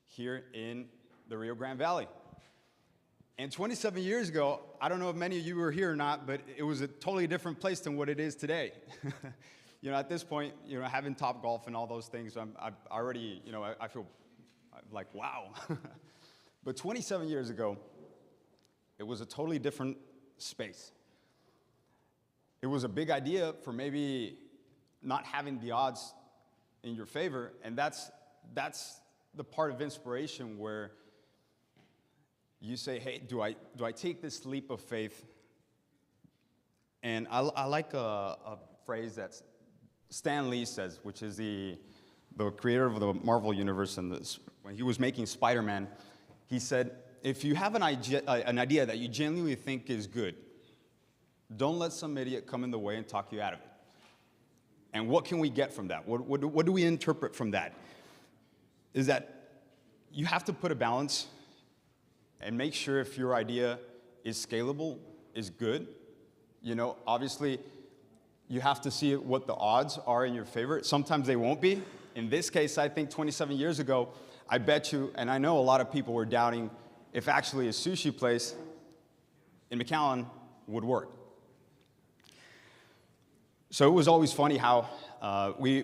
here in the Rio Grande Valley. And 27 years ago, I don't know if many of you were here or not, but it was a totally different place than what it is today. At this point, having Top Golf and all those things, I already, I feel like, wow. But 27 years ago, it was a totally different space. It was a big idea for maybe not having the odds in your favor, and that's the part of inspiration where you say, hey, do I take this leap of faith? And I like a phrase that Stan Lee says, which is the creator of the Marvel Universe, and when he was making Spider-Man, he said, if you have an idea that you genuinely think is good, don't let some idiot come in the way and talk you out of it. And what can we get from that? What do we interpret from that? Is that you have to put a balance and make sure if your idea is scalable, is good. Obviously, you have to see what the odds are in your favor. Sometimes they won't be. In this case, I think 27 years ago, I bet you, and I know a lot of people were doubting if actually a sushi place in McAllen would work. So it was always funny how we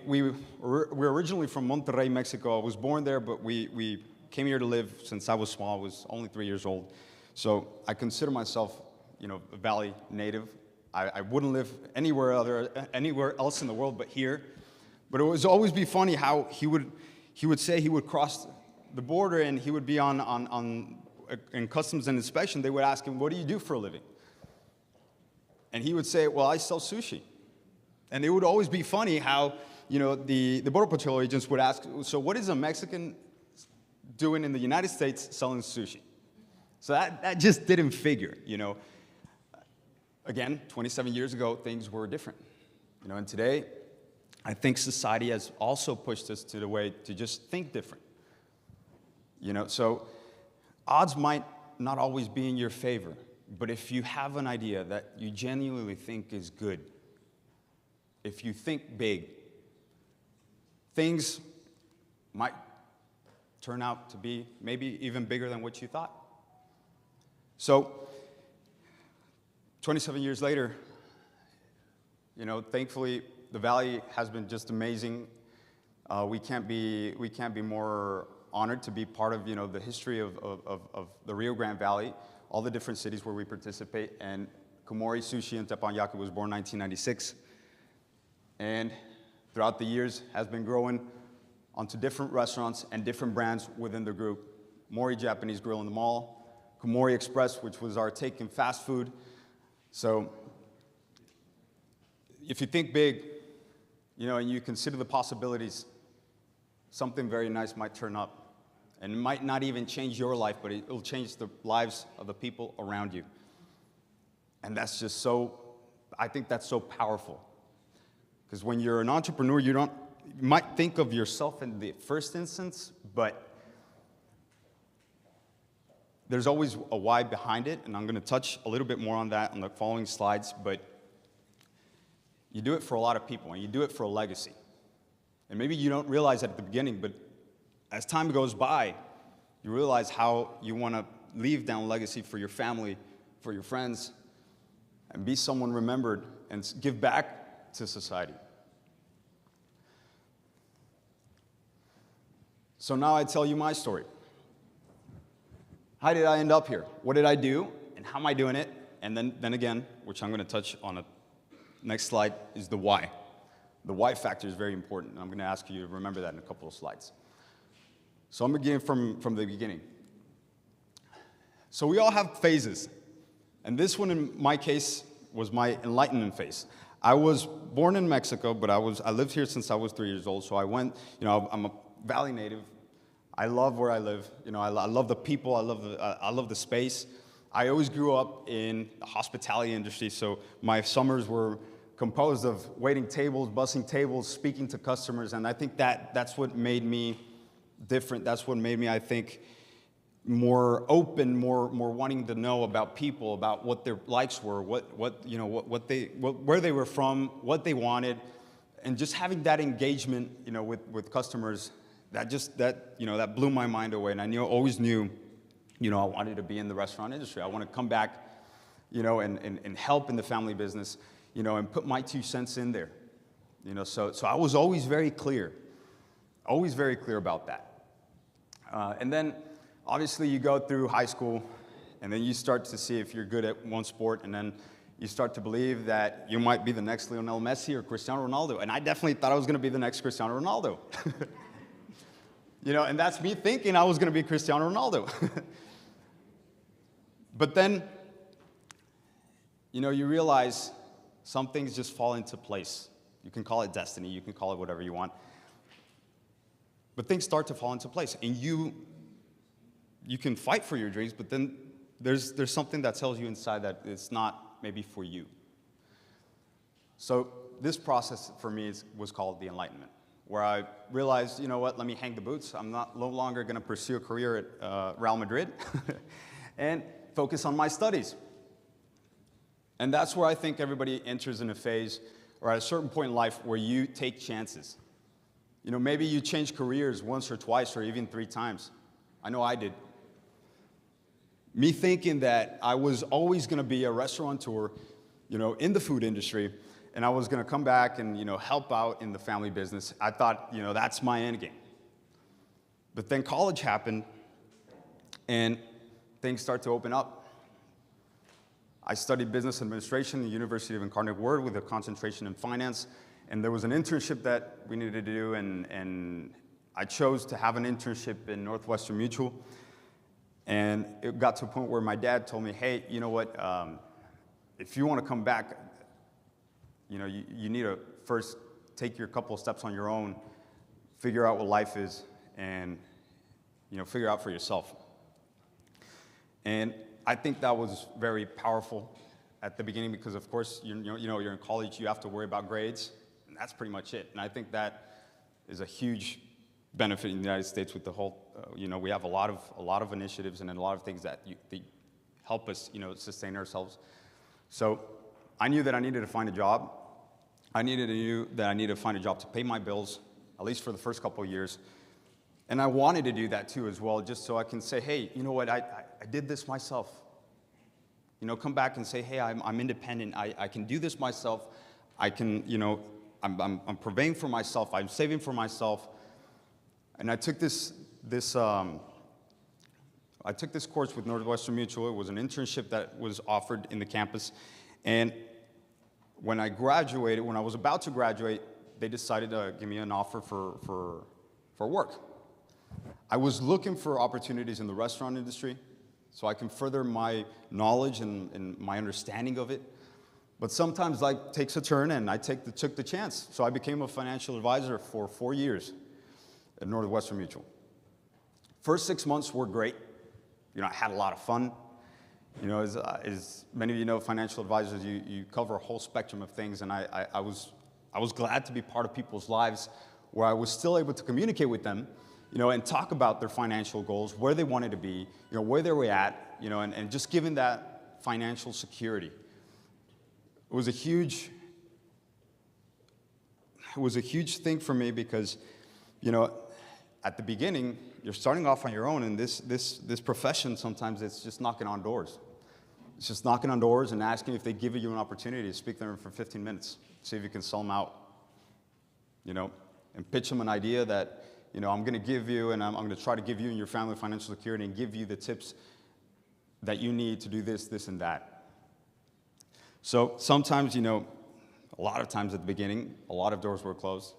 were originally from Monterrey, Mexico. I was born there, but we came here to live since I was small. I was only 3 years old. So I consider myself, a Valley native. I wouldn't live anywhere else in the world but here. But it would always be funny how he would say he would cross the border and he would be in customs and inspection. They would ask him, what do you do for a living? And he would say, well, I sell sushi. And it would always be funny how, the Border Patrol agents would ask, so what is a Mexican doing in the United States selling sushi? So that just didn't figure, Again, 27 years ago, things were different. And today, I think society has also pushed us to the way to just think different. So odds might not always be in your favor, but if you have an idea that you genuinely think is good, if you think big, things might turn out to be maybe even bigger than what you thought. So 27 years later, thankfully, the Valley has been just amazing. We can't be more honored to be part of, the history of the Rio Grande Valley, all the different cities where we participate. And Komori Sushi in Teppanyaki was born in 1996. And throughout the years has been growing onto different restaurants and different brands within the group. Mori Japanese Grill in the mall, Komori Express, which was our take in fast food. So if you think big, and you consider the possibilities, something very nice might turn up. And it might not even change your life, but it'll change the lives of the people around you. And that's just I think that's so powerful. Because when you're an entrepreneur, you might think of yourself in the first instance, but there's always a why behind it, and I'm going to touch a little bit more on that on the following slides, but you do it for a lot of people, and you do it for a legacy. And maybe you don't realize that at the beginning, but as time goes by, you realize how you want to leave down a legacy for your family, for your friends, and be someone remembered and give back to society. So now I tell you my story. How did I end up here? What did I do? And how am I doing it? And then again, which I'm going to touch on the next slide, is the why. The why factor is very important, and I'm going to ask you to remember that in a couple of slides. So I'm beginning from the beginning. So we all have phases. And this one, in my case, was my enlightenment phase. I was born in Mexico, but I lived here since I was 3 years old. So I went, I'm a Valley native. I love where I live. I love the people. I love the space. I always grew up in the hospitality industry, so my summers were composed of waiting tables, bussing tables, speaking to customers, and I think that's what made me different. That's what made me, I think, more open, more wanting to know about people, about what their likes were, where they were from, what they wanted, and just having that engagement, with customers that blew my mind away. And I always knew, I wanted to be in the restaurant industry. I want to come back, and help in the family business, and put my 2 cents in there. So I was always very clear about that. And then, obviously, you go through high school, and then you start to see if you're good at one sport, and then you start to believe that you might be the next Lionel Messi or Cristiano Ronaldo. And I definitely thought I was going to be the next Cristiano Ronaldo. And that's me thinking I was going to be Cristiano Ronaldo. But then, you realize some things just fall into place. You can call it destiny, you can call it whatever you want. But things start to fall into place. And you can fight for your dreams, but then there's something that tells you inside that it's not maybe for you. So this process for me was called the Enlightenment, where I realized, let me hang the boots. I'm no longer going to pursue a career at Real Madrid and focus on my studies. And that's where I think everybody enters in a phase or at a certain point in life where you take chances. Maybe you change careers once or twice or even 3 times. I know I did. Me thinking that I was always going to be a restaurateur, in the food industry, and I was going to come back and, help out in the family business. I thought, that's my end game. But then college happened, and things start to open up. I studied business administration at the University of Incarnate Word with a concentration in finance, and there was an internship that we needed to do, and I chose to have an internship in Northwestern Mutual. And it got to a point where my dad told me, hey, you know what, if you want to come back, you need to first take your couple of steps on your own, figure out what life is, and, figure out for yourself. And I think that was very powerful at the beginning because, of course, you're in college, you have to worry about grades, and that's pretty much it. And I think that is a huge benefit in the United States with the whole, we have a lot of initiatives and a lot of things that help us, sustain ourselves. So I knew that I needed to find a job. I knew that I needed to find a job to pay my bills, at least for the first couple of years. And I wanted to do that too as well, just so I can say, hey, you know what, I did this myself. Come back and say, hey, I'm independent. I can do this myself. I can, I'm purveying for myself. I'm saving for myself. And I took this course with Northwestern Mutual. It was an internship that was offered in the campus. And when I was about to graduate, they decided to give me an offer for work. I was looking for opportunities in the restaurant industry so I can further my knowledge and my understanding of it. But sometimes life takes a turn, and I took the chance. So I became a financial advisor for 4 years at Northwestern Mutual. First 6 months were great. I had a lot of fun. As many of you know, financial advisors, you cover a whole spectrum of things, and I was glad to be part of people's lives where I was still able to communicate with them, and talk about their financial goals, where they wanted to be, where they were at, and just giving that financial security. It was a huge thing for me because, at the beginning, you're starting off on your own, and this profession, sometimes it's just knocking on doors. It's just knocking on doors and asking if they give you an opportunity to speak to them for 15 minutes, see if you can sell them out, and pitch them an idea that, I'm going to give you, and I'm going to try to give you and your family financial security and give you the tips that you need to do this, this, and that. So sometimes, a lot of times at the beginning, a lot of doors were closed.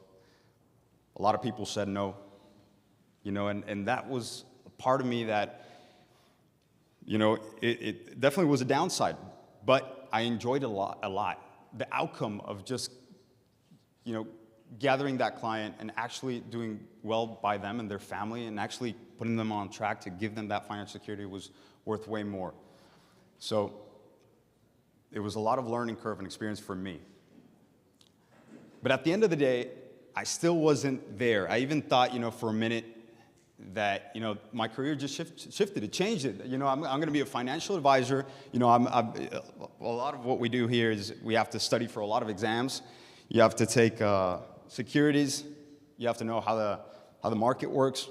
A lot of people said no, and that was a part of me that, it definitely was a downside, but I enjoyed it a lot. The outcome of just, gathering that client and actually doing well by them and their family and actually putting them on track to give them that financial security was worth way more. So it was a lot of learning curve and experience for me. But at the end of the day, I still wasn't there. I even thought, for a minute that, my career just shifted. It changed it. I'm going to be a financial advisor. A lot of what we do here is we have to study for a lot of exams. You have to take securities. You have to know how how the market works.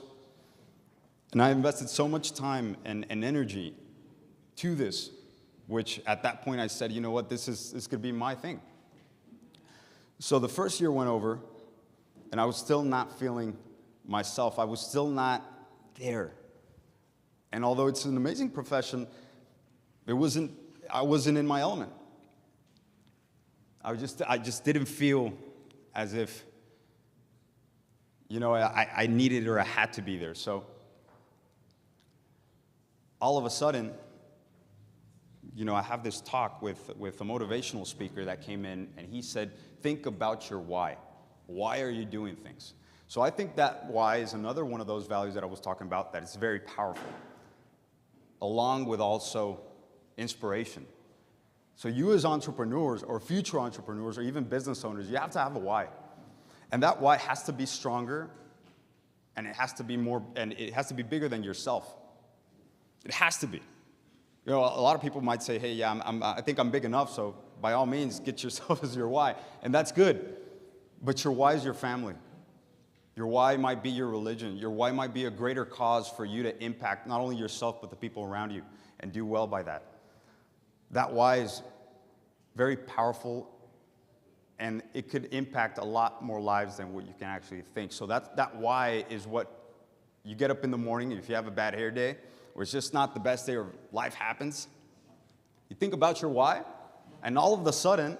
And I invested so much time and energy to this, which at that point I said, you know what, this could be my thing. So the first year went over, and I was still not feeling myself. I was still not there. And although it's an amazing profession, I wasn't in my element. I just didn't feel as if, I needed or I had to be there. So all of a sudden, I have this talk with a motivational speaker that came in, and he said, think about your why. Why are you doing things? So I think that why is another one of those values that I was talking about that is very powerful, along with also inspiration. So you as entrepreneurs or future entrepreneurs or even business owners, you have to have a why. And that why has to be stronger, and it has to be bigger than yourself. It has to be. A lot of people might say, hey, yeah, I think I'm big enough, so by all means, get yourself as your why. And that's good. But your why is your family. Your why might be your religion. Your why might be a greater cause for you to impact not only yourself, but the people around you, and do well by that. That why is very powerful, and it could impact a lot more lives than what you can actually think. So that why is what you get up in the morning, if you have a bad hair day, or it's just not the best day or life happens. You think about your why, and all of a sudden,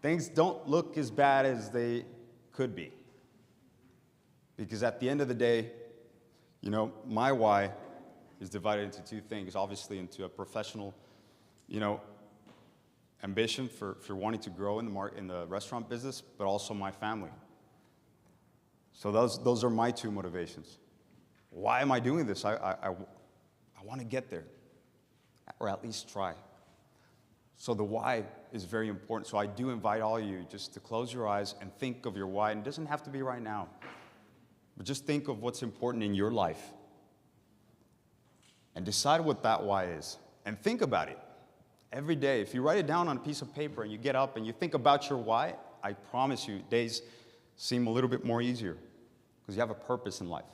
things don't look as bad as they could be. Because at the end of the day, my why is divided into two things. Obviously, into a professional, ambition for wanting to grow in the restaurant business, but also my family. So those are my two motivations. Why am I doing this? I want to get there, or at least try. So the why is very important. So I do invite all of you just to close your eyes and think of your why. And it doesn't have to be right now, but just think of what's important in your life and decide what that why is. And think about it every day. If you write it down on a piece of paper and you get up and you think about your why, I promise you, days seem a little bit more easier because you have a purpose in life.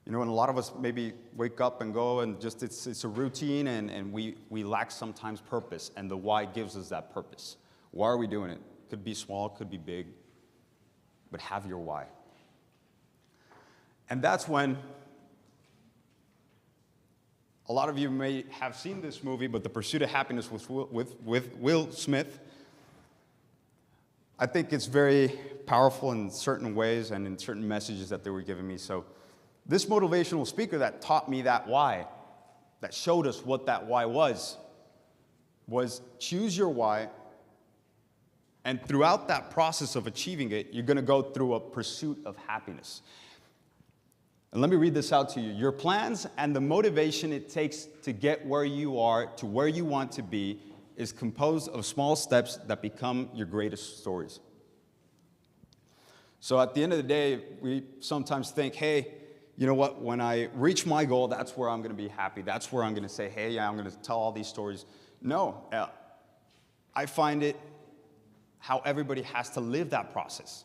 And a lot of us maybe wake up and go and just it's a routine, and we lack sometimes purpose, and the why gives us that purpose. Why are we doing it? Could be small, could be big, but have your why. And that's when a lot of you may have seen this movie, but The Pursuit of Happiness with Will Smith. I think it's very powerful in certain ways and in certain messages that they were giving me. So this motivational speaker that taught me that why, that showed us what that why was choose your why, and throughout that process of achieving it, you're going to go through a pursuit of happiness. And let me read this out to you. Your plans and the motivation it takes to get where you are, to where you want to be, is composed of small steps that become your greatest stories. So at the end of the day, we sometimes think, hey, you know what, when I reach my goal, that's where I'm going to be happy. That's where I'm going to say, hey, yeah, I'm going to tell all these stories. No, I find it how everybody has to live that process.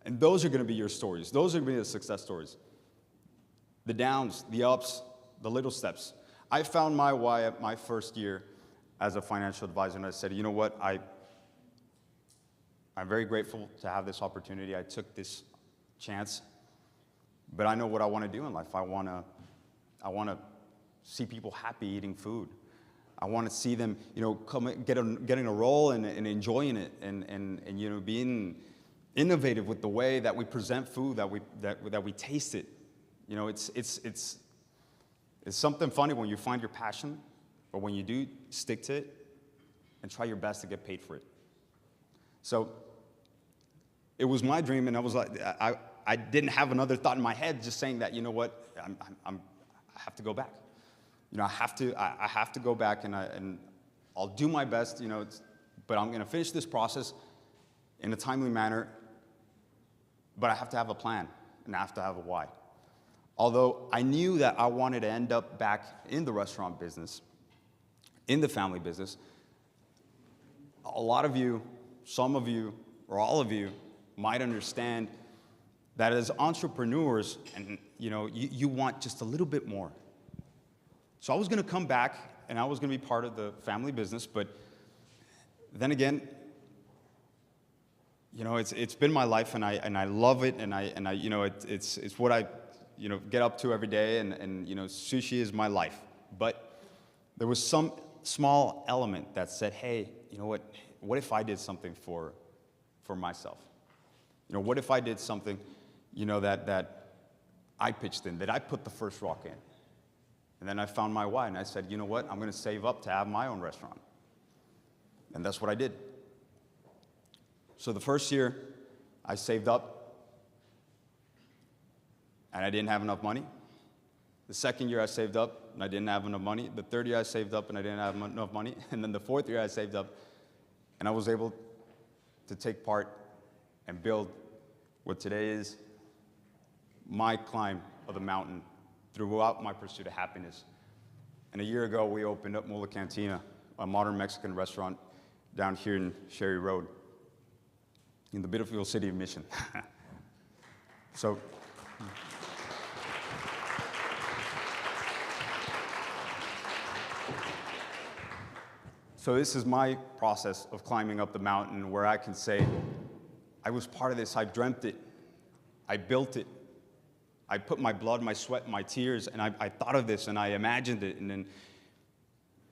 And those are going to be your stories. Those are going to be the success stories. The downs, the ups, the little steps. I found my why at my first year as a financial advisor, and I said, you know what, I'm very grateful to have this opportunity. I took this chance, but I know what I want to do in life. I want to see people happy eating food. I want to see them, getting a role and enjoying it, and being innovative with the way that we present food, that we taste it. It's something funny when you find your passion, but when you do, stick to it and try your best to get paid for it. So it was my dream, and I was like, I didn't have another thought in my head just saying that, you know what, I have to go back. I have to go back, and I'll do my best, but I'm going to finish this process in a timely manner, but I have to have a plan, and I have to have a why. Although I knew that I wanted to end up back in the restaurant business, in the family business, a lot of you, some of you, or all of you might understand that as entrepreneurs, and you want just a little bit more. So I was going to come back, and I was going to be part of the family business, but then again, it's been my life, and I love it, and it's what I get up to every day, and sushi is my life. But there was some small element that said, hey, you know what if I did something for myself? What if I did something, that I pitched in, that I put the first rock in? And then I found my why, and I said, you know what, I'm going to save up to have my own restaurant. And that's what I did. So the first year, I saved up, and I didn't have enough money. The second year, I saved up, and I didn't have enough money. The third year, I saved up, and I didn't have enough money. And then the fourth year, I saved up, and I was able to take part and build what today is my climb of the mountain throughout my pursuit of happiness. And a year ago, we opened up Mula Cantina, a modern Mexican restaurant down here in Sherry Road, in the beautiful city of Mission. So this is my process of climbing up the mountain, where I can say, I was part of this, I dreamt it, I built it, I put my blood, my sweat, my tears, and I thought of this, and I imagined it, and then,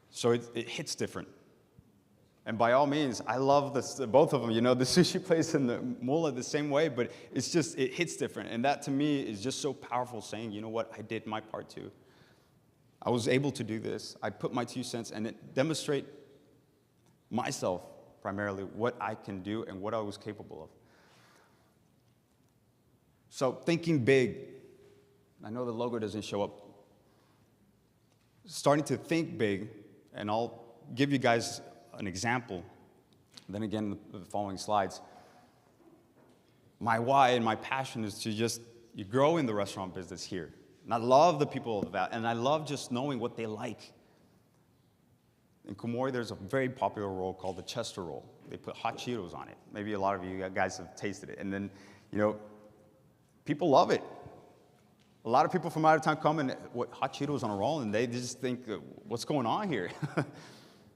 so it hits different. And by all means, I love both of them, the sushi place and the Mula the same way, but it's just, it hits different. And that to me is just so powerful, saying, you know what, I did my part too. I was able to do this. I put my 2 cents, and it demonstrate myself primarily, what I can do and what I was capable of. So thinking big, I know the logo doesn't show up. Starting to think big, and I'll give you guys an example. Then again, the following slides. My why and my passion is to you grow in the restaurant business here. And I love the people of that, and I love just knowing what they like. In Komori, there's a very popular roll called the Chester roll. They put hot Cheetos on it. Maybe a lot of you guys have tasted it. And then, people love it. A lot of people from out of town come and, what, hot Cheetos on a roll, and they just think, what's going on here?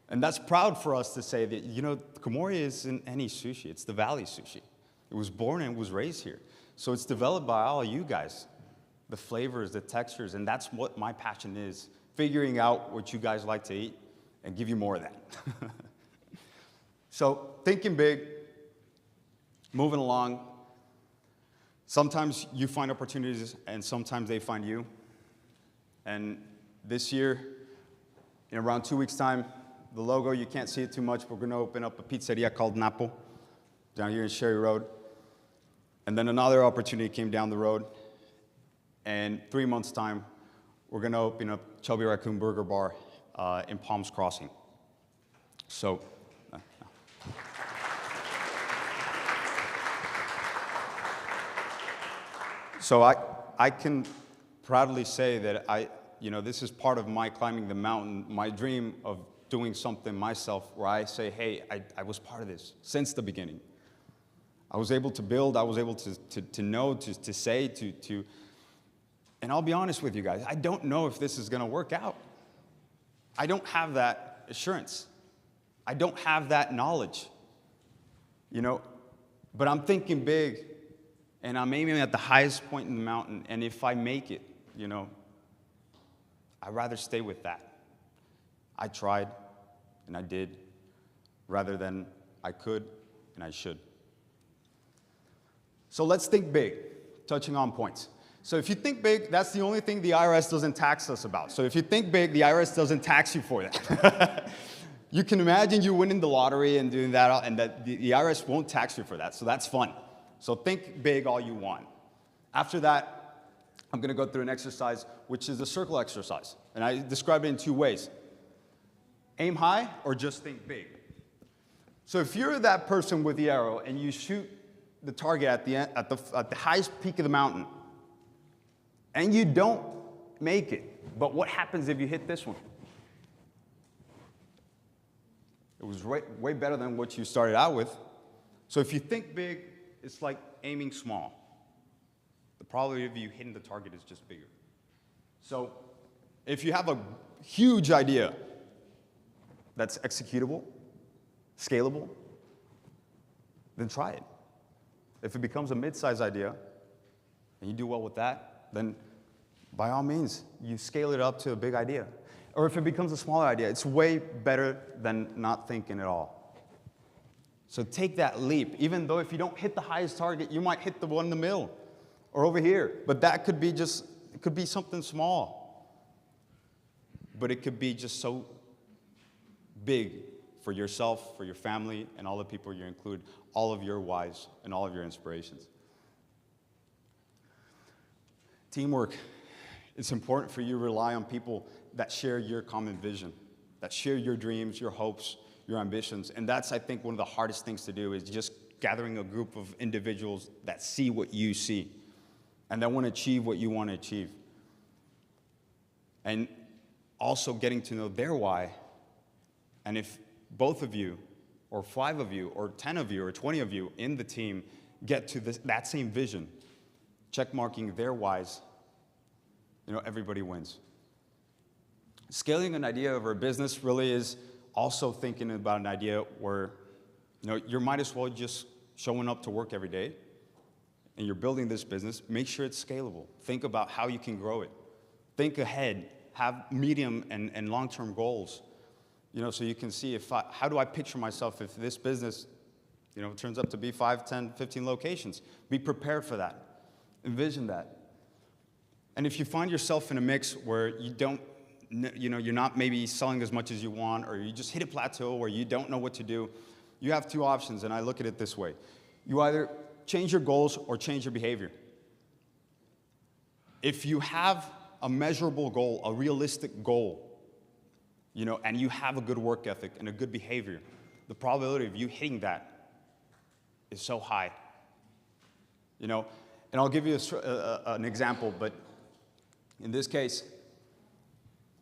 And that's proud for us to say that, Komori isn't any sushi. It's the Valley Sushi. It was born and was raised here. So it's developed by all of you guys, the flavors, the textures, and that's what my passion is, figuring out what you guys like to eat and give you more of that. So thinking big, moving along. Sometimes you find opportunities, and sometimes they find you. And this year, in around 2 weeks' time, the logo, you can't see it too much, but we're going to open up a pizzeria called Napo down here in Sherry Road. And then another opportunity came down the road. And 3 months' time, we're going to open up Chubby Raccoon Burger Bar in Palms Crossing. So, I can proudly say that this is part of my climbing the mountain, my dream of doing something myself where I say, hey, I was part of this since the beginning. I was able to build, I was able to know, to say, and I'll be honest with you guys, I don't know if this is going to work out. I don't have that assurance. I don't have that knowledge, but I'm thinking big, and I'm aiming at the highest point in the mountain, and if I make it, I'd rather stay with that. I tried, and I did, rather than I could and I should. So let's think big, touching on points. So if you think big, that's the only thing the IRS doesn't tax us about. So if you think big, the IRS doesn't tax you for that. You can imagine you winning the lottery and doing that, and that the IRS won't tax you for that, so that's fun. So think big all you want. After that, I'm going to go through an exercise, which is the circle exercise. And I describe it in 2 ways. Aim high or just think big. So if you're that person with the arrow and you shoot the target at the highest peak of the mountain, and you don't make it, but what happens if you hit this one? It was way better than what you started out with. So if you think big, it's like aiming small. probability of you hitting the target is just bigger. So if you have a huge idea that's executable, scalable, then try it. If it becomes a mid-sized idea, and you do well with that, then by all means, you scale it up to a big idea. Or if it becomes a smaller idea, it's way better than not thinking at all. So take that leap. Even though if you don't hit the highest target, you might hit the one in the middle or over here. But that could be just, it could be something small. But it could be just so big for yourself, for your family, and all the people you include, all of your whys and all of your inspirations. Teamwork. It's important for you to rely on people that share your common vision, that share your dreams, your hopes, your ambitions. And that's, I think, one of the hardest things to do is just gathering a group of individuals that see what you see and that want to achieve what you want to achieve. And also getting to know their why. And if both of you, or 5 of you, or 10 of you, or 20 of you in the team get to that same vision, check marking their whys, everybody wins. Scaling an idea of a business really is also thinking about an idea where, you might as well just showing up to work every day and you're building this business, make sure it's scalable. Think about how you can grow it. Think ahead, have medium and long-term goals, so you can see how do I picture myself if this business, turns up to be 5, 10, 15 locations. Be prepared for that. Envision that. And if you find yourself in a mix where you don't, you're not maybe selling as much as you want, or you just hit a plateau where you don't know what to do, you have 2 options, and I look at it this way. You either change your goals or change your behavior. If you have a measurable goal, a realistic goal, and you have a good work ethic and a good behavior, the probability of you hitting that is so high. And I'll give you an example, but in this case,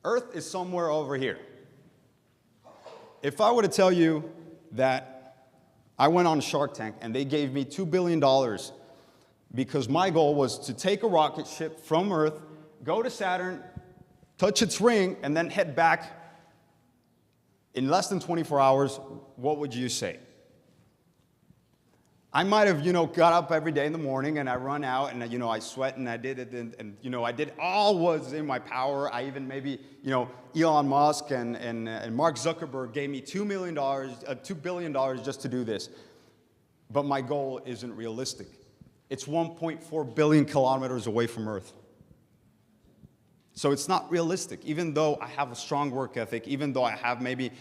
Earth is somewhere over here. If I were to tell you that I went on Shark Tank and they gave me $2 billion because my goal was to take a rocket ship from Earth, go to Saturn, touch its ring, and then head back in less than 24 hours, what would you say? I might have, got up every day in the morning and I run out and, I sweat and I did it and I did all was in my power. I even maybe, Elon Musk and Mark Zuckerberg gave me $2 billion just to do this. But my goal isn't realistic. It's 1.4 billion kilometers away from Earth. So it's not realistic, even though I have a strong work ethic, even though I have maybe,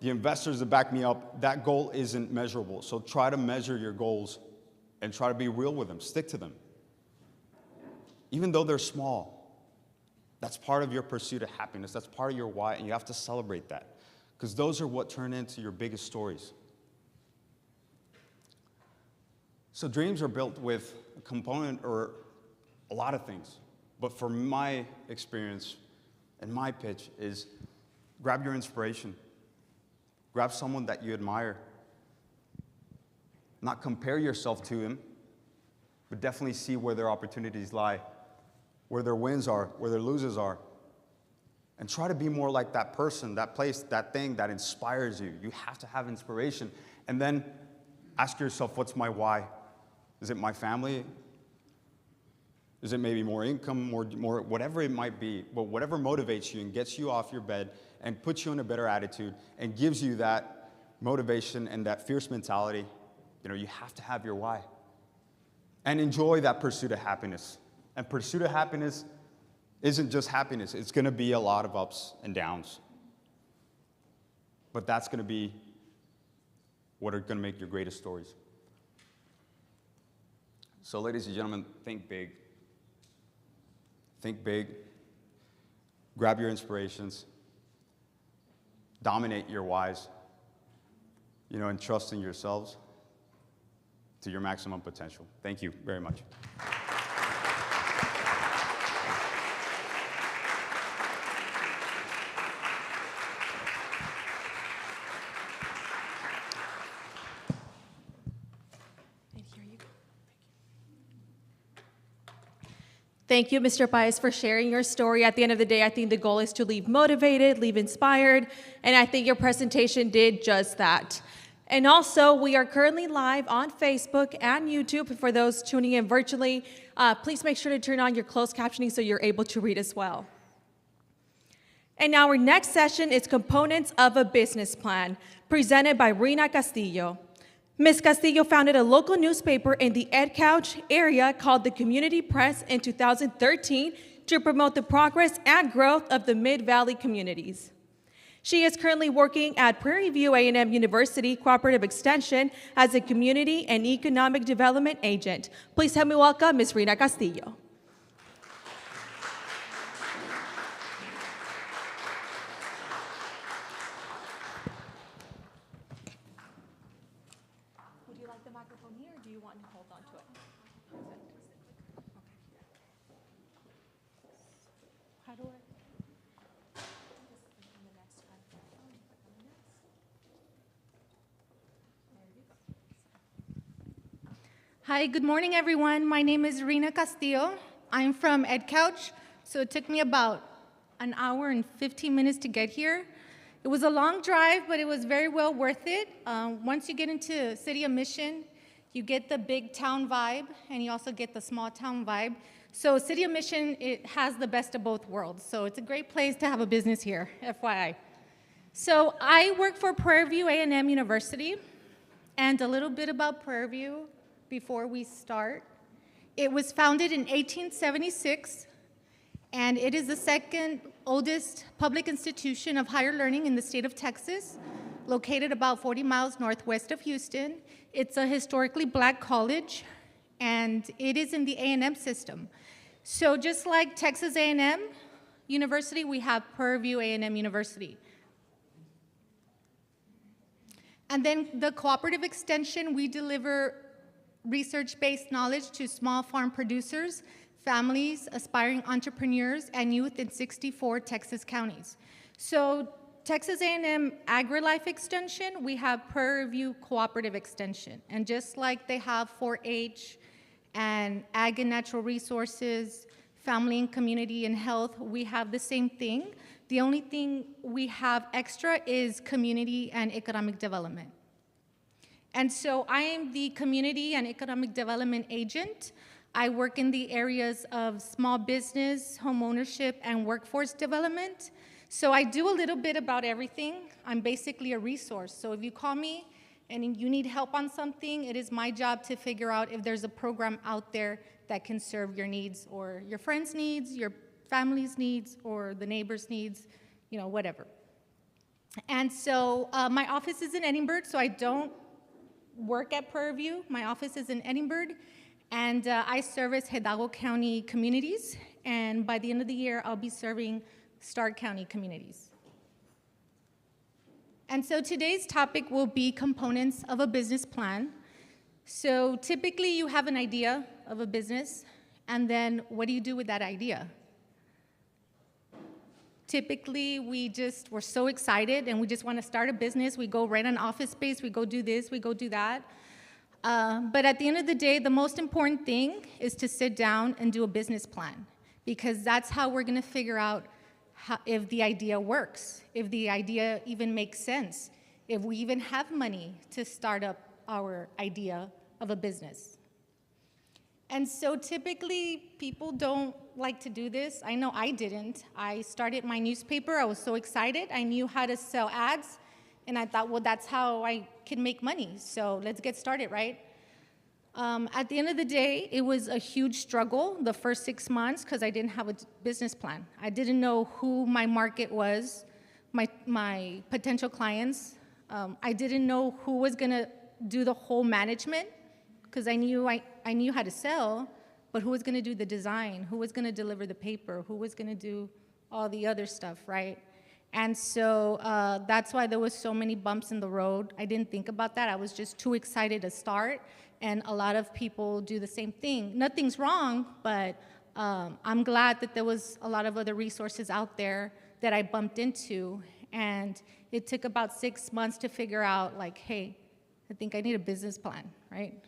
the investors that back me up, that goal isn't measurable. So try to measure your goals and try to be real with them. Stick to them. Even though they're small, that's part of your pursuit of happiness. That's part of your why, and you have to celebrate that. Because those are what turn into your biggest stories. So dreams are built with a component or a lot of things. But for my experience and my pitch is grab your inspiration. Grab someone that you admire. Not compare yourself to him, but definitely see where their opportunities lie, where their wins are, where their losses are. And try to be more like that person, that place, that thing that inspires you. You have to have inspiration. And then ask yourself, what's my why? Is it my family? Is it maybe more income, more whatever it might be, but whatever motivates you and gets you off your bed and puts you in a better attitude and gives you that motivation and that fierce mentality, you have to have your why. And enjoy that pursuit of happiness. And pursuit of happiness isn't just happiness. It's going to be a lot of ups and downs. But that's going to be what are going to make your greatest stories. So ladies and gentlemen, think big. Think big. Grab your inspirations. Dominate your whys, and trust in yourselves to your maximum potential. Thank you very much. And here you go. Thank you, Mr. Paez, for sharing your story. At the end of the day, I think the goal is to leave motivated, leave inspired, and I think your presentation did just that. And also, we are currently live on Facebook and YouTube. For those tuning in virtually, please make sure to turn on your closed captioning so you're able to read as well. And now our next session is Components of a Business Plan, presented by Rina Castillo. Ms. Castillo founded a local newspaper in the Edcouch area called the Community Press in 2013 to promote the progress and growth of the Mid-Valley communities. She is currently working at Prairie View A&M University Cooperative Extension as a Community and Economic Development Agent. Please help me welcome Ms. Rina Castillo. Would you like the microphone here, or do you want to hold on to it? How do I? Hi, good morning, everyone. My name is Rina Castillo. I'm from Edcouch, so it took me about an hour and 15 minutes to get here. It was a long drive, but it was very well worth it. Once you get into City of Mission, you get the big town vibe, and you also get the small town vibe. So City of Mission, it has the best of both worlds. So it's a great place to have a business here, FYI. So I work for Prairie View A&M University, and a little bit about Prairie View before we start. It was founded in 1876, and it is the second oldest public institution of higher learning in the state of Texas, located about 40 miles northwest of Houston. It's a historically black college, and it is in the A&M system. So just like Texas A&M University, we have Prairie View A&M University. And then the cooperative extension, we deliver research-based knowledge to small farm producers, families, aspiring entrepreneurs, and youth in 64 Texas counties. So Texas A&M AgriLife Extension, we have Prairie View Cooperative Extension. And just like they have 4-H and Ag and Natural Resources, Family and Community and Health, we have the same thing. The only thing we have extra is Community and Economic Development. And so I am the Community and Economic Development Agent. I work in the areas of small business, home ownership, and workforce development. So I do a little bit about everything. I'm basically a resource. So if you call me and you need help on something, it is my job to figure out if there's a program out there that can serve your needs or your friends' needs, your family's needs, or the neighbor's needs, you know, whatever. And so my office is in Edinburgh, so I don't work at Prairie View. My office is in Edinburgh, and I service Hidalgo County communities, and by the end of the year, I'll be serving Stark County communities. And so today's topic will be components of a business plan. So typically you have an idea of a business, and then what do you do with that idea? Typically, we're so excited and we just want to start a business. We go rent an office space, we go do this, we go do that. But at the end of the day, the most important thing is to sit down and do a business plan, because that's how we're going to figure out if the idea works, if the idea even makes sense, if we even have money to start up our idea of a business. And so typically, people don't like to do this. I know I didn't. I started my newspaper. I was so excited. I knew how to sell ads, and I thought, well, that's how I can make money. So let's get started, right? At the end of the day, it was a huge struggle the first 6 months because I didn't have a business plan. I didn't know who my market was, my potential clients. I didn't know who was going to do the whole management, because I knew how to sell, but who was going to do the design? Who was going to deliver the paper? Who was going to do all the other stuff, right? And so that's why there was so many bumps in the road. I didn't think about that. I was just too excited to start, and a lot of people do the same thing. Nothing's wrong, but I'm glad that there was a lot of other resources out there that I bumped into, and it took about 6 months to figure out, like, hey, I think I need a business plan, right?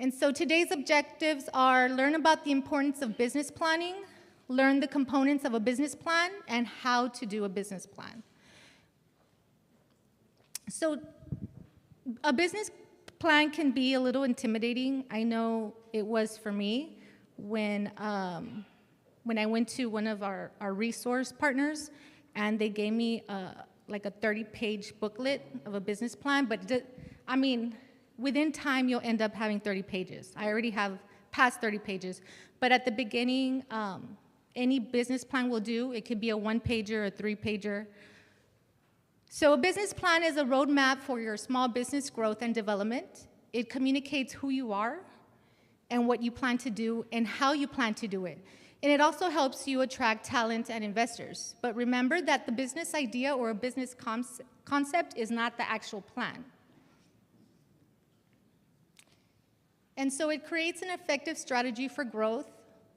And so today's objectives are learn about the importance of business planning, learn the components of a business plan, and how to do a business plan. So a business plan can be a little intimidating. I know it was for me when I went to one of our resource partners, and they gave me like a 30-page booklet of a business plan. But I mean, within time, you'll end up having 30 pages. I already have past 30 pages. But at the beginning, any business plan will do. It could be a 1-pager, a 3-pager. So a business plan is a roadmap for your small business growth and development. It communicates who you are and what you plan to do and how you plan to do it. And it also helps you attract talent and investors. But remember that the business idea or a business concept is not the actual plan. And so it creates an effective strategy for growth.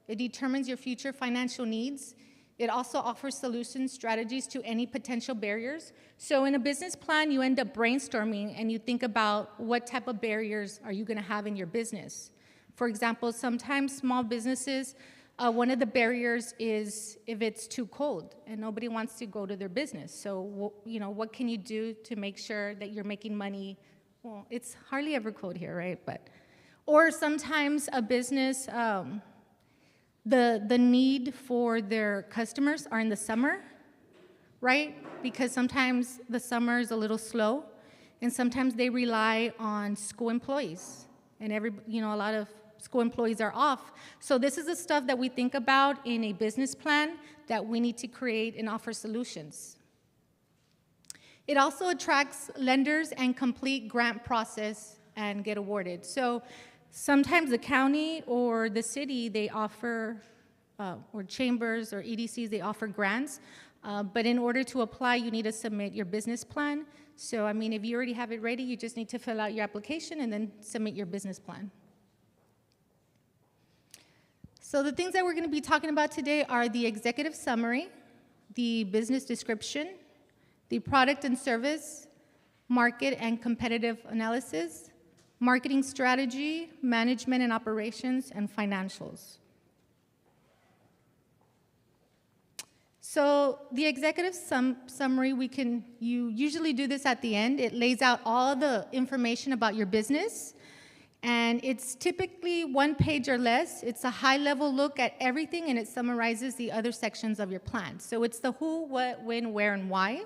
It determines your future financial needs. It also offers solution strategies to any potential barriers. So in a business plan, you end up brainstorming and you think about what type of barriers are you going to have in your business. For example, sometimes small businesses, one of the barriers is if it's too cold and nobody wants to go to their business. So, what can you do to make sure that you're making money? Well, it's hardly ever cold here, right? Or sometimes a business, the need for their customers are in the summer, right? Because sometimes the summer is a little slow, and sometimes they rely on school employees, and a lot of school employees are off. So this is the stuff that we think about in a business plan that we need to create and offer solutions. It also attracts lenders and complete grant process and get awarded. So sometimes the county or the city, they offer, or chambers or EDCs, they offer grants. But in order to apply, you need to submit your business plan. So, if you already have it ready, you just need to fill out your application and then submit your business plan. So the things that we're going to be talking about today are the executive summary, the business description, the product and service, market and competitive analysis, marketing strategy, management and operations, and financials. So the executive summary, you usually do this at the end. It lays out all the information about your business, and it's typically 1 page or less. It's a high-level look at everything, and it summarizes the other sections of your plan. So it's the who, what, when, where, and why,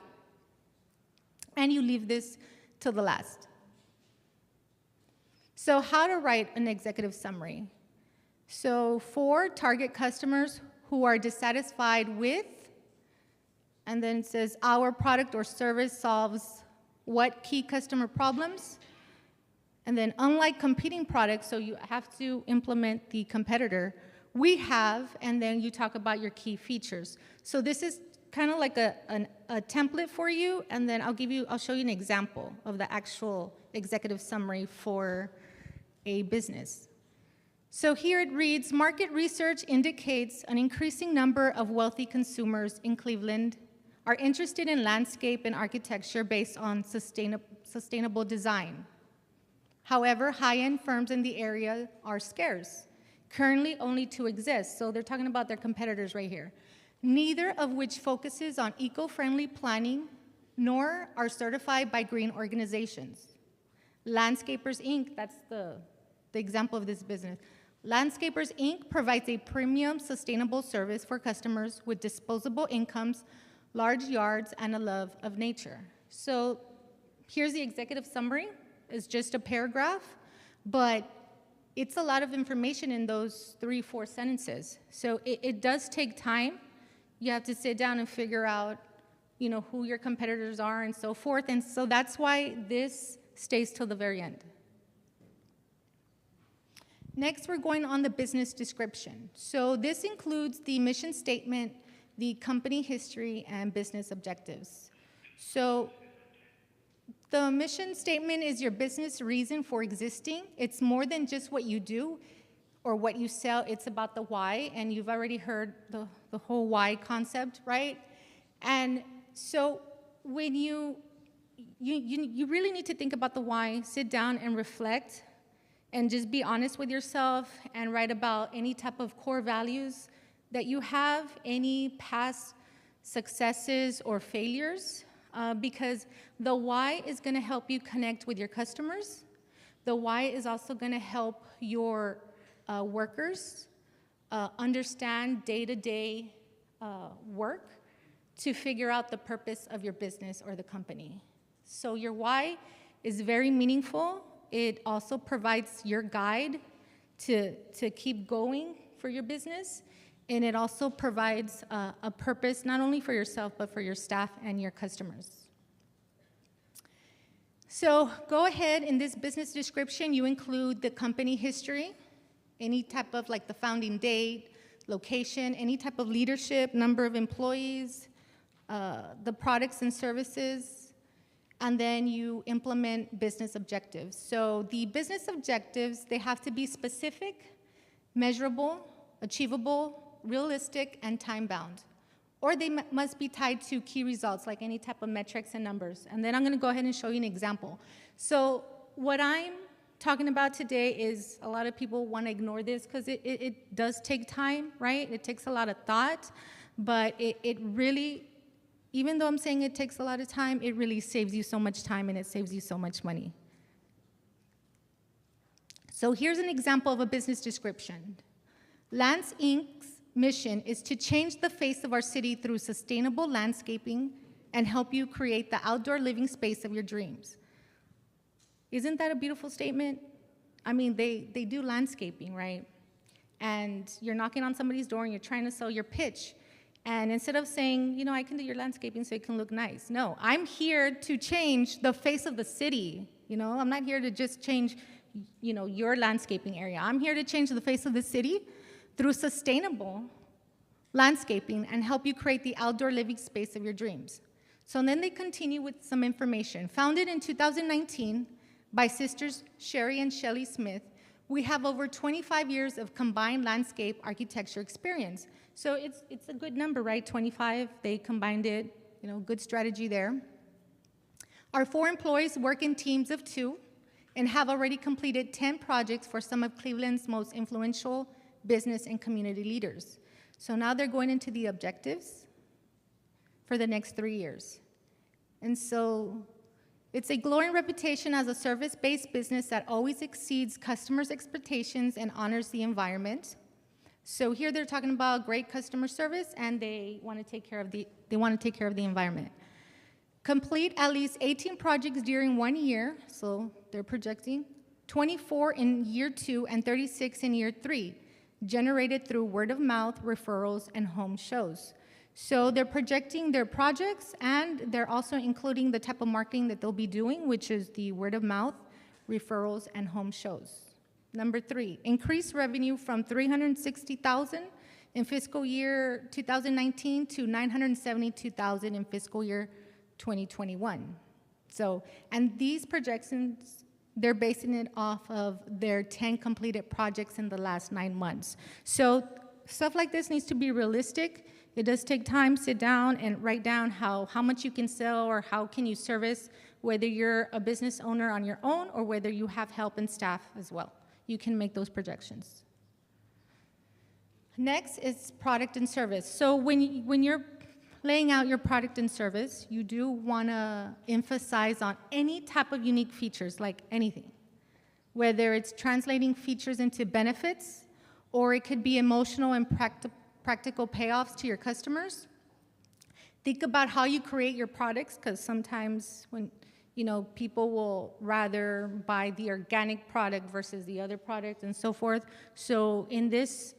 and you leave this till the last. So how to write an executive summary. So for target customers who are dissatisfied with, and then it says our product or service solves what key customer problems, and then unlike competing products, so you have to implement the competitor, we have, and then you talk about your key features. So this is kind of like a template for you, and then I'll show you an example of the actual executive summary for a business. So here it reads, market research indicates an increasing number of wealthy consumers in Cleveland are interested in landscape and architecture based on sustainable design. However, high-end firms in the area are scarce, currently only 2 exist. So they're talking about their competitors right here, neither of which focuses on eco-friendly planning, nor are certified by green organizations. Landscapers, Inc., that's the example of this business. Landscapers, Inc. provides a premium sustainable service for customers with disposable incomes, large yards, and a love of nature. So here's the executive summary. It's just a paragraph, but it's a lot of information in those 3-4 sentences. So it does take time. You have to sit down and figure out, who your competitors are and so forth. And so that's why this stays till the very end. Next, we're going on the business description. So this includes the mission statement, the company history, and business objectives. So the mission statement is your business reason for existing. It's more than just what you do or what you sell. It's about the why, and you've already heard the whole why concept, right? And so when you really need to think about the why, sit down and reflect, and just be honest with yourself and write about any type of core values that you have, any past successes or failures, because the why is going to help you connect with your customers. The why is also going to help your workers understand day-to-day work to figure out the purpose of your business or the company. So your why is very meaningful. It also provides your guide to keep going for your business, and it also provides a purpose not only for yourself, but for your staff and your customers. So go ahead, in this business description, you include the company history, any type of like the founding date, location, any type of leadership, number of employees, the products and services, and then you implement business objectives. So the business objectives, they have to be specific, measurable, achievable, realistic, and time-bound. Or they must be tied to key results, like any type of metrics and numbers. And then I'm going to go ahead and show you an example. So what I'm talking about today is, a lot of people want to ignore this because it does take time, right? It takes a lot of thought, but it really, even though I'm saying it takes a lot of time, it really saves you so much time and it saves you so much money. So here's an example of a business description. Lance Inc.'s mission is to change the face of our city through sustainable landscaping and help you create the outdoor living space of your dreams. Isn't that a beautiful statement? I mean, they do landscaping, right? And you're knocking on somebody's door and you're trying to sell your pitch. And instead of saying, you know, I can do your landscaping so it can look nice. No, I'm here to change the face of the city. You know, I'm not here to just change, you know, your landscaping area. I'm here to change the face of the city through sustainable landscaping and help you create the outdoor living space of your dreams. So then they continue with some information. Founded in 2019 by sisters Sherry and Shelley Smith, we have over 25 years of combined landscape architecture experience. So it's a good number, right? 25, they combined it, you know, good strategy there. Our 4 employees work in teams of 2 and have already completed 10 projects for some of Cleveland's most influential business and community leaders. So now they're going into the objectives for the next 3 years. And so it's a glowing reputation as a service-based business that always exceeds customers' expectations and honors the environment. So here they're talking about great customer service, and they want to take care of the environment. Complete at least 18 projects during 1 year, so they're projecting 24 in year 2 and 36 in year 3. Generated through word of mouth, referrals, and home shows. So they're projecting their projects, and they're also including the type of marketing that they'll be doing, which is the word of mouth, referrals, and home shows. Number 3, increase revenue from $360,000 in fiscal year 2019 to $972,000 in fiscal year 2021. So, and these projections, they're basing it off of their 10 completed projects in the last 9 months. So stuff like this needs to be realistic. It does take time. Sit down and write down how much you can sell or how can you service, whether you're a business owner on your own or whether you have help and staff as well. You can make those projections. Next is product and service. So when you're laying out your product and service, you do want to emphasize on any type of unique features, like anything, whether it's translating features into benefits, or it could be emotional and practical payoffs to your customers. Think about how you create your products, because sometimes when, you know, people will rather buy the organic product versus the other product and so forth. So in this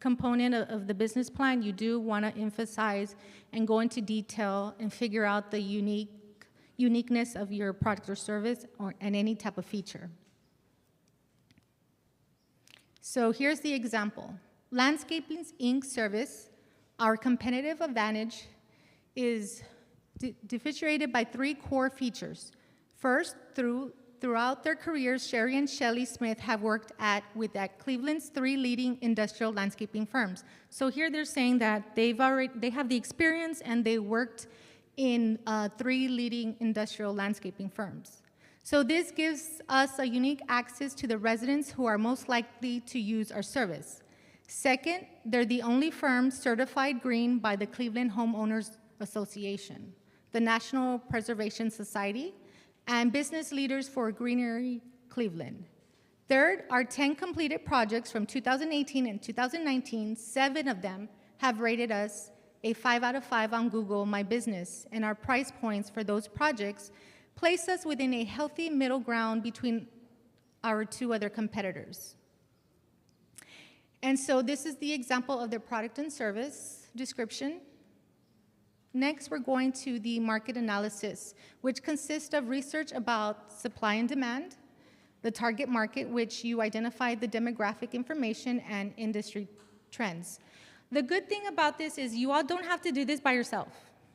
component of the business plan, you do want to emphasize and go into detail and figure out the uniqueness of your product or service and any type of feature. So here's the example. Landscaping Inc. service, our competitive advantage is differentiated by 3 core features. First, throughout their careers, Sherry and Shelley Smith have worked with Cleveland's 3 leading industrial landscaping firms. So here they're saying that they have the experience and they worked in 3 leading industrial landscaping firms. So this gives us a unique access to the residents who are most likely to use our service. Second, they're the only firm certified green by the Cleveland Homeowners Association, the National Preservation Society, and Business Leaders for Greenery Cleveland. Third, our 10 completed projects from 2018 and 2019, 7 of them have rated us a 5 out of 5 on Google My Business, and our price points for those projects place us within a healthy middle ground between our 2 other competitors. And so this is the example of the product and service description. Next, we're going to the market analysis, which consists of research about supply and demand, the target market, which you identify the demographic information and industry trends. The good thing about this is you all don't have to do this by yourself.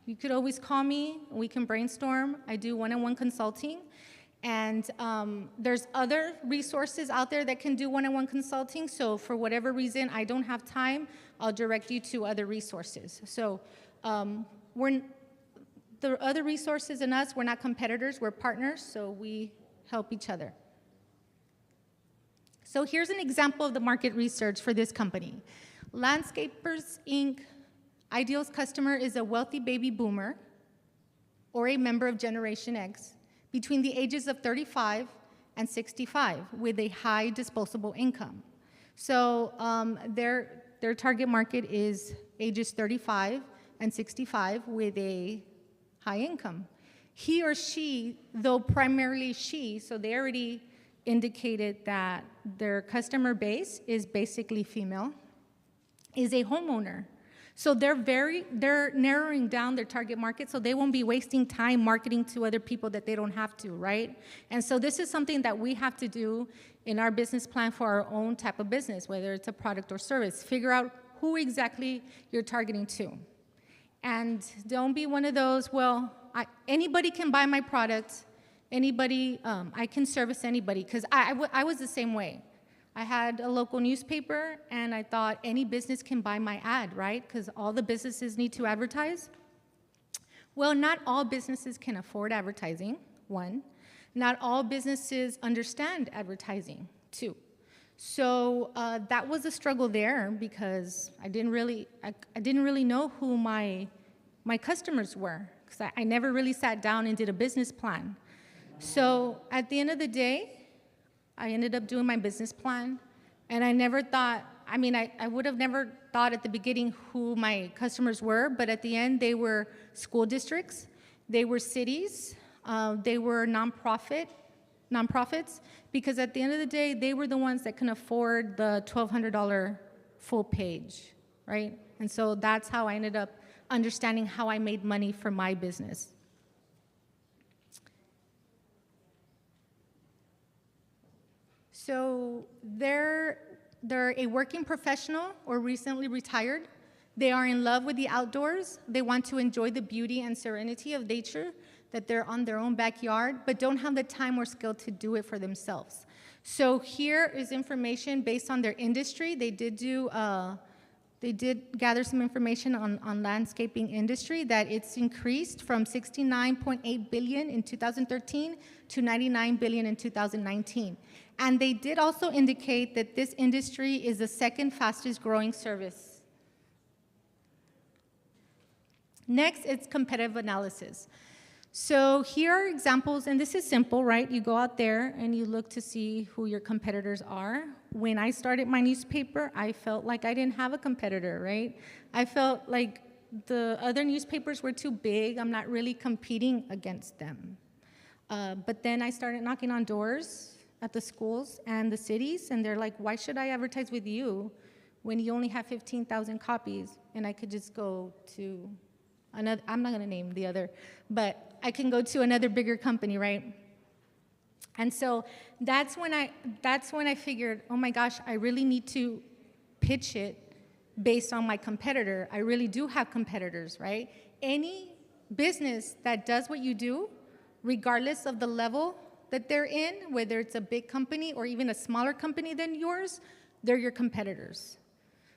You could always call me, we can brainstorm. I do one-on-one consulting, and there's other resources out there that can do one-on-one consulting, so for whatever reason I don't have time, I'll direct you to other resources. So the other resources and us, we're not competitors, we're partners, so we help each other. So here's an example of the market research for this company. Landscapers, Inc. Ideal's customer is a wealthy baby boomer or a member of Generation X between the ages of 35 and 65 with a high disposable income. So their target market is ages 35 and 65 with a high income. He or she, though primarily she, so they already indicated that their customer base is basically female, is a homeowner. So they're narrowing down their target market so they won't be wasting time marketing to other people that they don't have to, right? And so this is something that we have to do in our business plan for our own type of business, whether it's a product or service. Figure out who exactly you're targeting to. And don't be one of those, well, anybody can buy my product, anybody, I can service anybody, because I was the same way. I had a local newspaper, and I thought any business can buy my ad, right? Because all the businesses need to advertise. Well, not all businesses can afford advertising, 1. Not all businesses understand advertising, 2. So that was a struggle there because I didn't really know who my customers were, because I never really sat down and did a business plan. So at the end of the day, I ended up doing my business plan, and I never thought, I would have never thought at the beginning who my customers were, but at the end, they were school districts, they were cities, they were nonprofits, because at the end of the day, they were the ones that can afford the $1,200 full page, right? And so that's how I ended up understanding how I made money for my business. So they're a working professional or recently retired. They are in love with the outdoors. They want to enjoy the beauty and serenity of nature, that they're on their own backyard, but don't have the time or skill to do it for themselves. So here is information based on their industry. They did gather some information on landscaping industry, that it's increased from $69.8 billion in 2013 to $99 billion in 2019. And they did also indicate that this industry is the 2nd fastest growing service. Next, it's competitive analysis. So here are examples, and this is simple, right? You go out there and you look to see who your competitors are. When I started my newspaper, I felt like I didn't have a competitor, right? I felt like the other newspapers were too big. I'm not really competing against them. But then I started knocking on doors at the schools and the cities, and they're like, why should I advertise with you when you only have 15,000 copies and I could just go to another, I'm not gonna name the other, but I can go to another bigger company, right? And so that's when I figured, oh my gosh, I really need to pitch it based on my competitor. I really do have competitors, right? Any business that does what you do, regardless of the level that they're in, whether it's a big company or even a smaller company than yours, they're your competitors.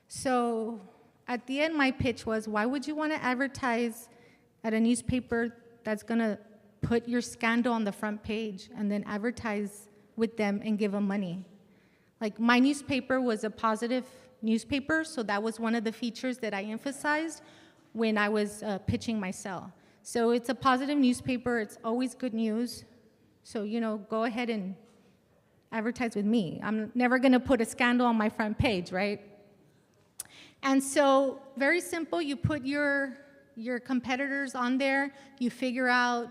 So at the end, my pitch was, why would you want to advertise at a newspaper that's going to put your scandal on the front page and then advertise with them and give them money. Like my newspaper was a positive newspaper, so that was one of the features that I emphasized when I was pitching my sell. So it's a positive newspaper, it's always good news. So, go ahead and advertise with me. I'm never gonna put a scandal on my front page, right? And so, very simple, you put your competitors on there, you figure out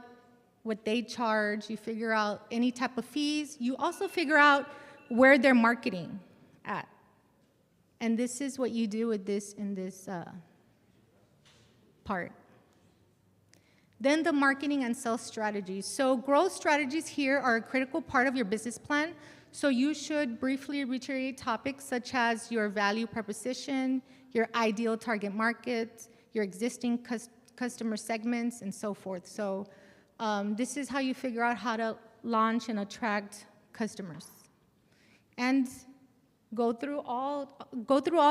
what they charge, you figure out any type of fees, you also figure out where they're marketing at. And this is what you do with this in this part. Then the marketing and sales strategies. So growth strategies here are a critical part of your business plan. So you should briefly reiterate topics such as your value proposition, your ideal target market, your existing customer segments, and so forth. So this is how you figure out how to launch and attract customers. And go through all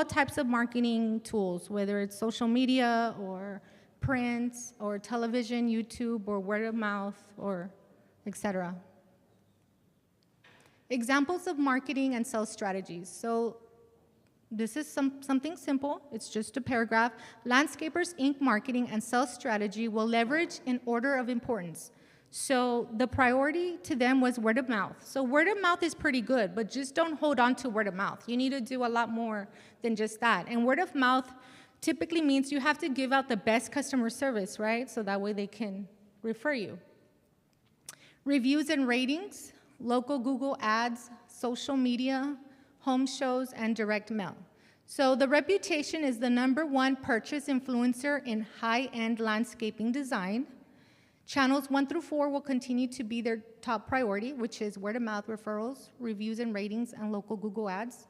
types of marketing tools, whether it's social media or print or television, YouTube, or word of mouth, or etc. Examples of marketing and sales strategies. So this is something simple. It's just a paragraph. Landscapers Inc. marketing and sales strategy will leverage in order of importance. So the priority to them was word of mouth. So word of mouth is pretty good, but just don't hold on to word of mouth. You need to do a lot more than just that. And word of mouth typically means you have to give out the best customer service, right? So that way they can refer you. Reviews and ratings, local Google ads, social media, home shows, and direct mail. So the reputation is the #1 purchase influencer in high-end landscaping design. Channels 1 through 4 will continue to be their top priority, which is word of mouth referrals, reviews and ratings, and local Google ads.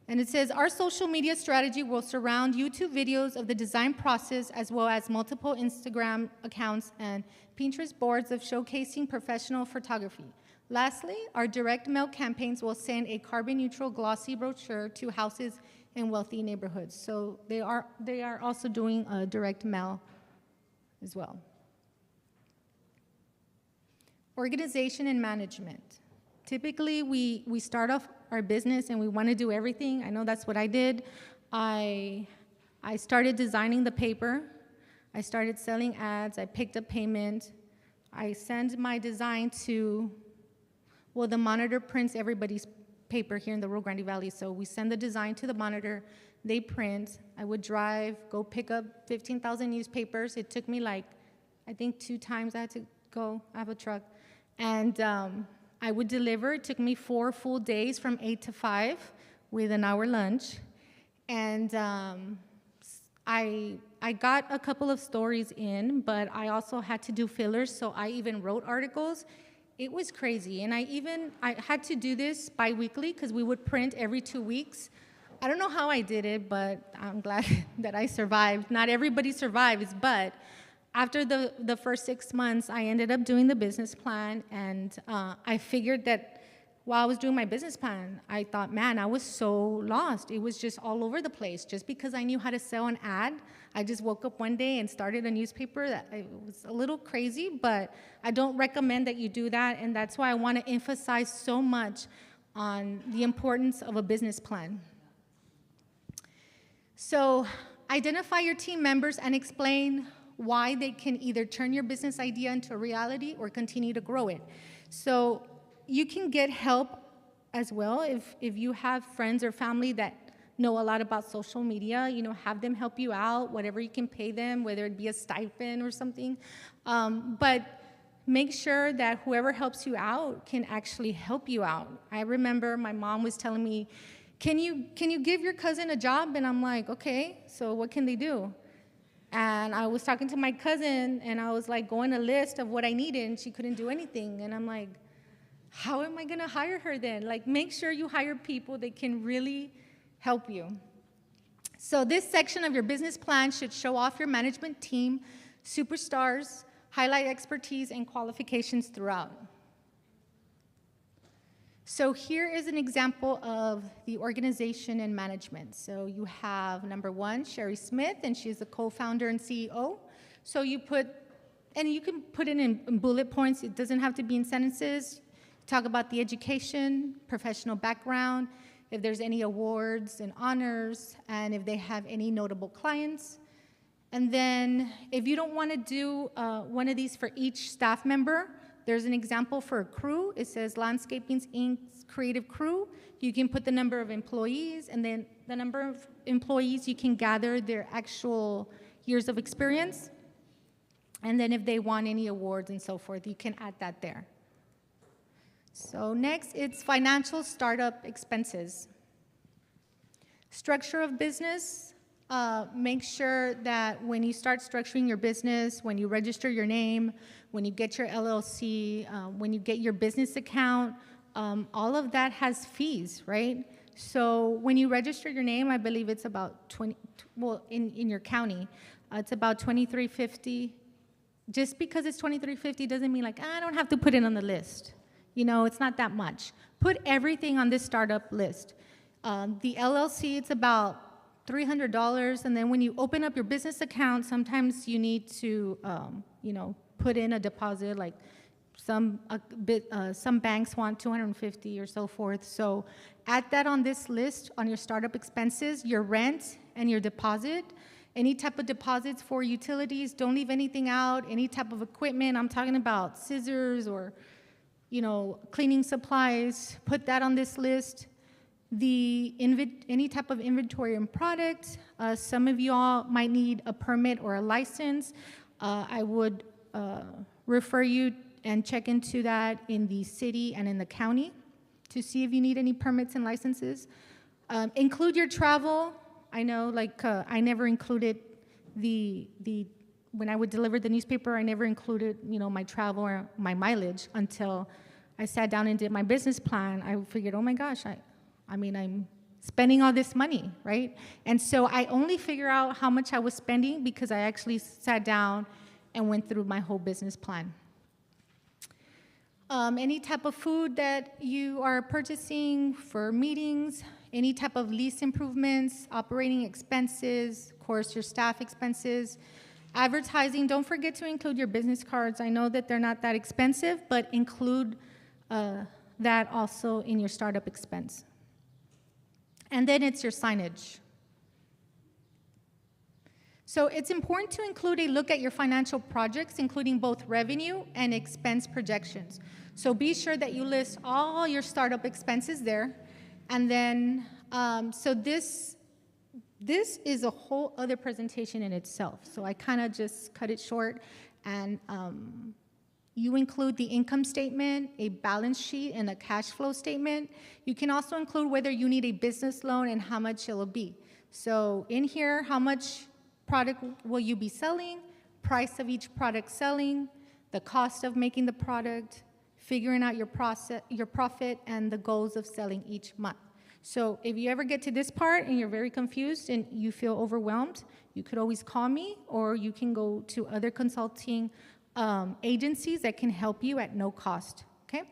And it says, our social media strategy will surround YouTube videos of the design process, as well as multiple Instagram accounts and Pinterest boards of showcasing professional photography. Lastly, our direct mail campaigns will send a carbon neutral glossy brochure to houses in wealthy neighborhoods. So they are also doing direct mail as well. Organization and management. Typically, we start off our business and we want to do everything. I know that's what I did. I started designing the paper. I started selling ads. I picked up payment. I send my design to, well, the Monitor prints everybody's paper here in the Rio Grande Valley. So we send the design to the Monitor. They print. I would drive, go pick up 15,000 newspapers. It took me like, I think 2 times I had to go. I have a truck. And I would deliver. It took me 4 full days from 8 to 5 with an hour lunch. And I got a couple of stories in, but I also had to do fillers, so I even wrote articles. It was crazy. And I had to do this bi-weekly because we would print every 2 weeks. I don't know how I did it, but I'm glad that I survived. Not everybody survives, but after the first 6 months, I ended up doing the business plan, and I figured that while I was doing my business plan, I thought, man, I was so lost. It was just all over the place. Just because I knew how to sell an ad, I just woke up one day and started a newspaper. It was a little crazy, but I don't recommend that you do that, and that's why I want to emphasize so much on the importance of a business plan. So identify your team members and explain why they can either turn your business idea into a reality or continue to grow it. So you can get help as well if you have friends or family that know a lot about social media, have them help you out, whatever you can pay them, whether it be a stipend or something. But make sure that whoever helps you out can actually help you out. I remember my mom was telling me, can you give your cousin a job? And I'm like, okay, so what can they do? And I was talking to my cousin, and I was like going a list of what I needed, and she couldn't do anything. And I'm like, how am I gonna hire her then? Like, make sure you hire people that can really help you. So this section of your business plan should show off your management team, superstars, highlight expertise and qualifications throughout. So here is an example of the organization and management. So you have #1, Sherry Smith, and she's the co-founder and CEO. So you put And you can put it in bullet points. It doesn't have to be in sentences. Talk about the education, professional background, if there's any awards and honors, and if they have any notable clients. And then if you don't want to do one of these for each staff member, there's an example for a crew. It says Landscaping Inc.'s creative crew. You can put the number of employees, and then the number of employees, you can gather their actual years of experience. And then if they want any awards and so forth, you can add that there. So next, it's financial startup expenses. Structure of business. Make sure that when you start structuring your business, when you register your name, when you get your LLC, when you get your business account, all of that has fees, right? So when you register your name, I believe it's about 20, well, in your county, it's about $23.50. Just because it's $23.50 doesn't mean like, I don't have to put it on the list. You know, it's not that much. Put everything on this startup list. The LLC, it's about $300, and then when you open up your business account, sometimes you need to, put in a deposit. Like some banks want $250 or so forth. So add that on this list on your startup expenses, your rent and your deposit. Any type of deposits for utilities, don't leave anything out. Any type of equipment, I'm talking about scissors or, cleaning supplies, put that on this list. Any type of inventory and product, some of y'all might need a permit or a license. I would refer you and check into that in the city and in the county to see if you need any permits and licenses. Include your travel. I know, I never included when I would deliver the newspaper, I never included, my travel or my mileage until I sat down and did my business plan. I figured, oh my gosh, I'm spending all this money, right? And so I only figure out how much I was spending because I actually sat down and went through my whole business plan. Any type of food that you are purchasing for meetings, any type of lease improvements, operating expenses, of course, your staff expenses. Advertising, don't forget to include your business cards. I know that they're not that expensive, but include that also in your startup expense. And then it's your signage. So it's important to include a look at your financial projects, including both revenue and expense projections. So be sure that you list all your startup expenses there. And then, so this is a whole other presentation in itself. So I kind of just cut it short, and you include the income statement, a balance sheet, and a cash flow statement. You can also include whether you need a business loan and how much it'll be. So in here, how much product will you be selling, price of each product selling, the cost of making the product, figuring out your profit, and the goals of selling each month. So if you ever get to this part and you're very confused and you feel overwhelmed, you could always call me, or you can go to other consulting agencies that can help you at no cost, okay?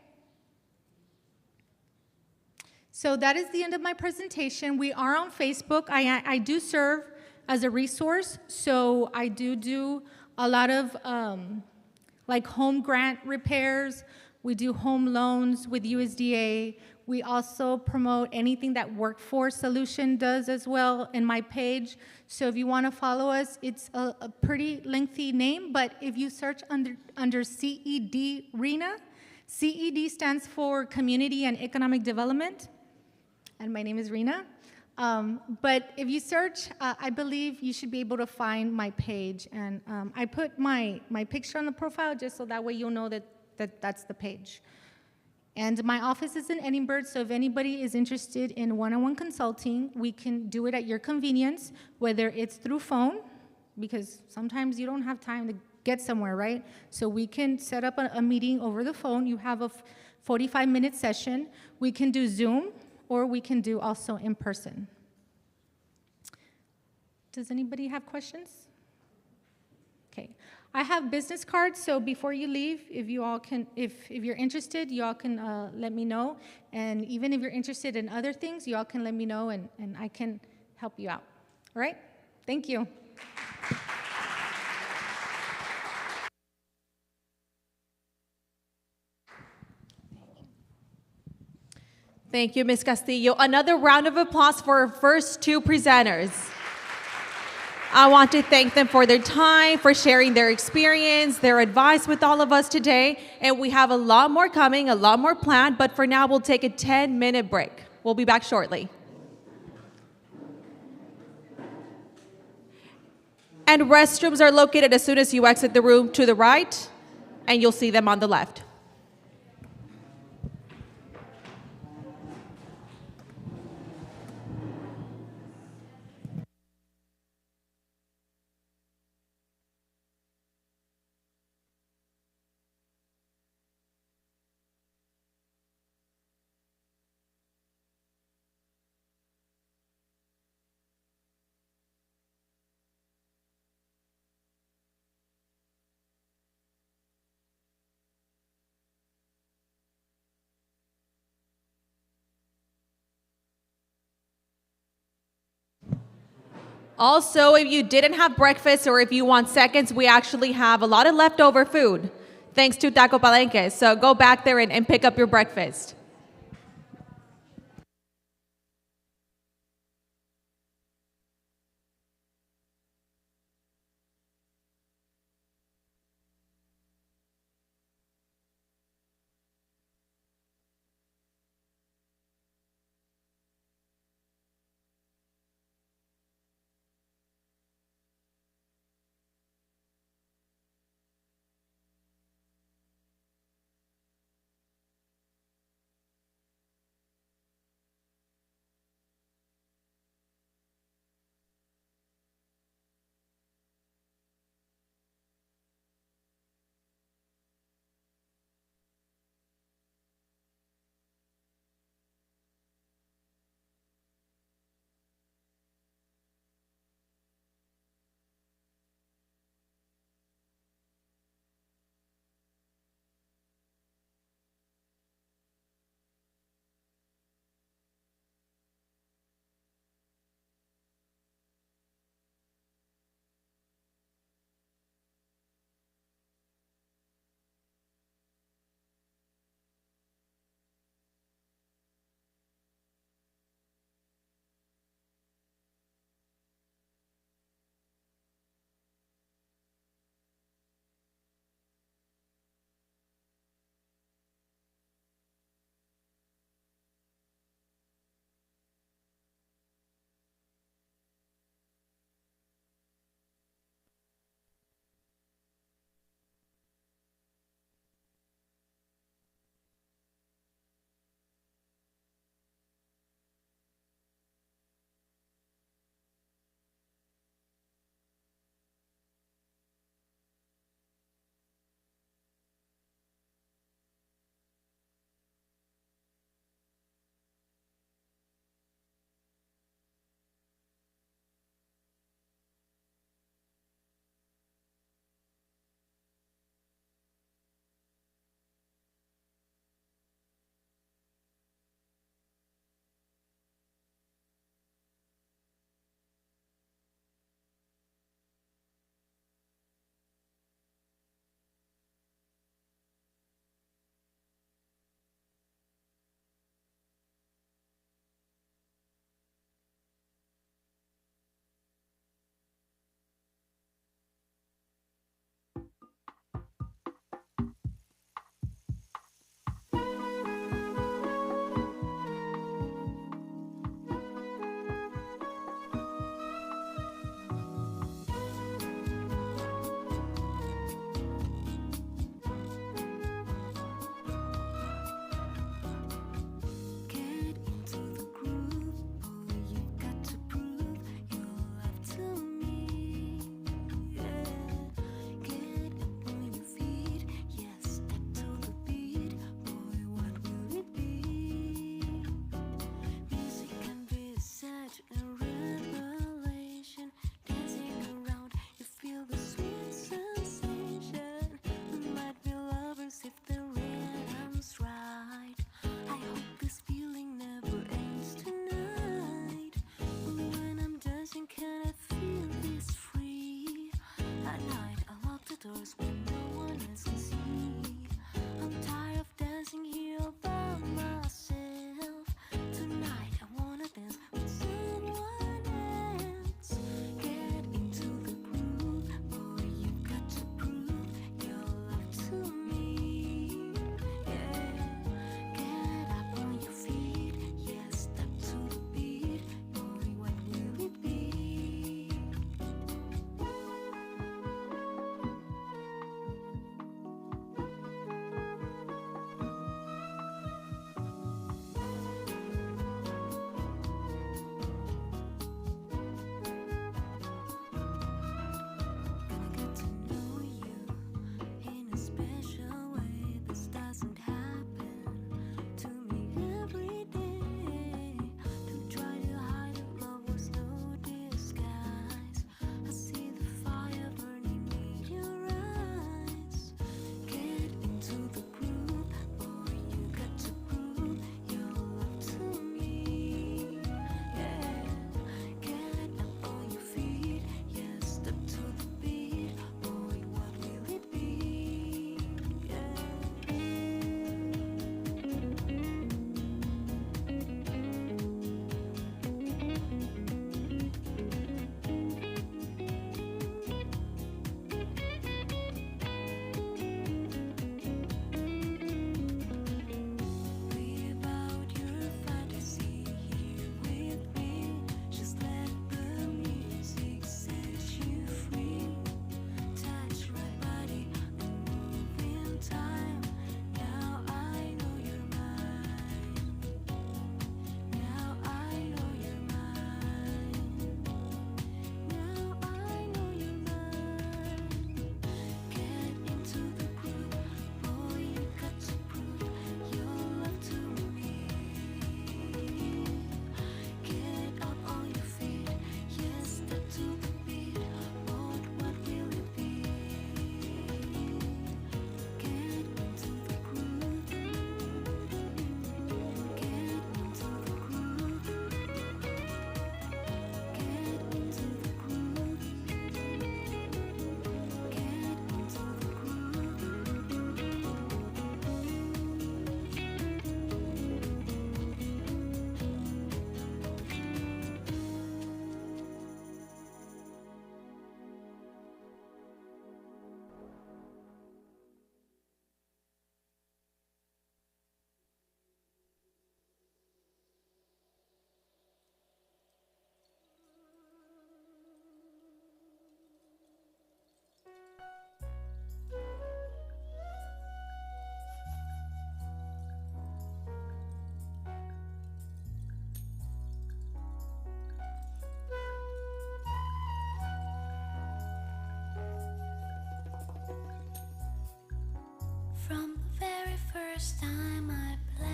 So that is the end of my presentation. We are on Facebook. I do serve as a resource, so I do a lot of like home grant repairs. We do home loans with USDA. We also promote anything that Workforce Solution does as well in my page. So if you want to follow us, it's a pretty lengthy name, but if you search under CED RENA, CED stands for Community and Economic Development, and my name is Rena. But if you search, I believe you should be able to find my page, and I put my picture on the profile just so that way you'll know that's the page. And my office is in Edinburgh, so if anybody is interested in one-on-one consulting, we can do it at your convenience, whether it's through phone, because sometimes you don't have time to get somewhere, right? So we can set up a meeting over the phone. You have a 45-minute session. We can do Zoom, or we can do also in person. Does anybody have questions? Okay. I have business cards, so before you leave, if you're interested, you all can let me know. And even if you're interested in other things, you all can let me know, and I can help you out. All right? Thank you. Thank you, Ms. Castillo. Another round of applause for our first two presenters. I want to thank them for their time, for sharing their experience, their advice with all of us today. And we have a lot more coming, a lot more planned, but for now, we'll take a 10-minute break. We'll be back shortly. And restrooms are located as soon as you exit the room to the right, and you'll see them on the left. Also, if you didn't have breakfast or if you want seconds, we actually have a lot of leftover food, thanks to Taco Palenque. So go back there and pick up your breakfast.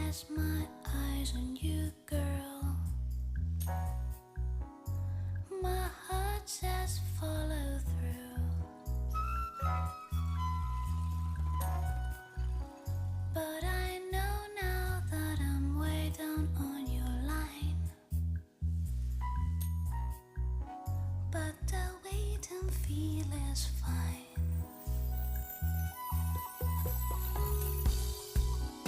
rest my eyes on you, girl. My heart says follow through. But I know now that I'm way down on your line. But the wait and feel is fine.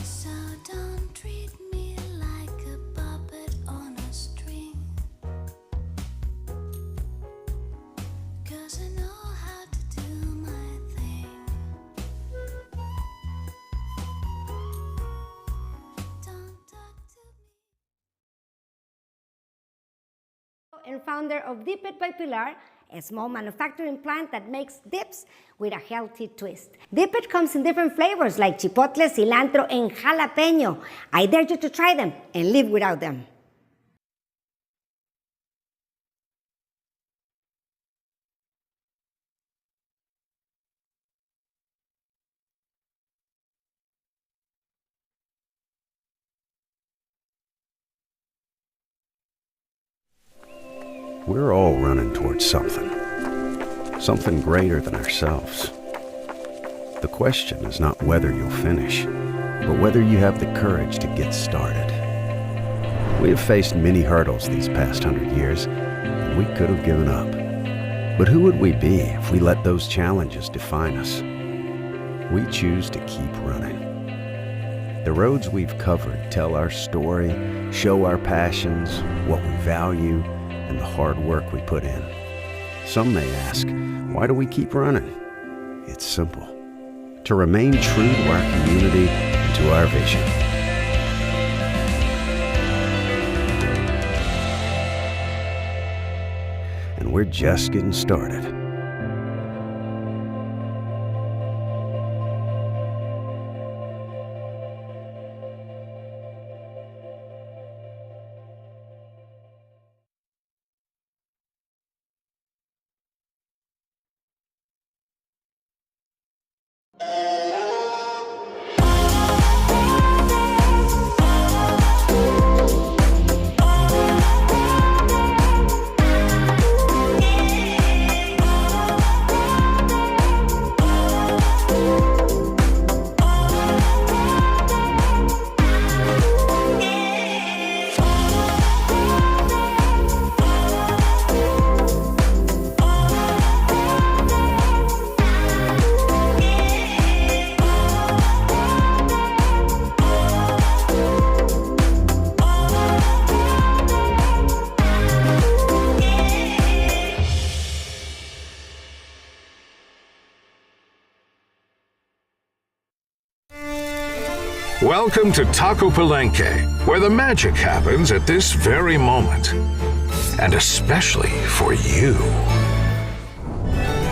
So don't treat me like a puppet on a string. 'Cause I know how to do my thing. Don't talk to me. And founder of Dip It by Pilar, a small manufacturing plant that makes dips with a healthy twist. Dip It comes in different flavors like chipotle, cilantro, and jalapeno. I dare you to try them and live without them. We're all running towards something greater than ourselves. The question is not whether you'll finish, but whether you have the courage to get started. We have faced many hurdles these past 100 years, and we could have given up. But who would we be if we let those challenges define us? We choose to keep running. The roads we've covered tell our story, show our passions, what we value, and the hard work we put in. Some may ask, why do we keep running? It's simple. To remain true to our community and to our vision. And we're just getting started. Welcome to Taco Palenque, where the magic happens at this very moment. And especially for you.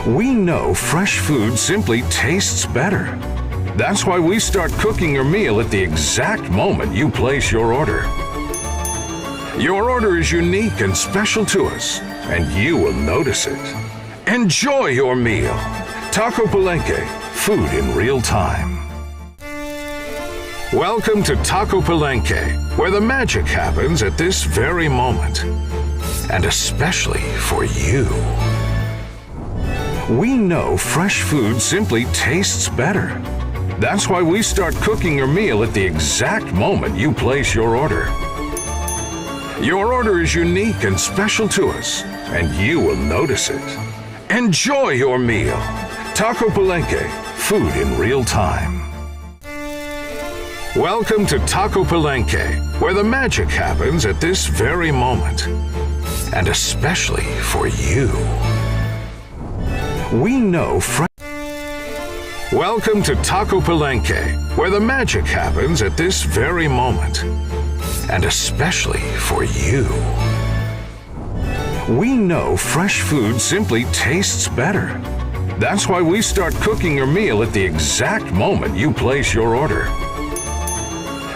We know fresh food simply tastes better. That's why we start cooking your meal at the exact moment you place your order. Your order is unique and special to us, and you will notice it. Enjoy your meal. Taco Palenque, food in real time. Welcome to Taco Palenque, where the magic happens at this very moment. And especially for you. We know fresh food simply tastes better. That's why we start cooking your meal at the exact moment you place your order. Your order is unique and special to us, and you will notice it. Enjoy your meal. Taco Palenque, food in real time. Welcome to Taco Palenque, where the magic happens at this very moment. And especially for you. We know Welcome to Taco Palenque, where the magic happens at this very moment. And especially for you. We know fresh food simply tastes better. That's why we start cooking your meal at the exact moment you place your order.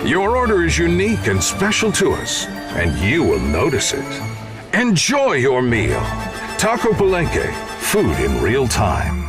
Your order is unique and special to us, and you will notice it. Enjoy your meal. Taco Palenque, food in real time.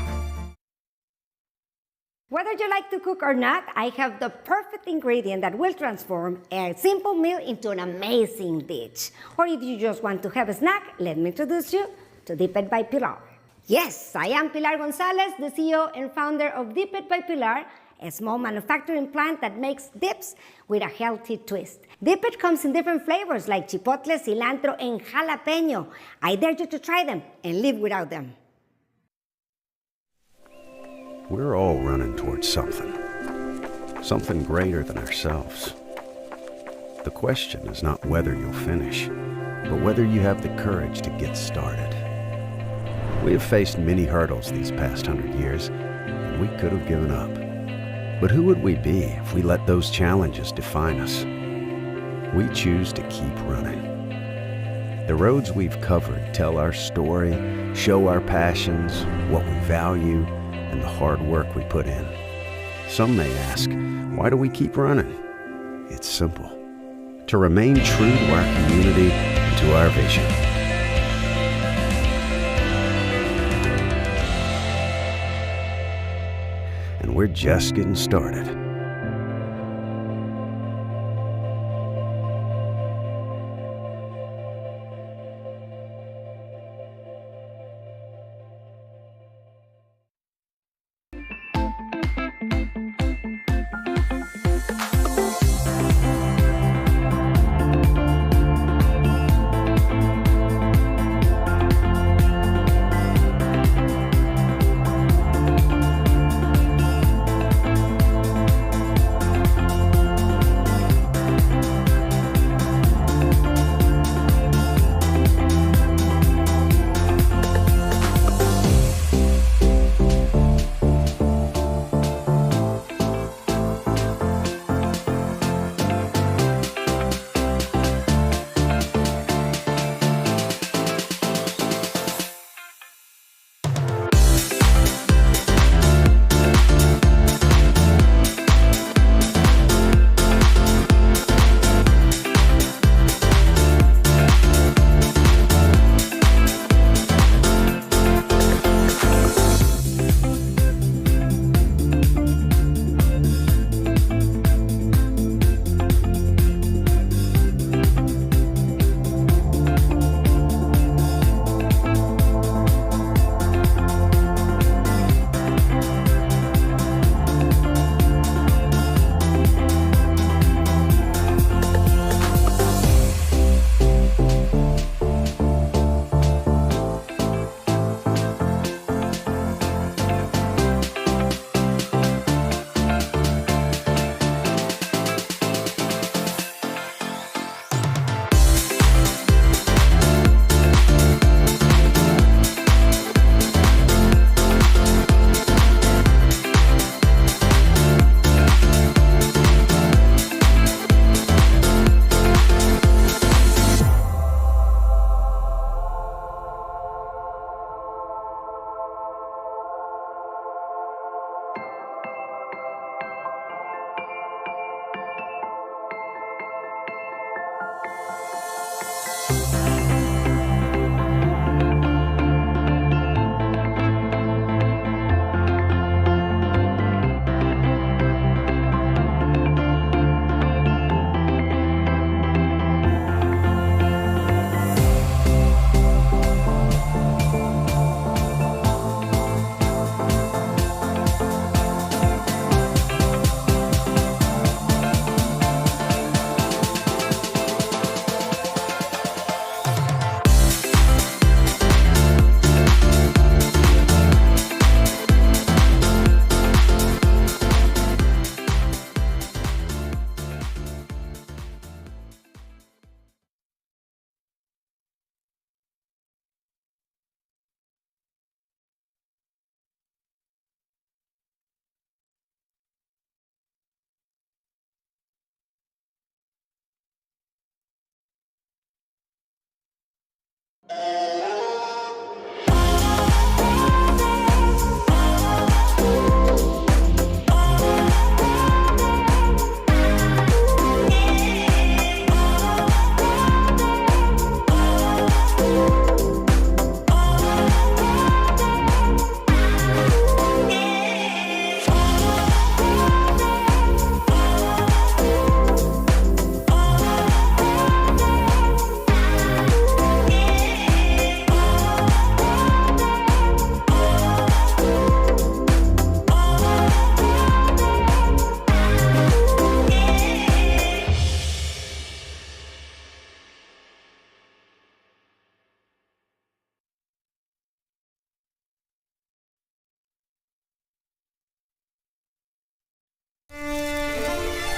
Whether you like to cook or not, I have the perfect ingredient that will transform a simple meal into an amazing dish. Or if you just want to have a snack, let me introduce you to Dip It by Pilar. Yes, I am Pilar Gonzalez, the CEO and founder of Dip It by Pilar, a small manufacturing plant that makes dips with a healthy twist. Dip It comes in different flavors like chipotle, cilantro, and jalapeno. I dare you to try them and live without them. We're all running towards something greater than ourselves. The question is not whether you'll finish, but whether you have the courage to get started. We have faced many hurdles these past 100 years, and we could have given up. But who would we be if we let those challenges define us? We choose to keep running. The roads we've covered tell our story, show our passions, what we value, and the hard work we put in. Some may ask, why do we keep running? It's simple. To remain true to our community and to our vision. And we're just getting started.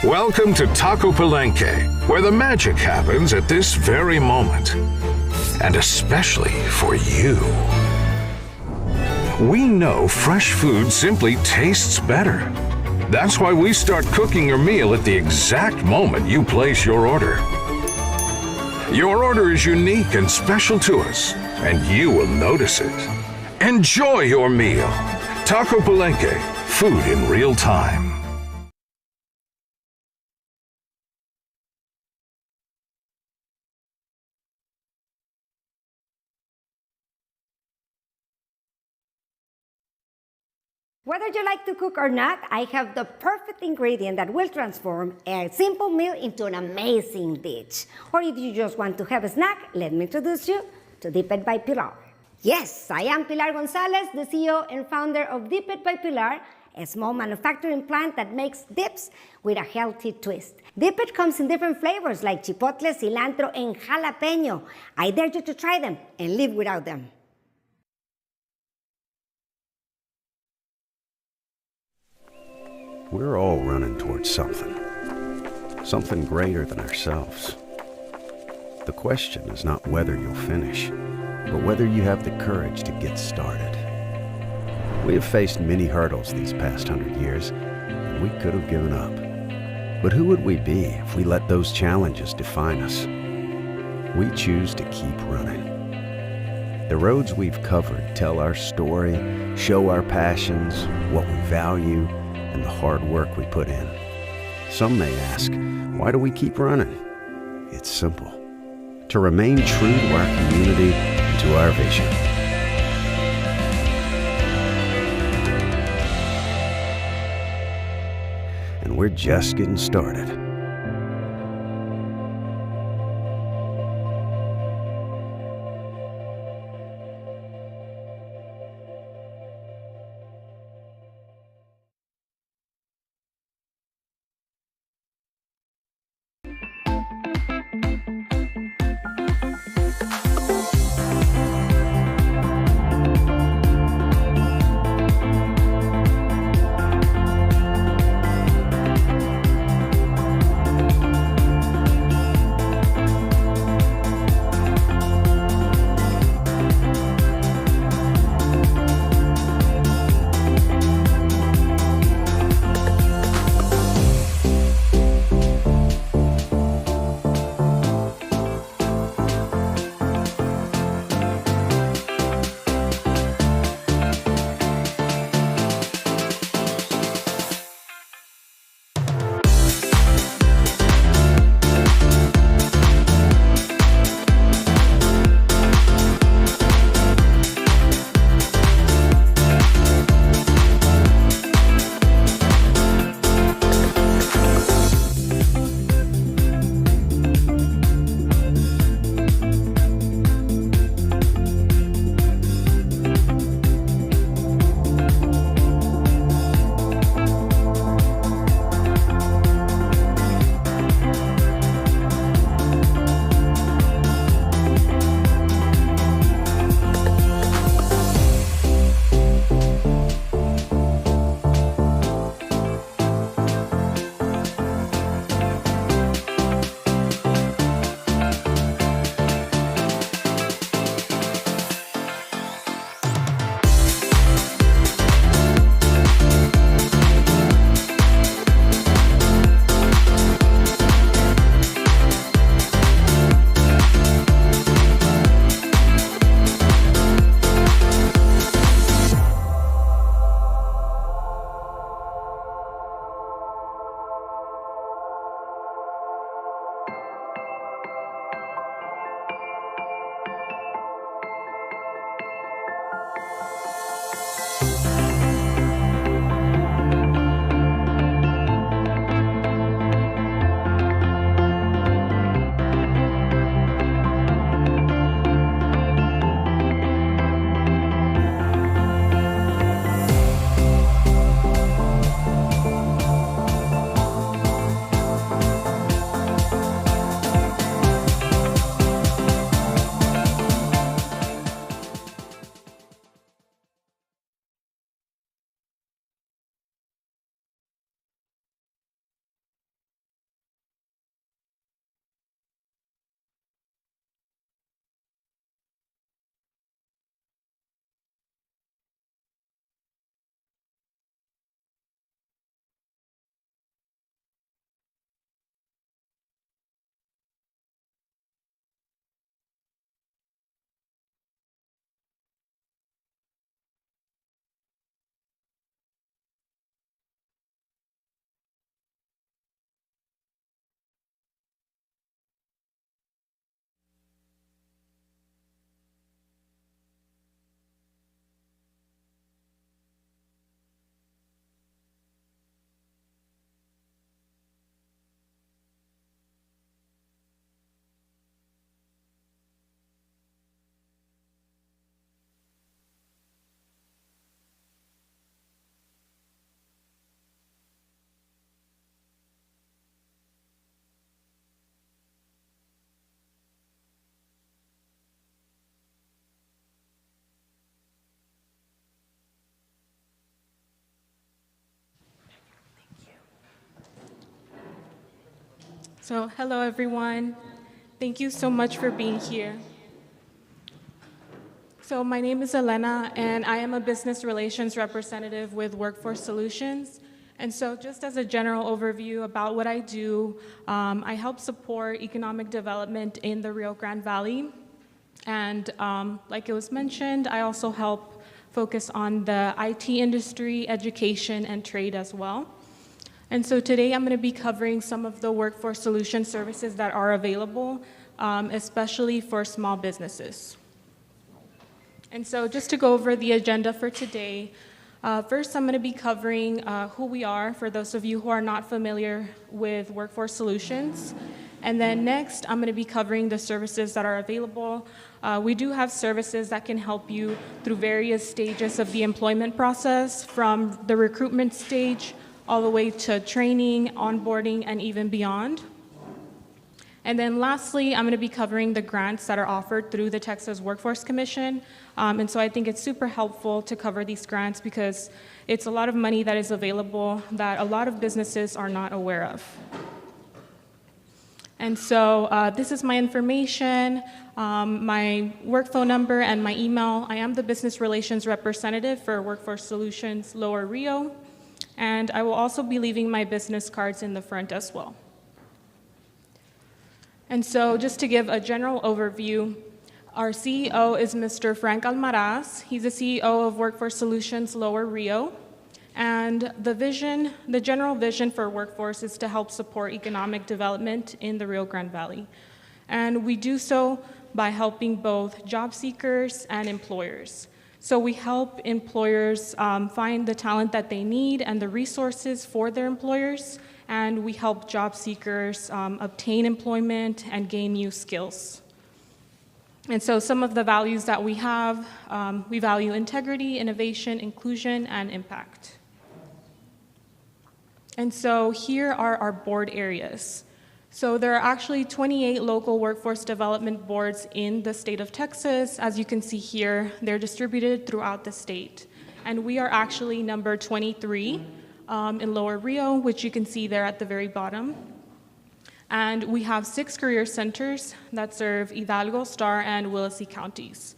Welcome to Taco Palenque, where the magic happens at this very moment. And especially for you. We know fresh food simply tastes better. That's why we start cooking your meal at the exact moment you place your order. Your order is unique and special to us, and you will notice it. Enjoy your meal. Taco Palenque, food in real time. Whether you like to cook or not, I have the perfect ingredient that will transform a simple meal into an amazing dish. Or if you just want to have a snack, let me introduce you to Dip It by Pilar. Yes, I am Pilar Gonzalez, the CEO and founder of Dip It by Pilar, a small manufacturing plant that makes dips with a healthy twist. Dip It comes in different flavors like chipotle, cilantro, and jalapeno. I dare you to try them and live without them. We're all running towards something greater than ourselves. The question is not whether you'll finish, but whether you have the courage to get started. We have faced many hurdles these past 100 years, and we could have given up. But who would we be if we let those challenges define us? We choose to keep running. The roads we've covered tell our story, show our passions, what we value, and the hard work we put in. Some may ask, why do we keep running? It's simple. To remain true to our community and to our vision. And we're just getting started. So, hello everyone. Thank you so much for being here. So, my name is Elena, and I am a business relations representative with Workforce Solutions. And so, just as a general overview about what I do, I help support economic development in the Rio Grande Valley. And like it was mentioned, I also help focus on the IT industry, education, and trade as well. And so today I'm going to be covering some of the workforce solution services that are available, especially for small businesses. And so just to go over the agenda for today, first I'm going to be covering who we are for those of you who are not familiar with workforce solutions. And then next I'm going to be covering the services that are available. We do have services that can help you through various stages of the employment process, from the recruitment stage all the way to training, onboarding, and even beyond. And then lastly, I'm going to be covering the grants that are offered through the Texas Workforce Commission. And so I think it's super helpful to cover these grants because it's a lot of money that is available that a lot of businesses are not aware of. And so this is my information, my work phone number, and my email. I am the business relations representative for Workforce Solutions Lower Rio. And I will also be leaving my business cards in the front as well. And so just to give a general overview, our CEO is Mr. Frank Almaraz. He's the CEO of Workforce Solutions Lower Rio. And the general vision for Workforce is to help support economic development in the Rio Grande Valley. And we do so by helping both job seekers and employers. So we help employers find the talent that they need and the resources for their employers, and we help job seekers obtain employment and gain new skills. And so some of the values that we have, we value integrity, innovation, inclusion, and impact. And so here are our board areas. So there are actually 28 local workforce development boards in the state of Texas. As you can see here, they're distributed throughout the state. And we are actually number 23 in Lower Rio, which you can see there at the very bottom. And we have 6 career centers that serve Hidalgo, Star, and Willacy counties.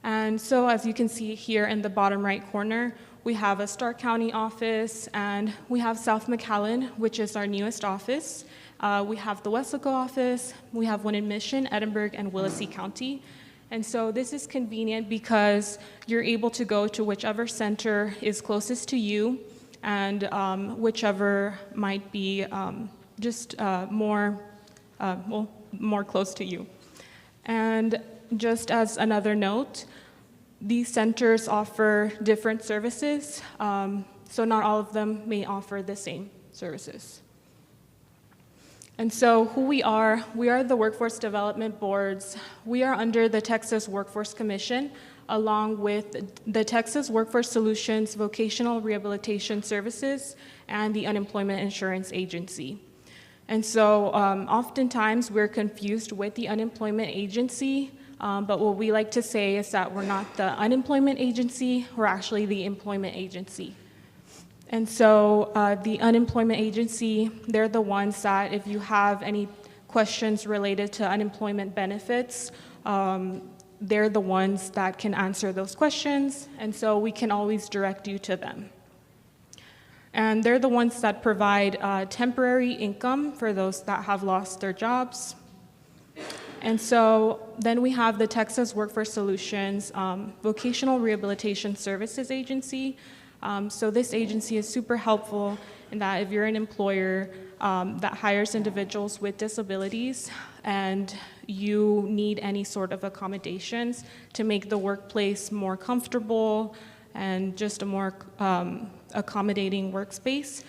And so as you can see here in the bottom right corner, we have a Star County office, and we have South McAllen, which is our newest office. We have the Weslaco office, we have one in Mission, Edinburgh, and Willacy County. And so this is convenient because you're able to go to whichever center is closest to you, and whichever might be more close to you. And just as another note, these centers offer different services, so not all of them may offer the same services. And so who we are the Workforce Development Boards. We are under the Texas Workforce Commission, along with the Texas Workforce Solutions Vocational Rehabilitation Services and the Unemployment Insurance Agency. And so oftentimes we're confused with the Unemployment Agency, but what we like to say is that we're not the unemployment agency, we're actually the employment agency. And so the unemployment agency, they're the ones that if you have any questions related to unemployment benefits, they're the ones that can answer those questions, and so we can always direct you to them. And they're the ones that provide temporary income for those that have lost their jobs. And so then we have the Texas Workforce Solutions Vocational Rehabilitation Services Agency. So this agency is super helpful in that if you're an employer that hires individuals with disabilities and you need any sort of accommodations to make the workplace more comfortable and just a more accommodating workspace,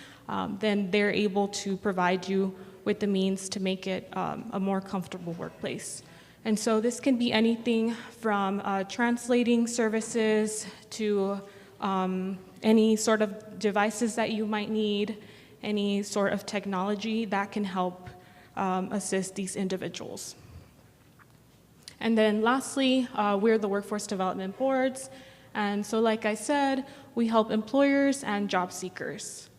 then they're able to provide you with the means to make it a more comfortable workplace. And so this can be anything from translating services to any sort of devices that you might need, any sort of technology that can help assist these individuals. And then lastly, we're the Workforce Development Boards. And so like I said, we help employers and job seekers.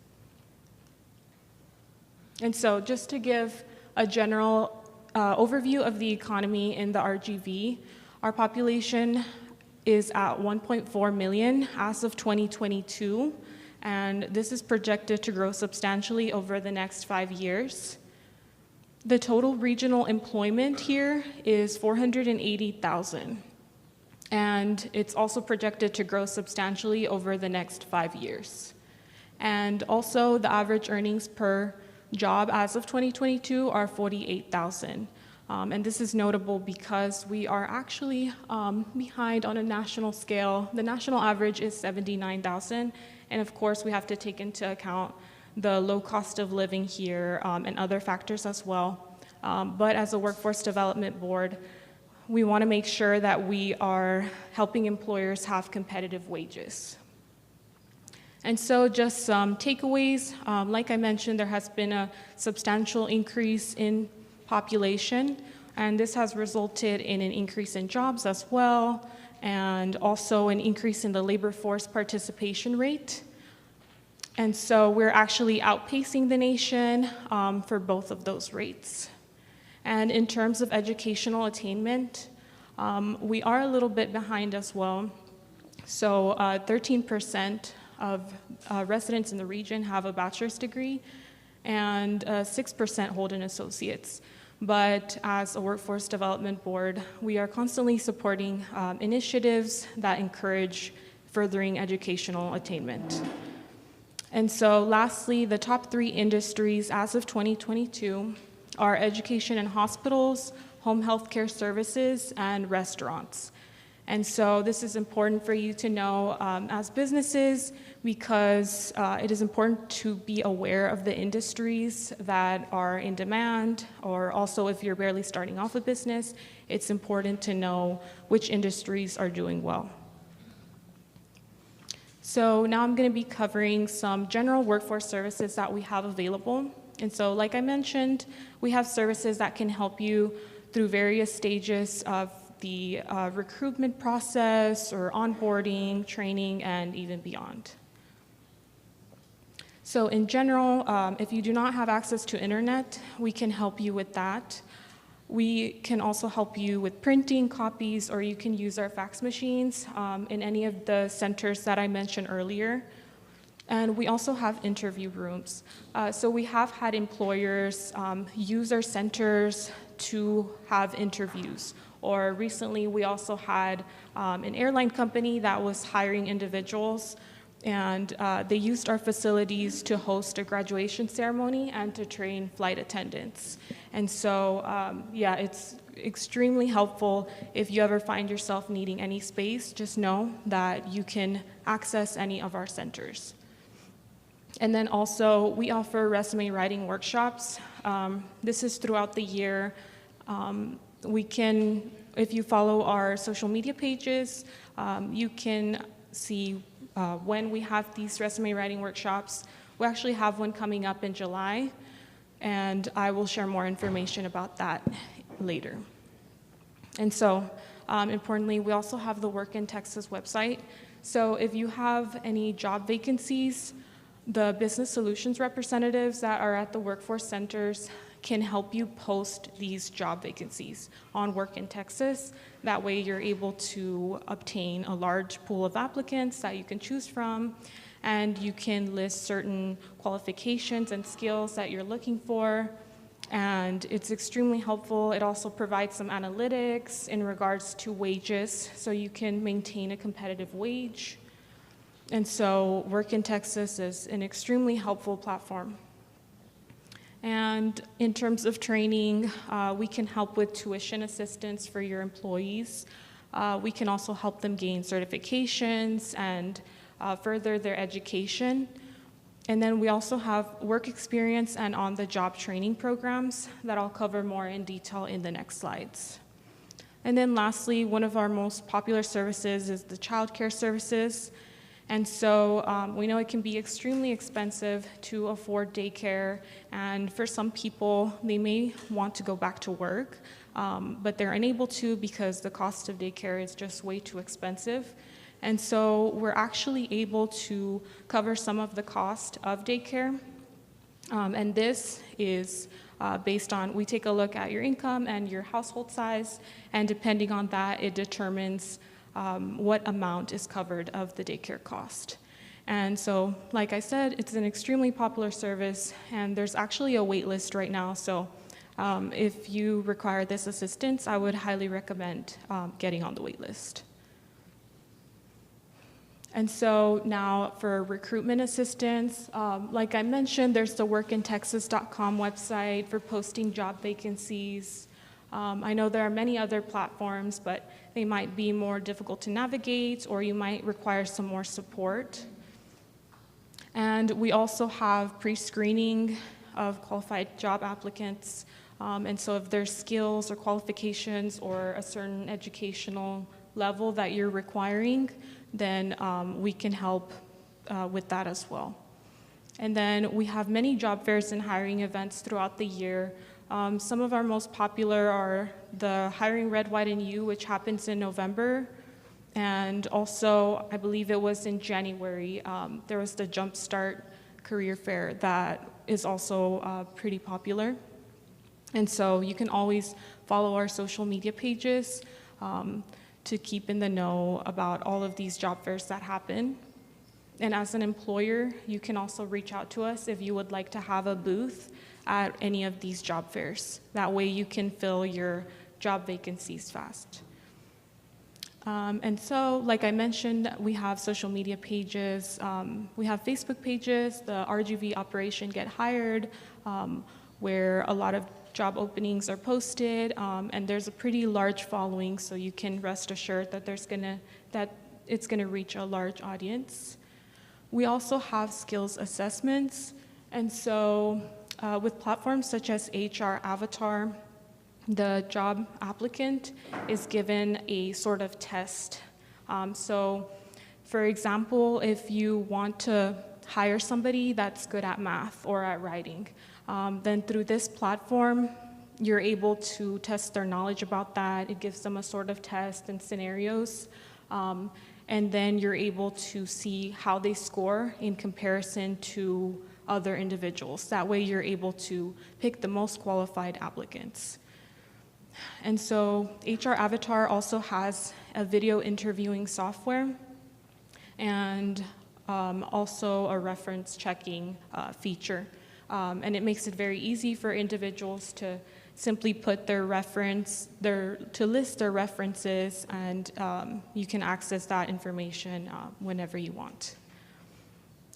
And so just to give a general overview of the economy in the RGV. Our population is at 1.4 million as of 2022, and this is projected to grow substantially over the next 5 years. The total regional employment here is 480,000, and it's also projected to grow substantially over the next 5 years. And also, the average earnings per job as of 2022 are 48,000. And this is notable because we are actually behind on a national scale. The national average is 79,000, and of course, we have to take into account the low cost of living here and other factors as well. But as a workforce development board, we want to make sure that we are helping employers have competitive wages. And so just some takeaways. Like I mentioned, there has been a substantial increase in population, and this has resulted in an increase in jobs as well, and also an increase in the labor force participation rate. And so we're actually outpacing the nation for both of those rates. And in terms of educational attainment, we are a little bit behind as well. So 13% of residents in the region have a bachelor's degree, and 6% hold an associate's. But as a workforce development board, we are constantly supporting initiatives that encourage furthering educational attainment. And so lastly, the top 3 industries as of 2022 are education and hospitals, home health care services, and restaurants. And so this is important for you to know as businesses, because it is important to be aware of the industries that are in demand, or also if you're barely starting off a business, it's important to know which industries are doing well. So now I'm going to be covering some general workforce services that we have available. And so like I mentioned, we have services that can help you through various stages of the recruitment process or onboarding, training, and even beyond. So in general, if you do not have access to internet, we can help you with that. We can also help you with printing copies, or you can use our fax machines in any of the centers that I mentioned earlier. And we also have interview rooms. So we have had employers use our centers to have interviews. Or recently, we also had an airline company that was hiring individuals, and they used our facilities to host a graduation ceremony and to train flight attendants. And so, yeah, it's extremely helpful. If you ever find yourself needing any space, just know that you can access any of our centers. And then also, we offer resume writing workshops. This is throughout the year. We can, if you follow our social media pages, you can see when we have these resume writing workshops. We actually have one coming up in July, and I will share more information about that later. And so, importantly, we also have the Work in Texas website. So if you have any job vacancies, the business solutions representatives that are at the workforce centers can help you post these job vacancies on Work in Texas. That way you're able to obtain a large pool of applicants that you can choose from, and you can list certain qualifications and skills that you're looking for, and it's extremely helpful. It also provides some analytics in regards to wages, so you can maintain a competitive wage. And so Work in Texas is an extremely helpful platform. And in terms of training, we can help with tuition assistance for your employees. We can also help them gain certifications and further their education. And then we also have work experience and on-the-job training programs that I'll cover more in detail in the next slides. And then lastly, one of our most popular services is the childcare services. And so we know it can be extremely expensive to afford daycare, and for some people, they may want to go back to work, but they're unable to because the cost of daycare is just way too expensive. And so we're actually able to cover some of the cost of daycare, and this is based on, we take a look at your income and your household size, and depending on that, it determines what amount is covered of the daycare cost. And so, like I said, it's an extremely popular service, and there's actually a wait list right now. So if you require this assistance, I would highly recommend getting on the wait list. And so now for recruitment assistance, like I mentioned, there's the workintexas.com website for posting job vacancies. I know there are many other platforms, but they might be more difficult to navigate, or you might require some more support. And we also have pre-screening of qualified job applicants. And so if there's skills or qualifications or a certain educational level that you're requiring, then we can help with that as well. And then we have many job fairs and hiring events throughout the year. Some of our most popular are the Hiring Red, White, and You, which happens in November. And also, I believe it was in January, there was the Jumpstart Career Fair that is also pretty popular. And so you can always follow our social media pages to keep in the know about all of these job fairs that happen. And as an employer, you can also reach out to us if you would like to have a booth at any of these job fairs. That way you can fill your job vacancies fast. And so, like I mentioned, we have social media pages. We have Facebook pages, the RGV Operation Get Hired, where a lot of job openings are posted, and there's a pretty large following, so you can rest assured that it's gonna reach a large audience. We also have skills assessments, and so with platforms such as HR Avatar, the job applicant is given a sort of test. So, for example, if you want to hire somebody that's good at math or at writing, then through this platform, you're able to test their knowledge about that. It gives them a sort of test and scenarios. And then you're able to see how they score in comparison to other individuals. That way you're able to pick the most qualified applicants. And so HR Avatar also has a video interviewing software and also a reference checking feature. And it makes it very easy for individuals to simply put their to list their references, and you can access that information whenever you want.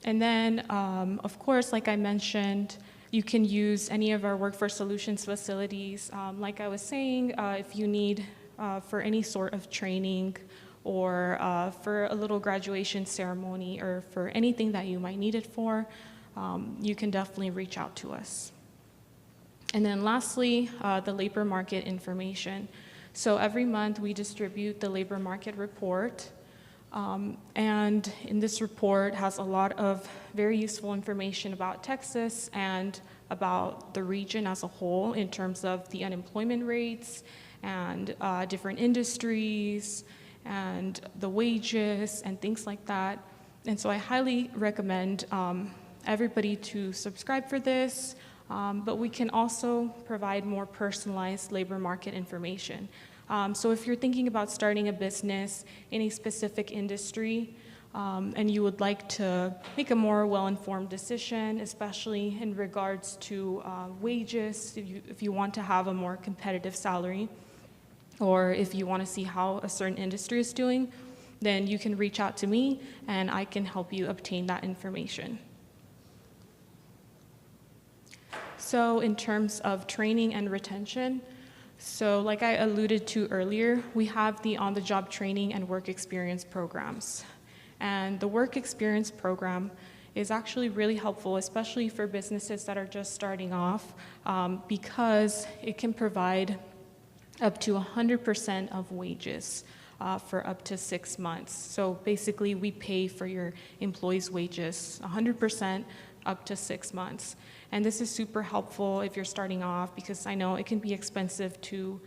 And then, of course, like I mentioned, you can use any of our Workforce Solutions facilities. Like I was saying, if you need for any sort of training or for a little graduation ceremony or for anything that you might need it for, you can definitely reach out to us. And then lastly, the labor market information. So every month we distribute the labor market report. And in this report has a lot of very useful information about Texas and about the region as a whole in terms of the unemployment rates and different industries and the wages and things like that. And so I highly recommend everybody to subscribe for this, but we can also provide more personalized labor market information. So if you're thinking about starting a business in a specific industry and you would like to make a more well-informed decision, especially in regards to wages, if you want to have a more competitive salary, or if you want to see how a certain industry is doing, then you can reach out to me and I can help you obtain that information. So in terms of training and retention, so like I alluded to earlier, we have the on-the-job training and work experience programs. And the work experience program is actually really helpful, especially for businesses that are just starting off, because it can provide up to 100% of wages for up to 6 months. So basically, we pay for your employees' wages 100% up to 6 months. And this is super helpful if you're starting off, because I know it can be expensive to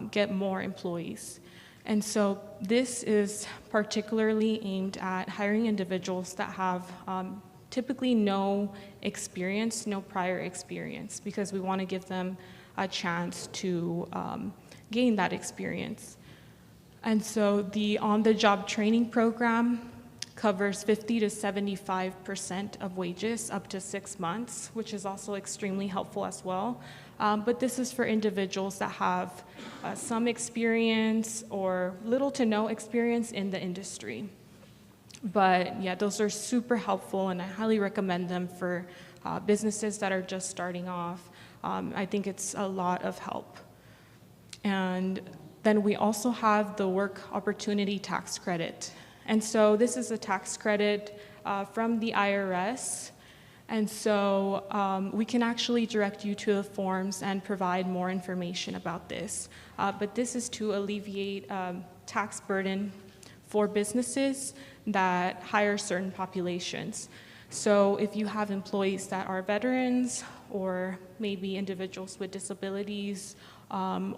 get more employees. And so this is particularly aimed at hiring individuals that have typically no experience, no prior experience, because we want to give them a chance to gain that experience. And so the on-the-job training program covers 50 to 75% of wages up to 6 months, which is also extremely helpful as well. But this is for individuals that have some experience or little to no experience in the industry. But yeah, those are super helpful, and I highly recommend them for businesses that are just starting off. I think it's a lot of help. And then we also have the Work Opportunity Tax Credit. And so this is a tax credit from the IRS. And so we can actually direct you to the forms and provide more information about this. But this is to alleviate tax burden for businesses that hire certain populations. So if you have employees that are veterans, or maybe individuals with disabilities,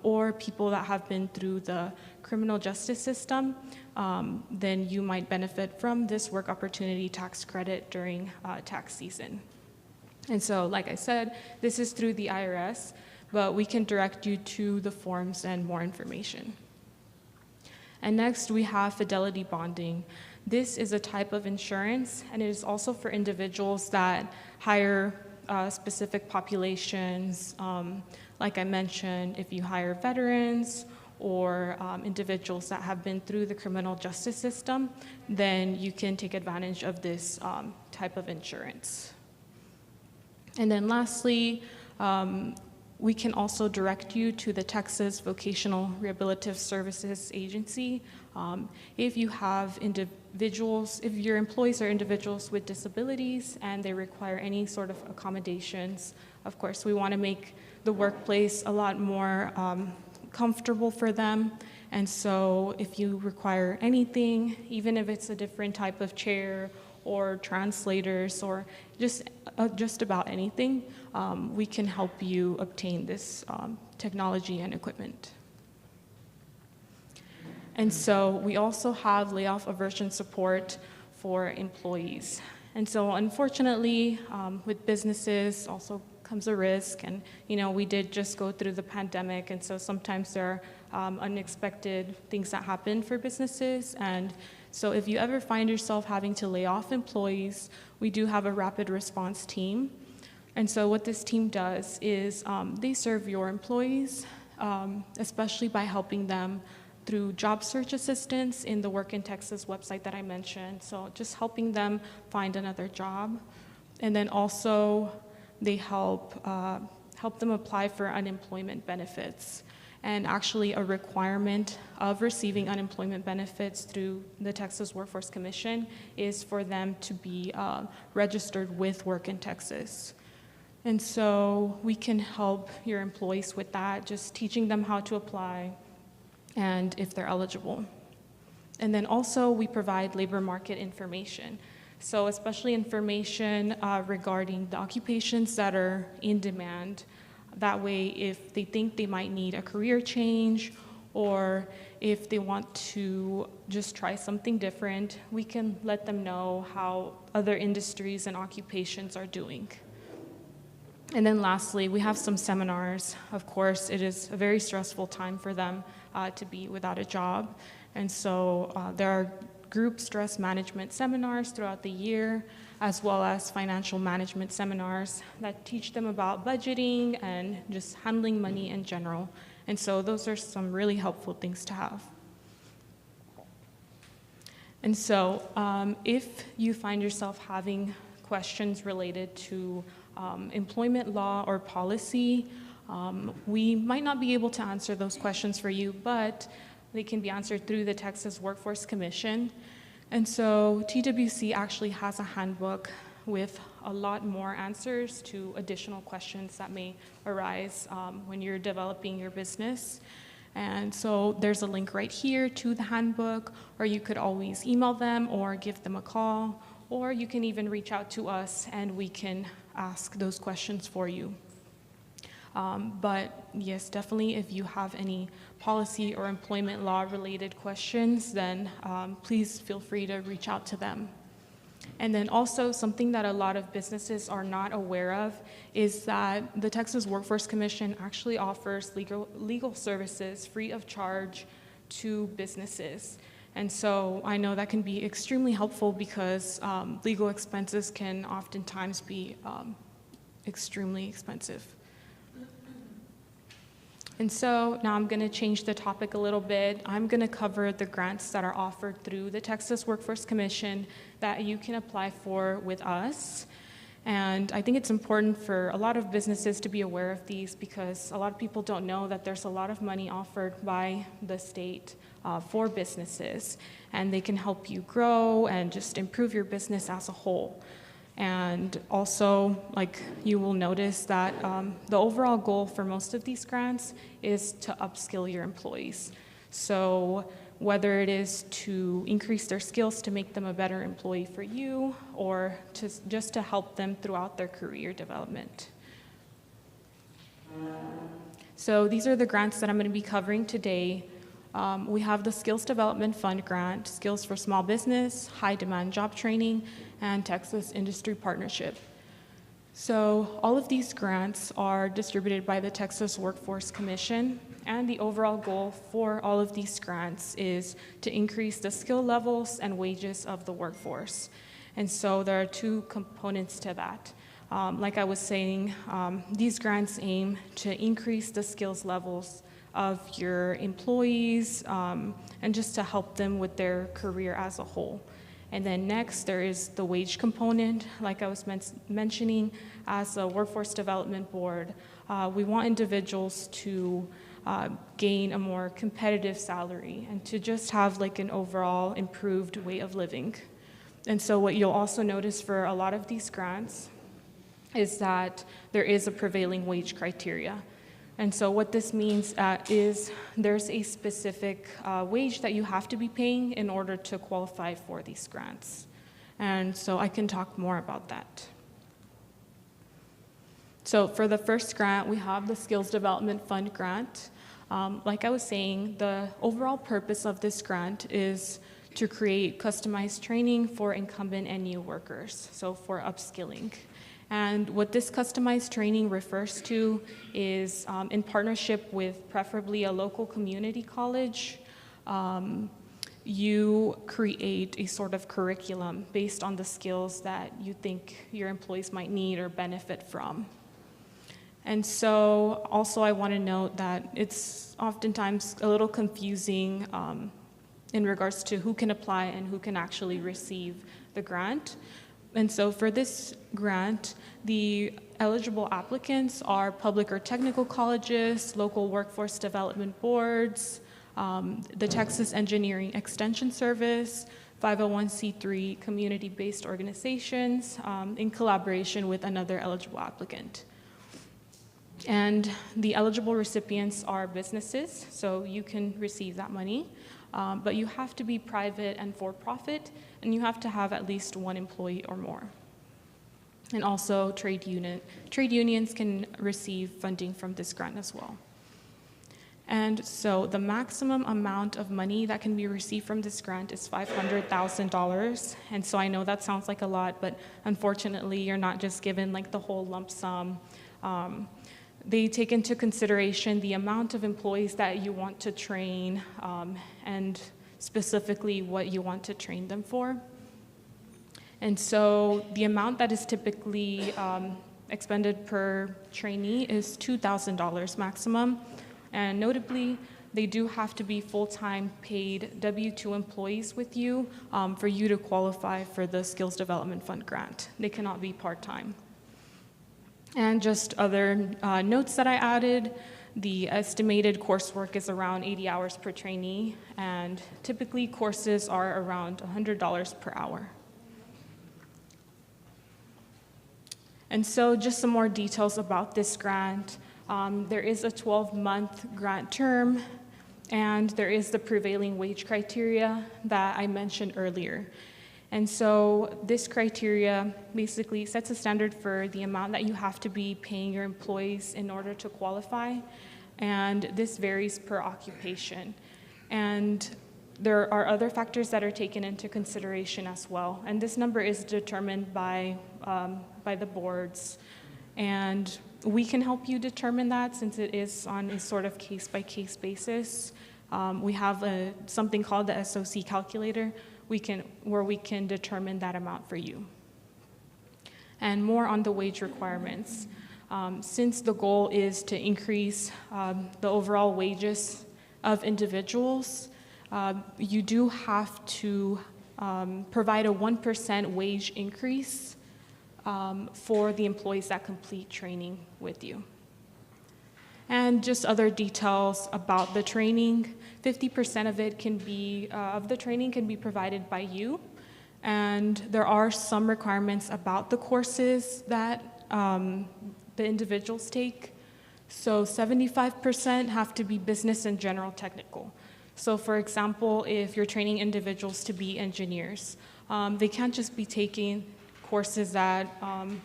or people that have been through the criminal justice system, then you might benefit from this Work Opportunity Tax Credit during tax season. And so, like I said, this is through the IRS, but we can direct you to the forms and more information. And next, we have fidelity bonding. This is a type of insurance, and it is also for individuals that hire specific populations. Like I mentioned, if you hire veterans or individuals that have been through the criminal justice system, then you can take advantage of this type of insurance. And then lastly, we can also direct you to the Texas Vocational Rehabilitative Services Agency. If you have individuals, if your employees are individuals with disabilities and they require any sort of accommodations, of course, we want to make the workplace a lot more comfortable for them. And so if you require anything, even if it's a different type of chair or translators or just about anything, we can help you obtain this technology and equipment. And so we also have layoff aversion support for employees. And so unfortunately, with businesses also comes a risk, and we did just go through the pandemic, and so sometimes there are unexpected things that happen for businesses. And so if you ever find yourself having to lay off employees, we do have a rapid response team. And so what this team does is they serve your employees, especially by helping them through job search assistance in the Work in Texas website that I mentioned. So just helping them find another job. And then also they help them apply for unemployment benefits. And actually a requirement of receiving unemployment benefits through the Texas Workforce Commission is for them to be registered with Work in Texas. And so we can help your employees with that, just teaching them how to apply and if they're eligible. And then also we provide labor market information. So especially information regarding the occupations that are in demand. That way, if they think they might need a career change, or if they want to just try something different, we can let them know how other industries and occupations are doing. And then lastly, we have some seminars. Of course, it is a very stressful time for them to be without a job. And so there are group stress management seminars throughout the year, as well as financial management seminars that teach them about budgeting and just handling money in general. And so those are some really helpful things to have. And so if you find yourself having questions related to employment law or policy, we might not be able to answer those questions for you, but they can be answered through the Texas Workforce Commission. And so TWC actually has a handbook with a lot more answers to additional questions that may arise when you're developing your business. And so there's a link right here to the handbook, or you could always email them or give them a call, or you can even reach out to us and we can ask those questions for you. But yes, definitely if you have any policy or employment law related questions, then please feel free to reach out to them. And then also something that a lot of businesses are not aware of is that the Texas Workforce Commission actually offers legal services free of charge to businesses. And so I know that can be extremely helpful because legal expenses can oftentimes be extremely expensive. And so now I'm going to change the topic a little bit. I'm going to cover the grants that are offered through the Texas Workforce Commission that you can apply for with us. And I think it's important for a lot of businesses to be aware of these because a lot of people don't know that there's a lot of money offered by the state for businesses, and they can help you grow and just improve your business as a whole. And also, like, you will notice that the overall goal for most of these grants is to upskill your employees. So whether it is to increase their skills to make them a better employee for you or just to help them throughout their career development. So these are the grants that I'm going to be covering today. We have the Skills Development Fund grant, Skills for Small Business, High Demand Job Training, and Texas Industry Partnership. So all of these grants are distributed by the Texas Workforce Commission, and the overall goal for all of these grants is to increase the skill levels and wages of the workforce. And so there are two components to that. Like I was saying, these grants aim to increase the skills levels of your employees and just to help them with their career as a whole. And then next, there is the wage component. Like I was mentioning, as a Workforce Development Board, we want individuals to gain a more competitive salary and to just have like an overall improved way of living. And so what you'll also notice for a lot of these grants is that there is a prevailing wage criteria. And so what this means is there's a specific wage that you have to be paying in order to qualify for these grants. And so I can talk more about that. So for the first grant, we have the Skills Development Fund grant. Like I was saying, the overall purpose of this grant is to create customized training for incumbent and new workers, so for upskilling. And what this customized training refers to is in partnership with preferably a local community college, you create a sort of curriculum based on the skills that you think your employees might need or benefit from. And so also I want to note that it's oftentimes a little confusing in regards to who can apply and who can actually receive the grant. And so for this grant, the eligible applicants are public or technical colleges, local workforce development boards, the Texas Engineering Extension Service, 501c3 community-based organizations in collaboration with another eligible applicant. And the eligible recipients are businesses, so you can receive that money. But you have to be private and for-profit, and you have to have at least one employee or more. And also trade unions can receive funding from this grant as well. And so the maximum amount of money that can be received from this grant is $500,000. And so I know that sounds like a lot, but unfortunately you're not just given like the whole lump sum. They take into consideration the amount of employees that you want to train and specifically what you want to train them for. And so the amount that is typically expended per trainee is $2,000 maximum. And notably, they do have to be full-time paid W-2 employees with you for you to qualify for the Skills Development Fund grant. They cannot be part-time. And just other notes that I added, the estimated coursework is around 80 hours per trainee, and typically courses are around $100 per hour. And so just some more details about this grant. There is a 12-month grant term, and there is the prevailing wage criteria that I mentioned earlier. And so this criteria basically sets a standard for the amount that you have to be paying your employees in order to qualify, and this varies per occupation. And there are other factors that are taken into consideration as well, and this number is determined by the boards, and we can help you determine that since it is on a sort of case-by-case basis. We have something called the SOC calculator where we can determine that amount for you. And more on the wage requirements. Since the goal is to increase the overall wages of individuals, you do have to provide a 1% wage increase for the employees that complete training with you. And just other details about the training, 50% of it of the training can be provided by you. And there are some requirements about the courses that the individuals take. So 75% have to be business and general technical. So for example, if you're training individuals to be engineers, they can't just be taking courses that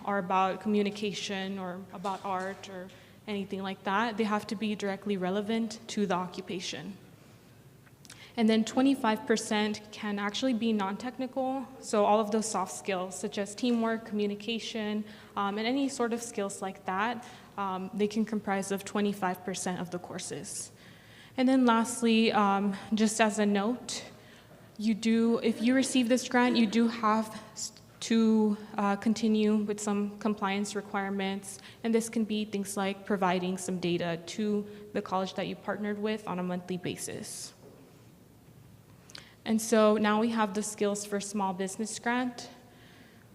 are about communication or about art or anything like that. They have to be directly relevant to the occupation. And then 25% can actually be non-technical, so all of those soft skills, such as teamwork, communication, and any sort of skills like that, they can comprise of 25% of the courses. And then lastly, just as a note, if you receive this grant, you do have to continue with some compliance requirements, and this can be things like providing some data to the college that you partnered with on a monthly basis. And so now we have the Skills for Small Business grant.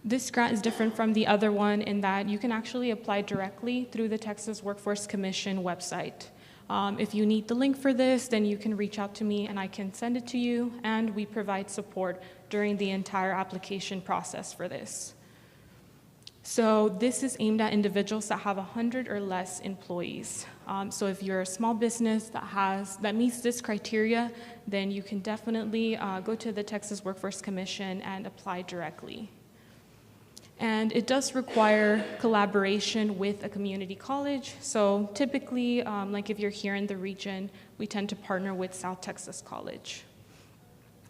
This grant is different from the other one in that you can actually apply directly through the Texas Workforce Commission website. If you need the link for this, then you can reach out to me and I can send it to you, and we provide support during the entire application process for this. So this is aimed at individuals that have 100 or less employees. So if you're a small business that meets this criteria, then you can definitely go to the Texas Workforce Commission and apply directly. And it does require collaboration with a community college. So typically, like if you're here in the region, we tend to partner with South Texas College.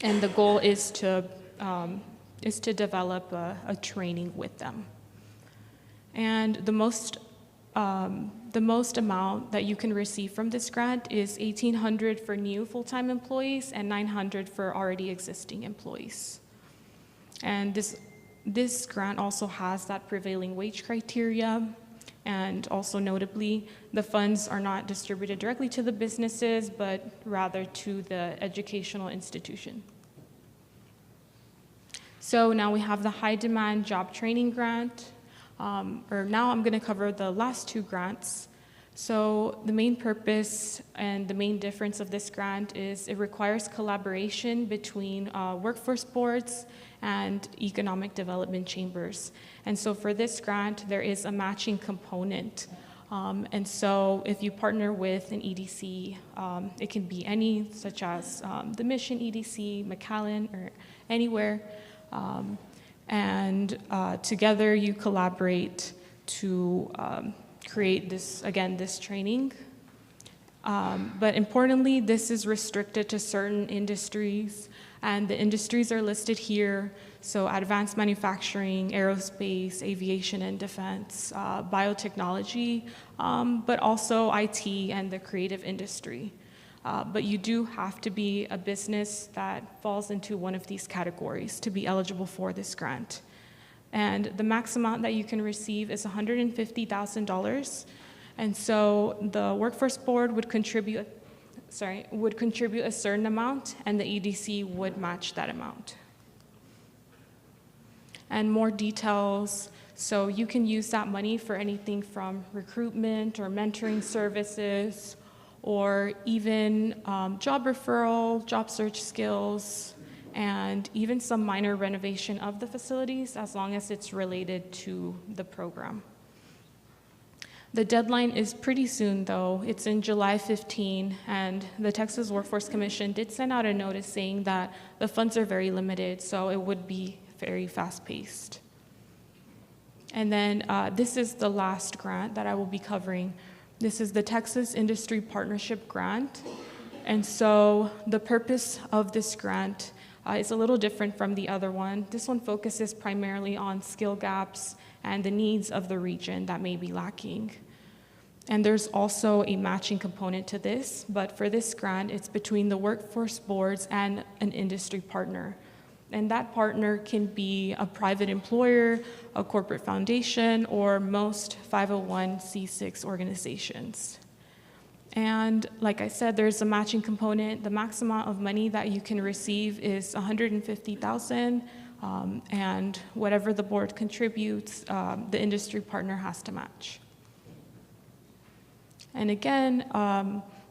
And the goal is to develop a training with them. And the most amount that you can receive from this grant is $1,800 for new full-time employees and $900 for already existing employees. And this grant also has that prevailing wage criteria, and also notably, the funds are not distributed directly to the businesses, but rather to the educational institution. So now we have the high demand job training grant. Now I'm going to cover the last two grants. So the main purpose and the main difference of this grant is it requires collaboration between workforce boards and economic development chambers. And so for this grant, there is a matching component. And so if you partner with an EDC, it can be any, such as the Mission EDC, McAllen, or anywhere. And together you collaborate to create this training. But importantly, this is restricted to certain industries, and the industries are listed here. So advanced manufacturing, aerospace, aviation and defense, biotechnology, but also IT and the creative industry. But you do have to be a business that falls into one of these categories to be eligible for this grant. And the max amount that you can receive is $150,000. And so the workforce board would contribute a certain amount, and the EDC would match that amount. And more details, so you can use that money for anything from recruitment or mentoring services, or even job referral, job search skills, and even some minor renovation of the facilities as long as it's related to the program. The deadline is pretty soon though. It's in July 15, and the Texas Workforce Commission did send out a notice saying that the funds are very limited, so it would be very fast-paced. And then this is the last grant that I will be covering. This is the Texas Industry Partnership Grant. And so the purpose of this grant is a little different from the other one. This one focuses primarily on skill gaps and the needs of the region that may be lacking. And there's also a matching component to this, but for this grant, it's between the workforce boards and an industry partner. And that partner can be a private employer, a corporate foundation, or most 501c6 organizations. And like I said, there's a matching component. The maximum amount of money that you can receive is $150,000, and whatever the board contributes, the industry partner has to match. And again,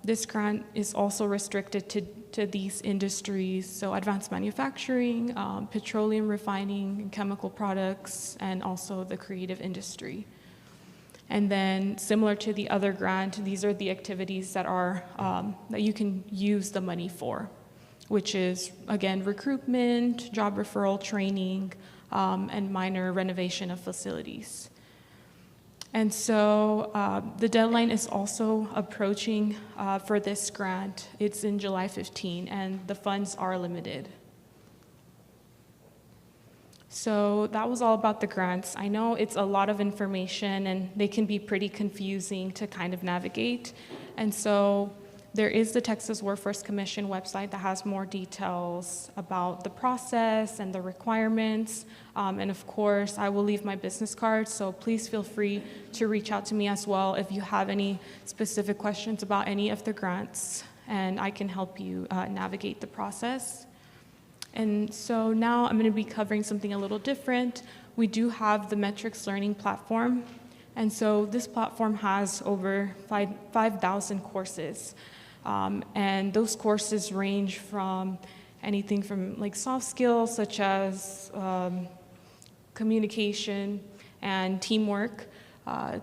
this grant is also restricted to these industries, so advanced manufacturing, petroleum refining, chemical products, and also the creative industry. And then, similar to the other grant, these are the activities that are that you can use the money for, which is, again, recruitment, job referral, training, and minor renovation of facilities. And so the deadline is also approaching for this grant. It's in July 15, and the funds are limited. So that was all about the grants. I know it's a lot of information, and they can be pretty confusing to kind of navigate. And so there is the Texas Workforce Commission website that has more details about the process and the requirements. And of course, I will leave my business card, so please feel free to reach out to me as well if you have any specific questions about any of the grants, and I can help you navigate the process. And so now I'm going to be covering something a little different. We do have the Metrics Learning Platform, and so this platform has over 5,000 courses. And those courses range from anything from like soft skills such as communication and teamwork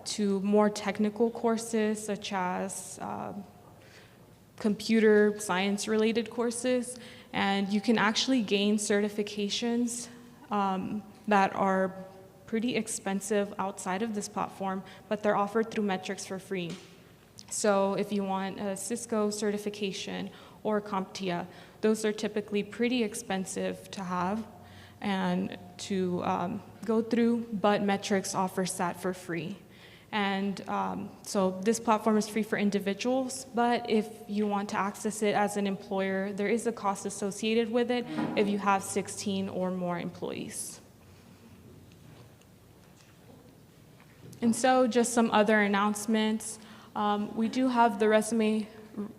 to more technical courses such as computer science related courses. And you can actually gain certifications that are pretty expensive outside of this platform, but they're offered through Metrics for free. So if you want a Cisco certification or CompTIA, those are typically pretty expensive to have and to go through, but Metrics offers that for free. And so this platform is free for individuals, but if you want to access it as an employer, there is a cost associated with it if you have 16 or more employees. And so just some other announcements. We do have the resume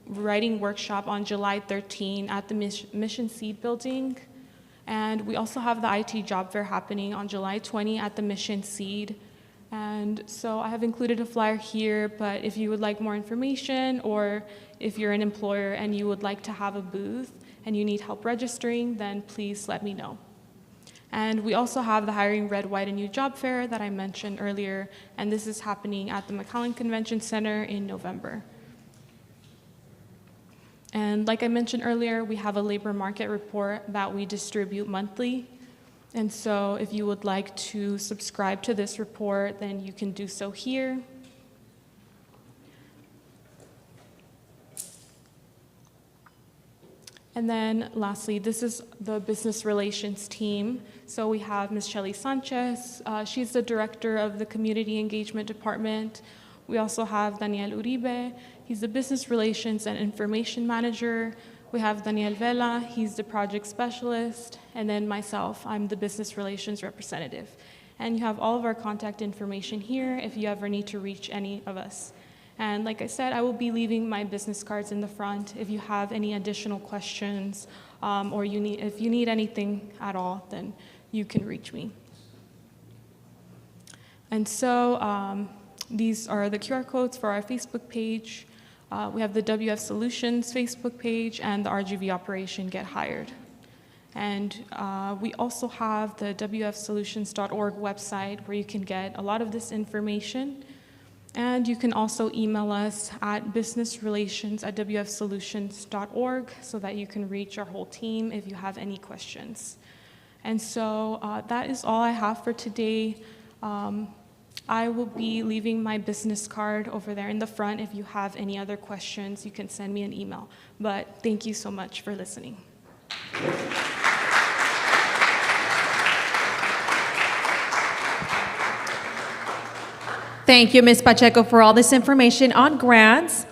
writing workshop on July 13 at the Mission Seed building. And we also have the IT job fair happening on July 20 at the Mission Seed. And so I have included a flyer here, but if you would like more information, or if you're an employer and you would like to have a booth and you need help registering, then please let me know. And we also have the Hiring Red, White, and New Job Fair that I mentioned earlier, and this is happening at the McAllen Convention Center in November. And like I mentioned earlier, we have a labor market report that we distribute monthly. And so if you would like to subscribe to this report, then you can do so here. And then lastly, this is the business relations team. So we have Ms. Shelly Sanchez. She's the director of the community engagement department. We also have Daniel Uribe. He's the business relations and information manager. We have Daniel Vela, he's the project specialist, and then myself, I'm the business relations representative. And you have all of our contact information here if you ever need to reach any of us. And like I said, I will be leaving my business cards in the front. If you have any additional questions or if you need anything at all, then you can reach me. And so these are the QR codes for our Facebook page. We have the WF Solutions Facebook page and the RGV Operation Get Hired. And we also have the wfsolutions.org website where you can get a lot of this information. And you can also email us at businessrelations@wfsolutions.org so that you can reach our whole team if you have any questions. And so that is all I have for today. I will be leaving my business card over there in the front. If you have any other questions, you can send me an email. But thank you so much for listening. Thank you, Ms. Pacheco, for all this information on grants.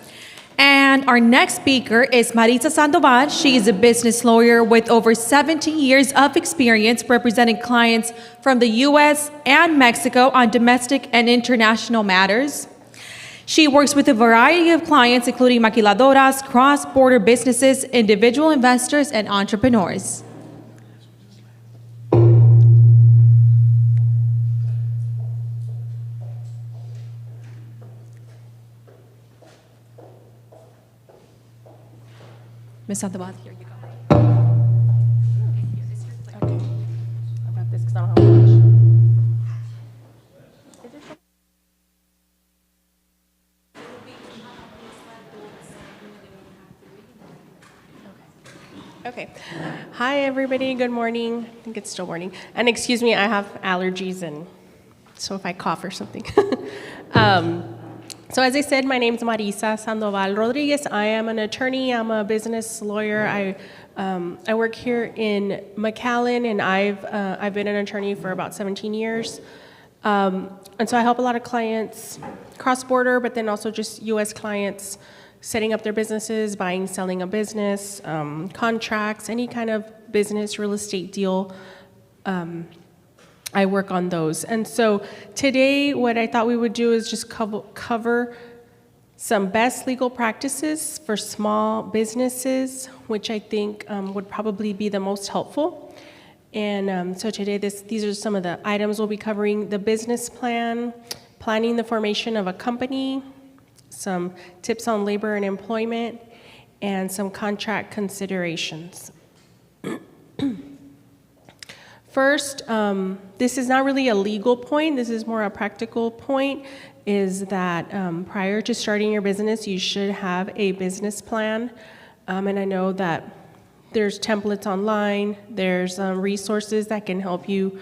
And our next speaker is Maritza Sandoval. She is a business lawyer with over 17 years of experience representing clients from the U.S. and Mexico on domestic and international matters. She works with a variety of clients, including maquiladoras, cross-border businesses, individual investors, and entrepreneurs. Ms. Sandoval, here you go. Okay. I got this because I don't have much. Okay. Hi, everybody. Good morning. I think it's still morning. And excuse me, I have allergies, and so if I cough or something. So as I said, my name is Marisa Sandoval Rodriguez. I am an attorney. I'm a business lawyer. I work here in McAllen, and I've been an attorney for about 17 years. And so I help a lot of clients cross-border, but then also just U.S. clients setting up their businesses, buying, selling a business, contracts, any kind of business, real estate deal. I work on those. And so today, what I thought we would do is just cover some best legal practices for small businesses, which I think would probably be the most helpful. And so today, these are some of the items we'll be covering: the business plan, planning the formation of a company, some tips on labor and employment, and some contract considerations. First, this is not really a legal point, this is more a practical point, is that prior to starting your business, you should have a business plan. And I know that there's templates online, there's resources that can help you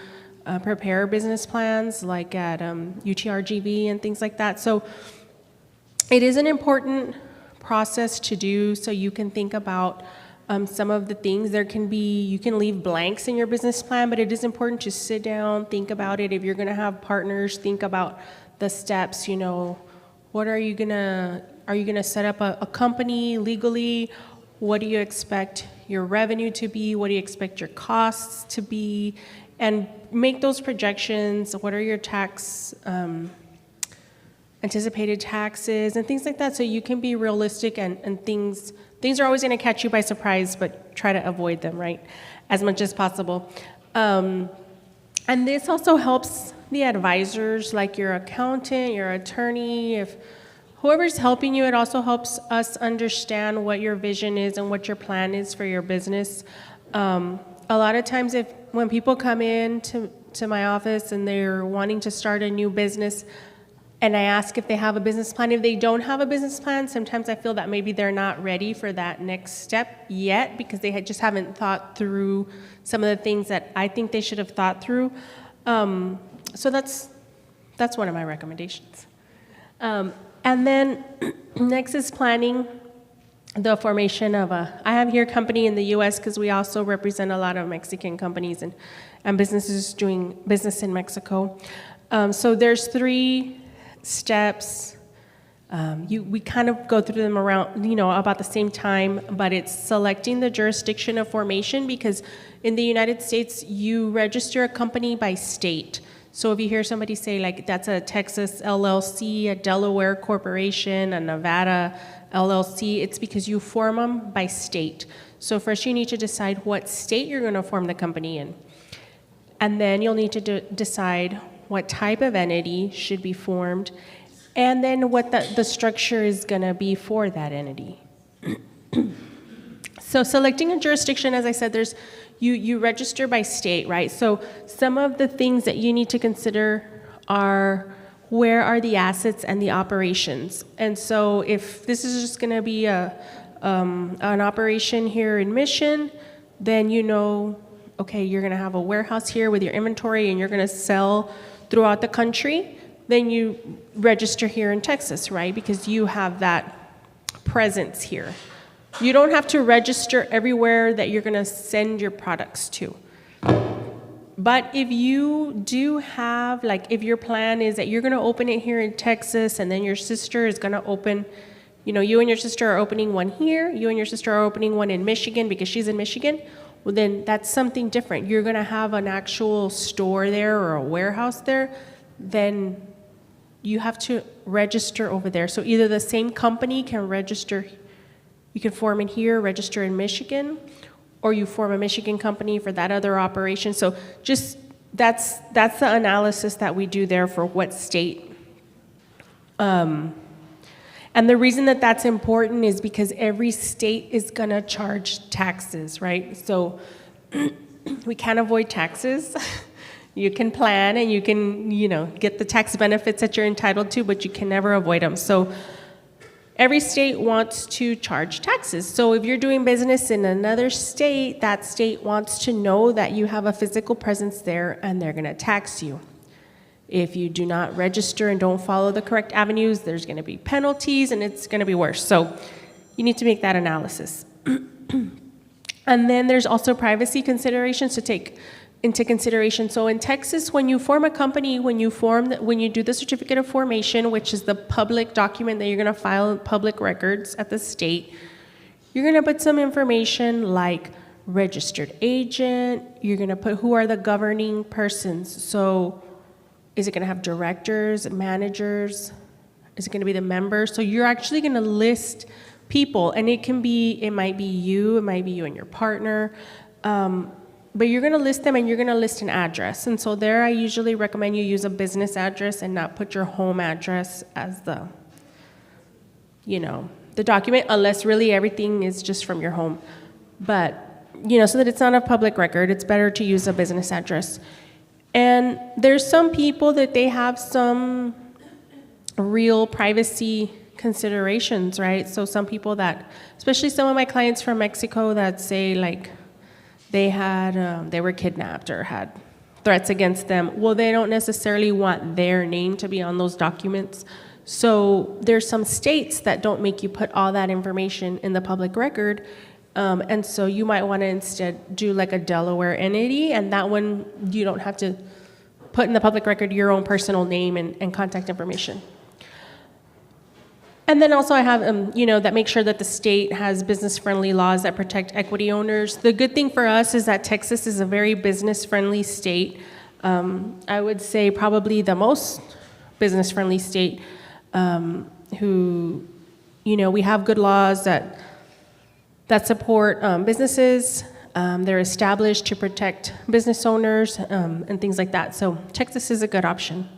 prepare business plans, like at UTRGV and things like that. So it is an important process to do, so you can think about some of the things. You can leave blanks in your business plan, but it is important to sit down, think about it. If you're gonna have partners, think about the steps, what are you gonna set up a company legally? What do you expect your revenue to be? What do you expect your costs to be? And make those projections. What are your anticipated taxes and things like that, so you can be realistic, and things are always going to catch you by surprise, but try to avoid them, right, as much as possible. And this also helps the advisors, like your accountant, your attorney, if whoever's helping you. It also helps us understand what your vision is and what your plan is for your business. A lot of times when people come in to my office and they're wanting to start a new business, and I ask if they have a business plan. If they don't have a business plan, sometimes I feel that maybe they're not ready for that next step yet, because they just haven't thought through some of the things that I think they should have thought through. So that's one of my recommendations. And then next is planning the formation of I have here company in the U.S. because we also represent a lot of Mexican companies and businesses doing business in Mexico. So there's 3 steps. We kind of go through them around, about the same time, but it's selecting the jurisdiction of formation, because in the United States, you register a company by state. So if you hear somebody say, like, that's a Texas LLC, a Delaware corporation, a Nevada LLC, it's because you form them by state. So first you need to decide what state you're going to form the company in. And then you'll need to decide what type of entity should be formed, and then what the structure is going to be for that entity. So selecting a jurisdiction, as I said, you register by state, right? So some of the things that you need to consider are, where are the assets and the operations? And so if this is just going to be an operation here in Mission, then okay, you're going to have a warehouse here with your inventory, and you're going to sell throughout the country. then you register here in Texas, right? Because you have that presence here. You don't have to register everywhere that you're gonna send your products to. But if you do have, like, if your plan is that you're gonna open it here in Texas and then your sister is gonna open, you know, you and your sister are opening one here, you and your sister are opening one in Michigan because she's in Michigan, well, then that's something different. You're gonna have an actual store there or a warehouse there, then you have to register over there. So either the same company can register, you can form it here, register in Michigan, or you form a Michigan company for that other operation. So just, that's the analysis that we do there for what state. And the reason that that's important is because every state is gonna charge taxes, right? So we can't avoid taxes. You can plan and you can, you know, get the tax benefits that you're entitled to, but you can never avoid them. So every state wants to charge taxes. So if you're doing business in another state, that state wants to know that you have a physical presence there and they're gonna tax you. If you do not register and don't follow the correct avenues, there's gonna be penalties and it's gonna be worse. So you need to make that analysis. And then there's also privacy considerations to take into consideration. So in Texas, when you form a company, when you do the certificate of formation, which is the public document that you're gonna file in public records at the state, you're gonna put some information like registered agent, you're gonna put who are the governing persons. So is it gonna have directors, managers? Is it gonna be the members? So you're actually gonna list people, and it might be you and your partner, but you're gonna list them and you're gonna list an address. And so there I usually recommend you use a business address and not put your home address as the document, unless really everything is just from your home. But, so that it's not a public record, it's better to use a business address. And there's some people that they have some real privacy considerations, right? So some people that, especially some of my clients from Mexico that say like, they were kidnapped or had threats against them. Well, they don't necessarily want their name to be on those documents. So there's some states that don't make you put all that information in the public record. And so you might want to instead do like a Delaware entity, and that one you don't have to put in the public record your own personal name and contact information. And then also I have, that make sure that the state has business-friendly laws that protect equity owners. The good thing for us is that Texas is a very business-friendly state. I would say probably the most business-friendly state we have good laws that support businesses. They're established to protect business owners and things like that. So Texas is a good option.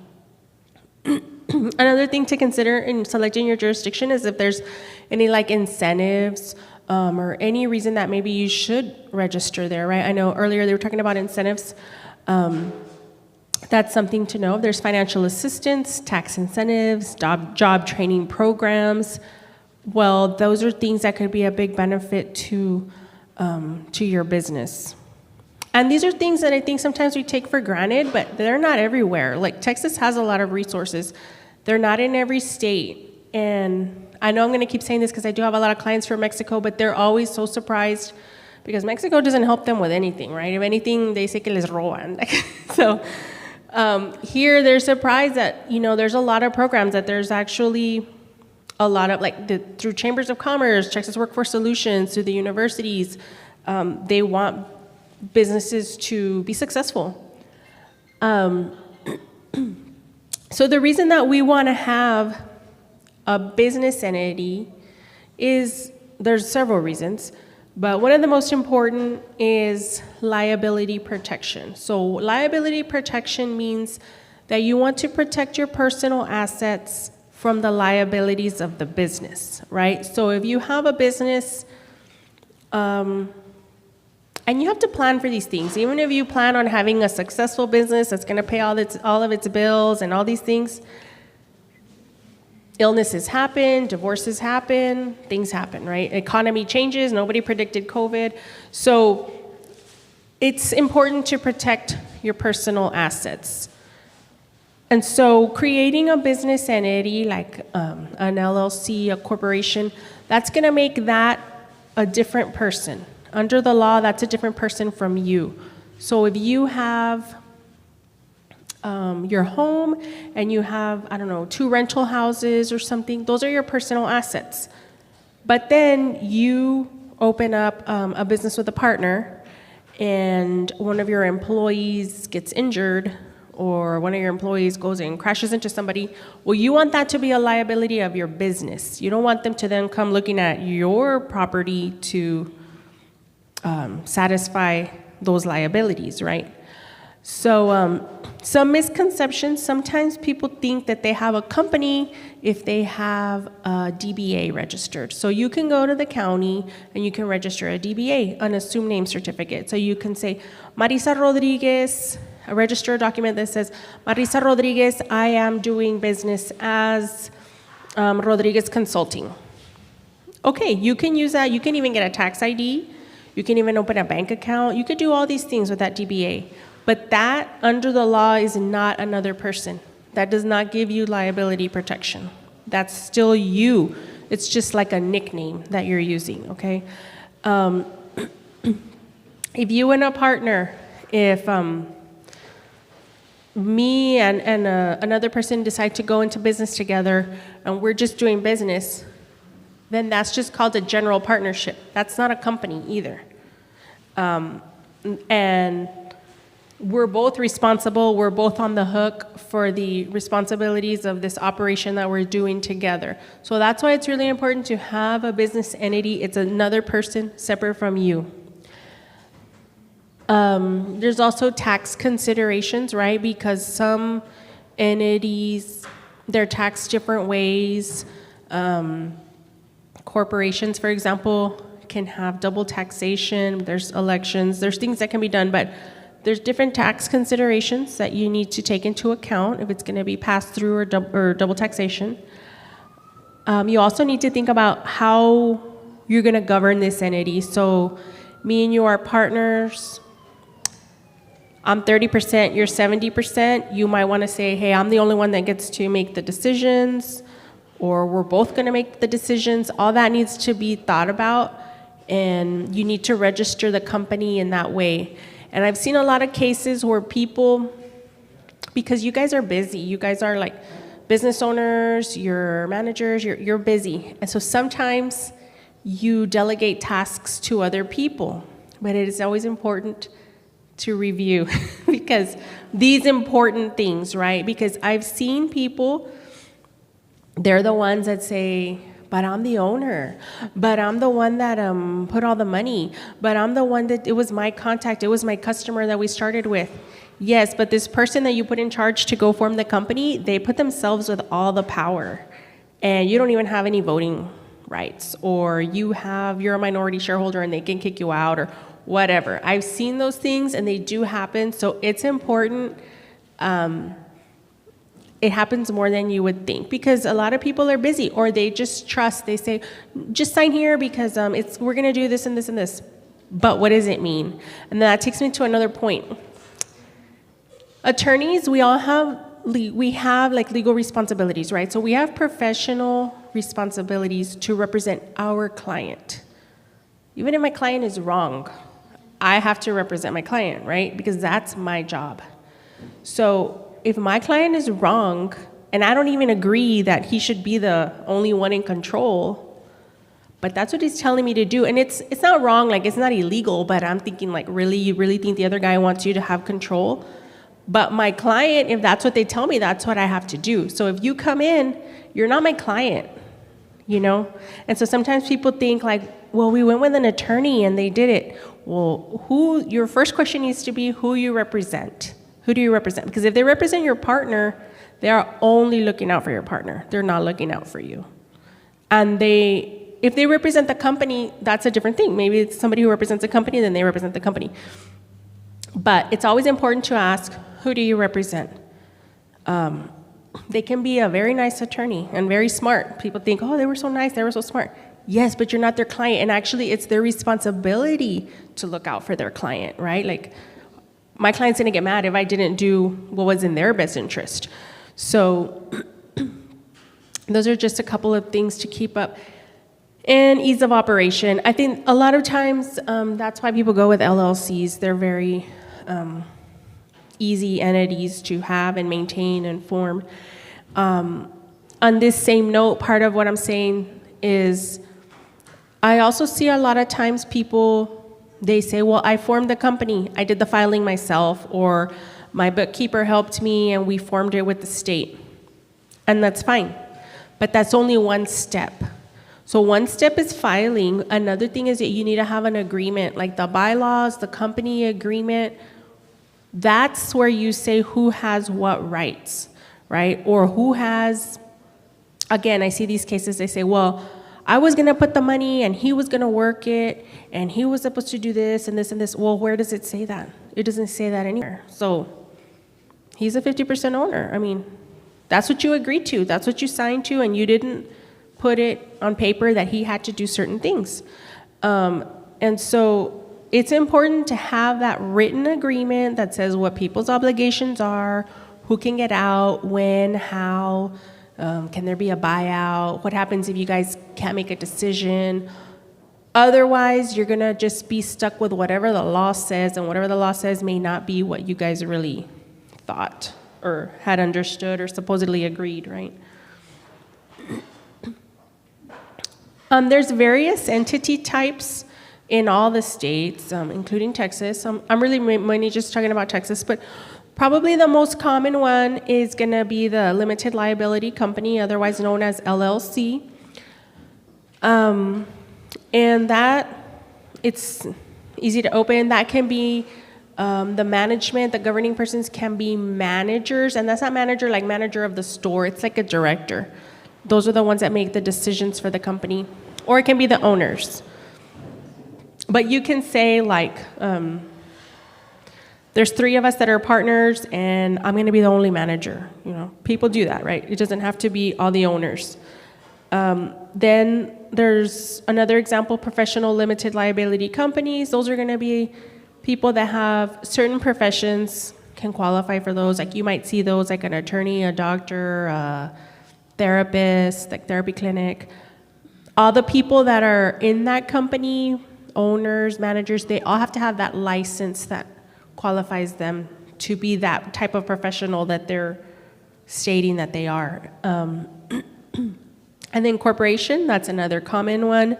Another thing to consider in selecting your jurisdiction is if there's any like incentives or any reason that maybe you should register there, right? I know earlier they were talking about incentives. That's something to know. There's financial assistance, tax incentives, job training programs. Well, those are things that could be a big benefit to your business. And these are things that I think sometimes we take for granted, but they're not everywhere. Like Texas has a lot of resources. They're not in every state. And I know I'm gonna keep saying this because I do have a lot of clients from Mexico, but they're always so surprised because Mexico doesn't help them with anything, right? If anything, they say que les roban. So here they're surprised that, there's a lot of programs, that there's actually a lot of, through chambers of commerce, Texas Workforce Solutions, through the universities, they want businesses to be successful. So the reason that we want to have a business entity is, there's several reasons, but one of the most important is liability protection. So liability protection means that you want to protect your personal assets from the liabilities of the business, right? So if you have a business, and you have to plan for these things. Even if you plan on having a successful business that's gonna pay all of its bills and all these things, illnesses happen, divorces happen, things happen, right? Economy changes, nobody predicted COVID. So it's important to protect your personal assets. And so creating a business entity like an LLC, a corporation, that's going to make that a different person. Under the law, that's a different person from you. So if you have your home and you have, I don't know, 2 rental houses or something, those are your personal assets. But then you open up a business with a partner and one of your employees gets injured or one of your employees goes and crashes into somebody, well, you want that to be a liability of your business. You don't want them to then come looking at your property to satisfy those liabilities, right? So some misconceptions, sometimes people think that they have a company if they have a DBA registered. So you can go to the county and you can register a DBA, an assumed name certificate. So you can say, Marisa Rodriguez, register a document that says, Marisa Rodriguez, I am doing business as Rodriguez Consulting. Okay, you can use that. You can even get a tax ID. You can even open a bank account. You could do all these things with that DBA. But that, under the law, is not another person. That does not give you liability protection. That's still you. It's just like a nickname that you're using, okay? If you and a partner, if me and another person decide to go into business together and we're just doing business, then that's just called a general partnership. That's not a company either. And we're both responsible, we're both on the hook for the responsibilities of this operation that we're doing together. So that's why it's really important to have a business entity. It's another person separate from you. There's also tax considerations, right? Because some entities, they're taxed different ways. Corporations, for example, can have double taxation. There's elections, there's things that can be done, but there's different tax considerations that you need to take into account if it's going to be passed through or double taxation. You also need to think about how you're going to govern this entity. So me and you are partners. I'm 30%, you're 70%. You might want to say, hey, I'm the only one that gets to make the decisions, or we're both going to make the decisions. All that needs to be thought about, and you need to register the company in that way. And I've seen a lot of cases where people, because you guys are busy, you guys are like business owners, you're managers, you're busy. And so sometimes you delegate tasks to other people, but it is always important to review because these important things, right? Because I've seen people, they're the ones that say, but I'm the owner, but I'm the one that put all the money, but I'm the one that, it was my contact, it was my customer that we started with. Yes, but this person that you put in charge to go form the company, they put themselves with all the power, and you don't even have any voting rights, or you're a minority shareholder and they can kick you out, or whatever. I've seen those things and they do happen, so it's important. It happens more than you would think because a lot of people are busy, or they just trust. They say, just sign here because we're going to do this and this and this. But what does it mean? And that takes me to another point. Attorneys, we have like legal responsibilities, right? So we have professional responsibilities to represent our client. Even if my client is wrong, I have to represent my client, right? Because that's my job. So if my client is wrong, and I don't even agree that he should be the only one in control, but that's what he's telling me to do, and it's not wrong, like it's not illegal, but I'm thinking like, really, you really think the other guy wants you to have control? But my client, if that's what they tell me, that's what I have to do. So if you come in, you're not my client, you know? And so sometimes people think like, well, we went with an attorney and they did it. Well, your first question needs to be who you represent. Who do you represent? Because if they represent your partner, they are only looking out for your partner. They're not looking out for you. And if they represent the company, that's a different thing. Maybe it's somebody who represents a company, then they represent the company. But it's always important to ask, who do you represent? They can be a very nice attorney and very smart. People think, oh, they were so nice, they were so smart. Yes, but you're not their client. And actually, it's their responsibility to look out for their client, right? Like, my client's gonna get mad if I didn't do what was in their best interest. So So those are just a couple of things to keep up. And ease of operation. I think a lot of times that's why people go with LLCs. They're very easy entities to have and maintain and form. On this same note, part of what I'm saying is I also see a lot of times people, they say, well, I formed the company. I did the filing myself, or my bookkeeper helped me and we formed it with the state. And that's fine. But that's only one step. So one step is filing. Another thing is that you need to have an agreement, like the bylaws, the company agreement. That's where you say who has what rights, right? Or who has, again, I see these cases, they say, well, I was gonna put the money and he was gonna work it and he was supposed to do this and this and this. Well, where does it say that? It doesn't say that anywhere. So he's a 50% owner. I mean, that's what you agreed to. That's what you signed to, and you didn't put it on paper that he had to do certain things. And so it's important to have that written agreement that says what people's obligations are, who can get out, when, how, can there be a buyout, what happens if you guys can't make a decision. Otherwise, you're gonna just be stuck with whatever the law says, and whatever the law says may not be what you guys really thought or had understood or supposedly agreed, right? There's various entity types in all the states, including Texas. I'm really mainly just talking about Texas, but probably the most common one is going to be the limited liability company, otherwise known as LLC. And that, it's easy to open. That can be the management, the governing persons can be managers, and that's not manager like manager of the store, it's like a director. Those are the ones that make the decisions for the company. Or it can be the owners. But you can say like, there's 3 of us that are partners and I'm gonna be the only manager. You know, people do that, right? It doesn't have to be all the owners. Then there's another example, professional limited liability companies. Those are gonna be people that have certain professions, can qualify for those. Like you might see those like an attorney, a doctor, a therapist, like therapy clinic. All the people that are in that company, owners, managers, they all have to have that license that qualifies them to be that type of professional that they're stating that they are. And then corporation, that's another common one.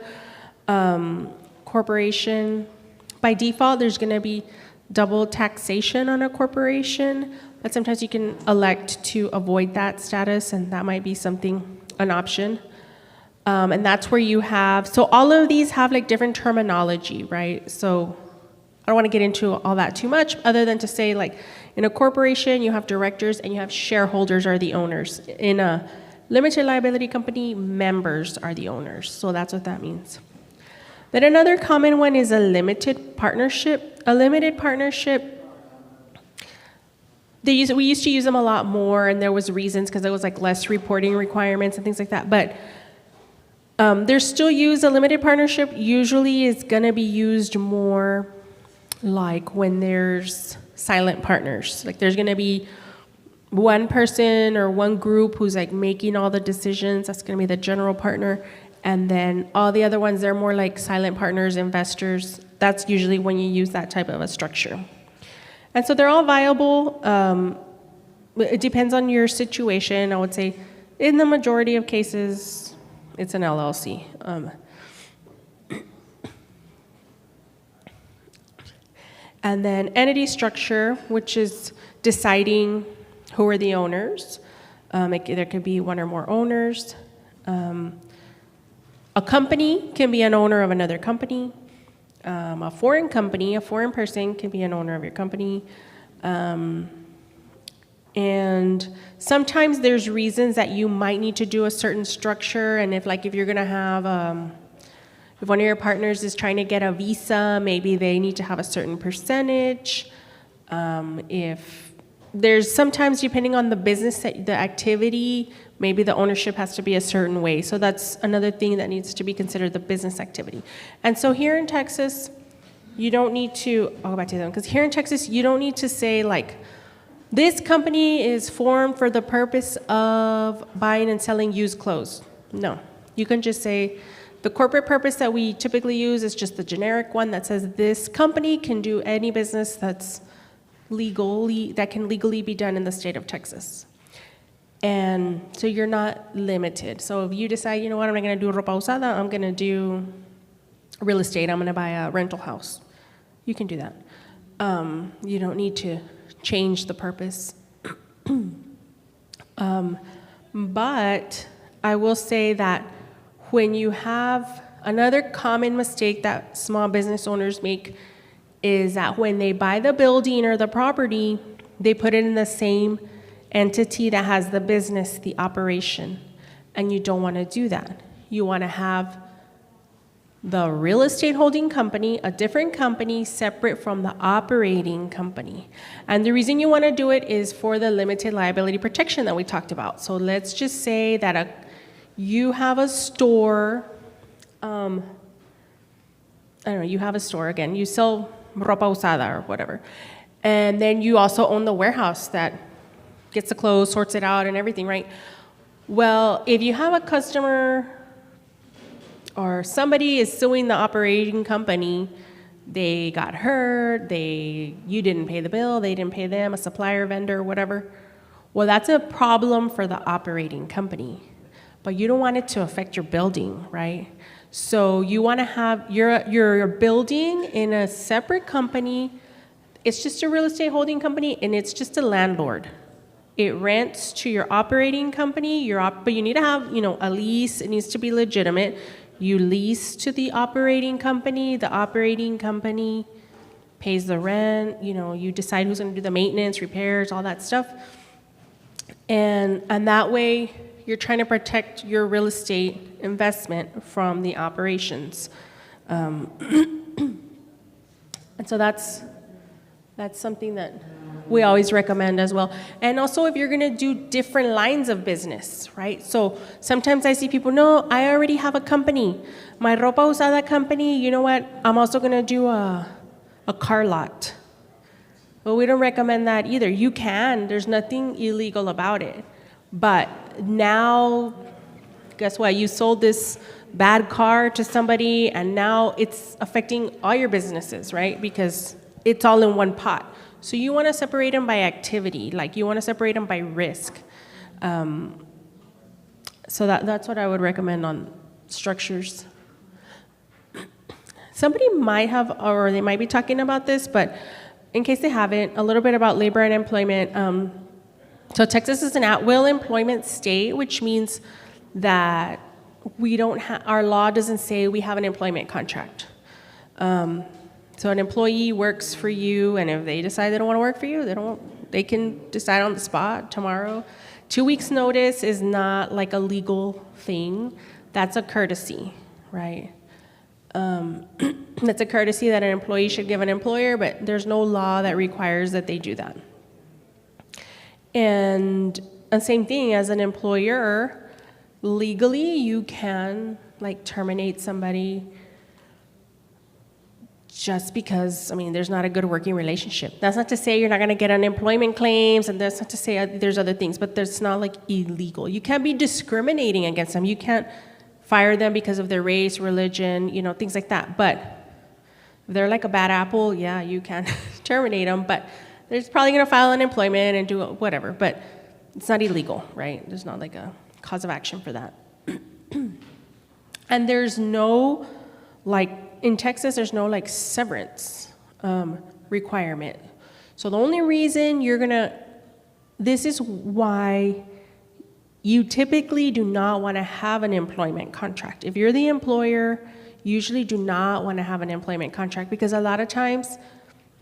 Corporation, by default, there's gonna be double taxation on a corporation, but sometimes you can elect to avoid that status, and that might be an option. And that's where you have, so all of these have like different terminology, right? So I don't want to get into all that too much, other than to say like in a corporation, you have directors and you have shareholders are the owners. In a limited liability company, members are the owners. So that's what that means. Then another common one is a limited partnership. A limited partnership, we used to use them a lot more, and there was reasons because there was like less reporting requirements and things like that. But they're still used. A limited partnership usually is going to be used more like when there's silent partners. Like there's going to be one person or one group who's like making all the decisions. That's going to be the general partner. And then all the other ones, they're more like silent partners, investors. That's usually when you use that type of a structure. And so they're all viable. It depends on your situation. I would say in the majority of cases, it's an LLC. And then entity structure, which is deciding who are the owners. There could be one or more owners. A company can be an owner of another company. A foreign company, a foreign person can be an owner of your company. And sometimes there's reasons that you might need to do a certain structure, and if you're gonna have, if one of your partners is trying to get a visa, maybe they need to have a certain percentage. If there's sometimes, depending on the business, the activity, maybe the ownership has to be a certain way. So that's another thing that needs to be considered, the business activity. And so here in Texas, you don't need to, I'll go back to them, because here in Texas, you don't need to say like, this company is formed for the purpose of buying and selling used clothes. No, you can just say, the corporate purpose that we typically use is just the generic one that says this company can do any business that can legally be done in the state of Texas. And so you're not limited. So if you decide, you know what, I'm not gonna do ropa usada, I'm gonna do real estate, I'm gonna buy a rental house, you can do that. You don't need to change the purpose. But I will say that when you have, another common mistake that small business owners make is that when they buy the building or the property, they put it in the same entity that has the business, the operation. And you don't want to do that. You want to have the real estate holding company, a different company separate from the operating company. And the reason you want to do it is for the limited liability protection that we talked about. So let's just say that you have a store, I don't know, you have a store again, you sell ropa usada or whatever. And then you also own the warehouse that gets the clothes, sorts it out and everything, right? Well, if you have a customer or somebody is suing the operating company, they got hurt, you didn't pay the bill, they didn't pay them, a supplier, vendor, whatever. Well, that's a problem for the operating company. But you don't want it to affect your building, right? So you want to have your building in a separate company. It's just a real estate holding company, and it's just a landlord. It rents to your operating company, but you need to have, a lease. It needs to be legitimate. You lease to the operating company pays the rent, you decide who's going to do the maintenance, repairs, all that stuff. And that way, you're trying to protect your real estate investment from the operations. And so that's something that we always recommend as well. And also if you're gonna do different lines of business, right? So sometimes I see people, no, I already have a company. My ropa usada company, you know what? I'm also gonna do a car lot. But we don't recommend that either. You can, there's nothing illegal about it. But now, guess what? You sold this bad car to somebody, and now it's affecting all your businesses, right? Because it's all in one pot. So you want to separate them by activity, like you want to separate them by risk. So that's what I would recommend on structures. Somebody might have, or they might be talking about this, but in case they haven't, a little bit about labor and employment. So Texas is an at-will employment state, which means that our law doesn't say we have an employment contract. So an employee works for you, and if they decide they don't want to work for you, they can decide on the spot tomorrow. 2 weeks notice is not like a legal thing. That's a courtesy, right? That's a courtesy that an employee should give an employer, but there's no law that requires that they do that. And the same thing as an employer, legally you can terminate somebody just because, there's not a good working relationship. That's not to say you're not gonna get unemployment claims, and that's not to say there's other things, but that's not illegal. You can't be discriminating against them. You can't fire them because of their race, religion, things like that. But if they're like a bad apple, yeah, you can terminate them, but they're probably gonna file unemployment and do whatever, but it's not illegal, right? There's not a cause of action for that. And there's no, in Texas, there's no severance requirement. So the only reason this is why you typically do not want to have an employment contract. If you're the employer, you usually do not want to have an employment contract, because a lot of times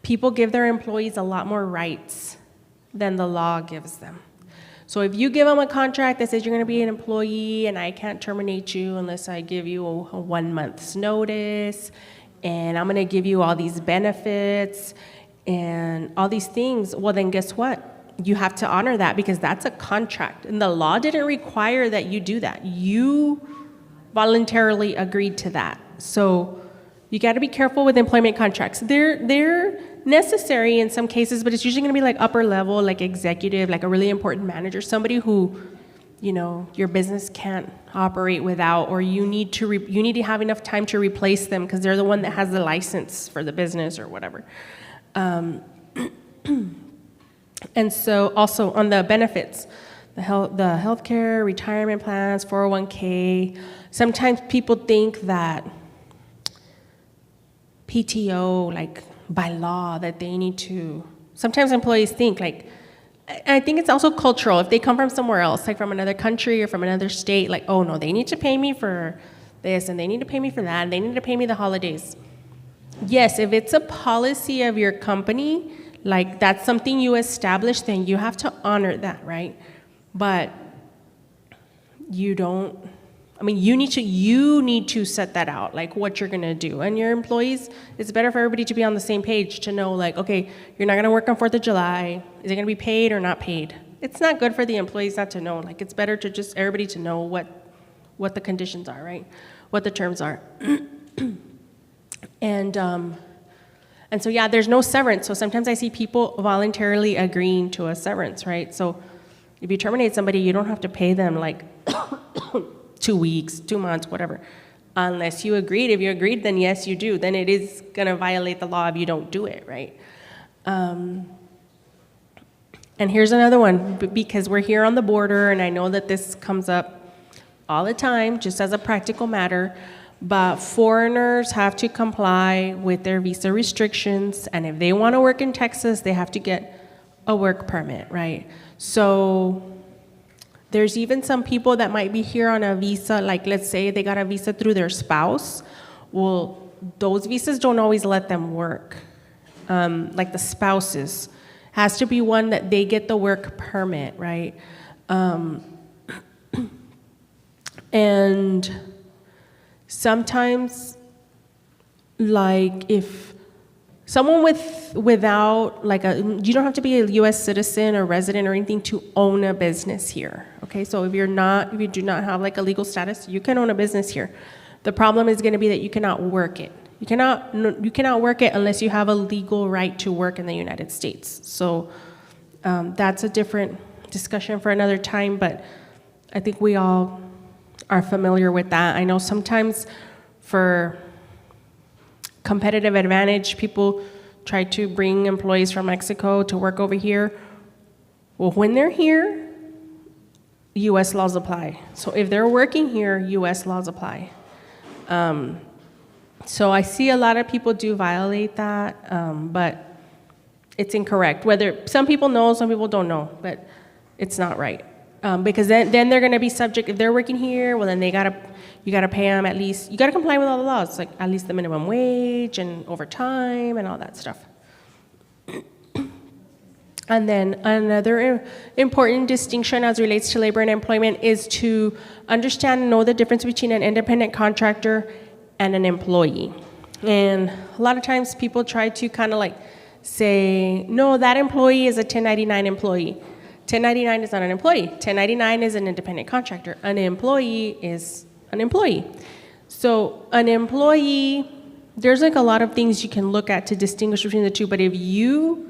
people give their employees a lot more rights than the law gives them. So if you give them a contract that says you're going to be an employee and I can't terminate you unless I give you a 1 month's notice, and I'm going to give you all these benefits and all these things, well then guess what? You have to honor that, because that's a contract. And the law didn't require that you do that. You voluntarily agreed to that. So you got to be careful with employment contracts. They're necessary in some cases, but it's usually going to be like upper level, like executive, like a really important manager, somebody who, you know, your business can't operate without, or you need to have enough time to replace them because they're the one that has the license for the business or whatever. And so also on the benefits, the healthcare, retirement plans, 401k, sometimes people think that PTO, like by law, that they need to, sometimes employees think like, I think it's also cultural. If they come from somewhere else, like from another country or from another state, like, oh no, they need to pay me for this and they need to pay me for that and they need to pay me the holidays. Yes, if it's a policy of your company, like that's something you establish, then you have to honor that, right? But you don't, I mean, you need to set that out, like what you're gonna do. And your employees, it's better for everybody to be on the same page, to know like, okay, you're not gonna work on 4th of July. Is it gonna be paid or not paid? It's not good for the employees not to know. Like, it's better to just everybody to know what the conditions are, right? What the terms are. And so, yeah, there's no severance. So sometimes I see people voluntarily agreeing to a severance, right? So if you terminate somebody, you don't have to pay them like 2 weeks, 2 months, whatever, unless you agreed. If you agreed, then yes, you do. Then it is gonna violate the law if you don't do it, right? And here's another one, because we're here on the border, and I know that this comes up all the time, just as a practical matter, but foreigners have to comply with their visa restrictions, and if they want to work in Texas, they have to get a work permit, right? So there's even some people that might be here on a visa, like let's say they got a visa through their spouse. Well, those visas don't always let them work. Like the spouses, has to be one that they get the work permit, right? And sometimes, like if someone without, like you don't have to be a US citizen or resident or anything to own a business here, okay? So if you do not have like a legal status, you can own a business here. The problem is gonna be that you cannot work it. You cannot work it unless you have a legal right to work in the United States. So that's a different discussion for another time, but I think we all are familiar with that. I know sometimes for competitive advantage, people try to bring employees from Mexico to work over here. Well, when they're here, US laws apply. So if they're working here, US laws apply. So I see a lot of people do violate that, but it's incorrect. Whether some people know, some people don't know, but it's not right. Because then they're gonna be subject, if they're working here, well then you gotta pay them at least, you gotta comply with all the laws, like at least the minimum wage and overtime and all that stuff. And then another important distinction as relates to labor and employment is to understand and know the difference between an independent contractor and an employee. And a lot of times people try to kind of like say, no, that employee is a 1099 employee. 1099 is not an employee. 1099 is an independent contractor. An employee is an employee. So an employee, there's like a lot of things you can look at to distinguish between the two, but if you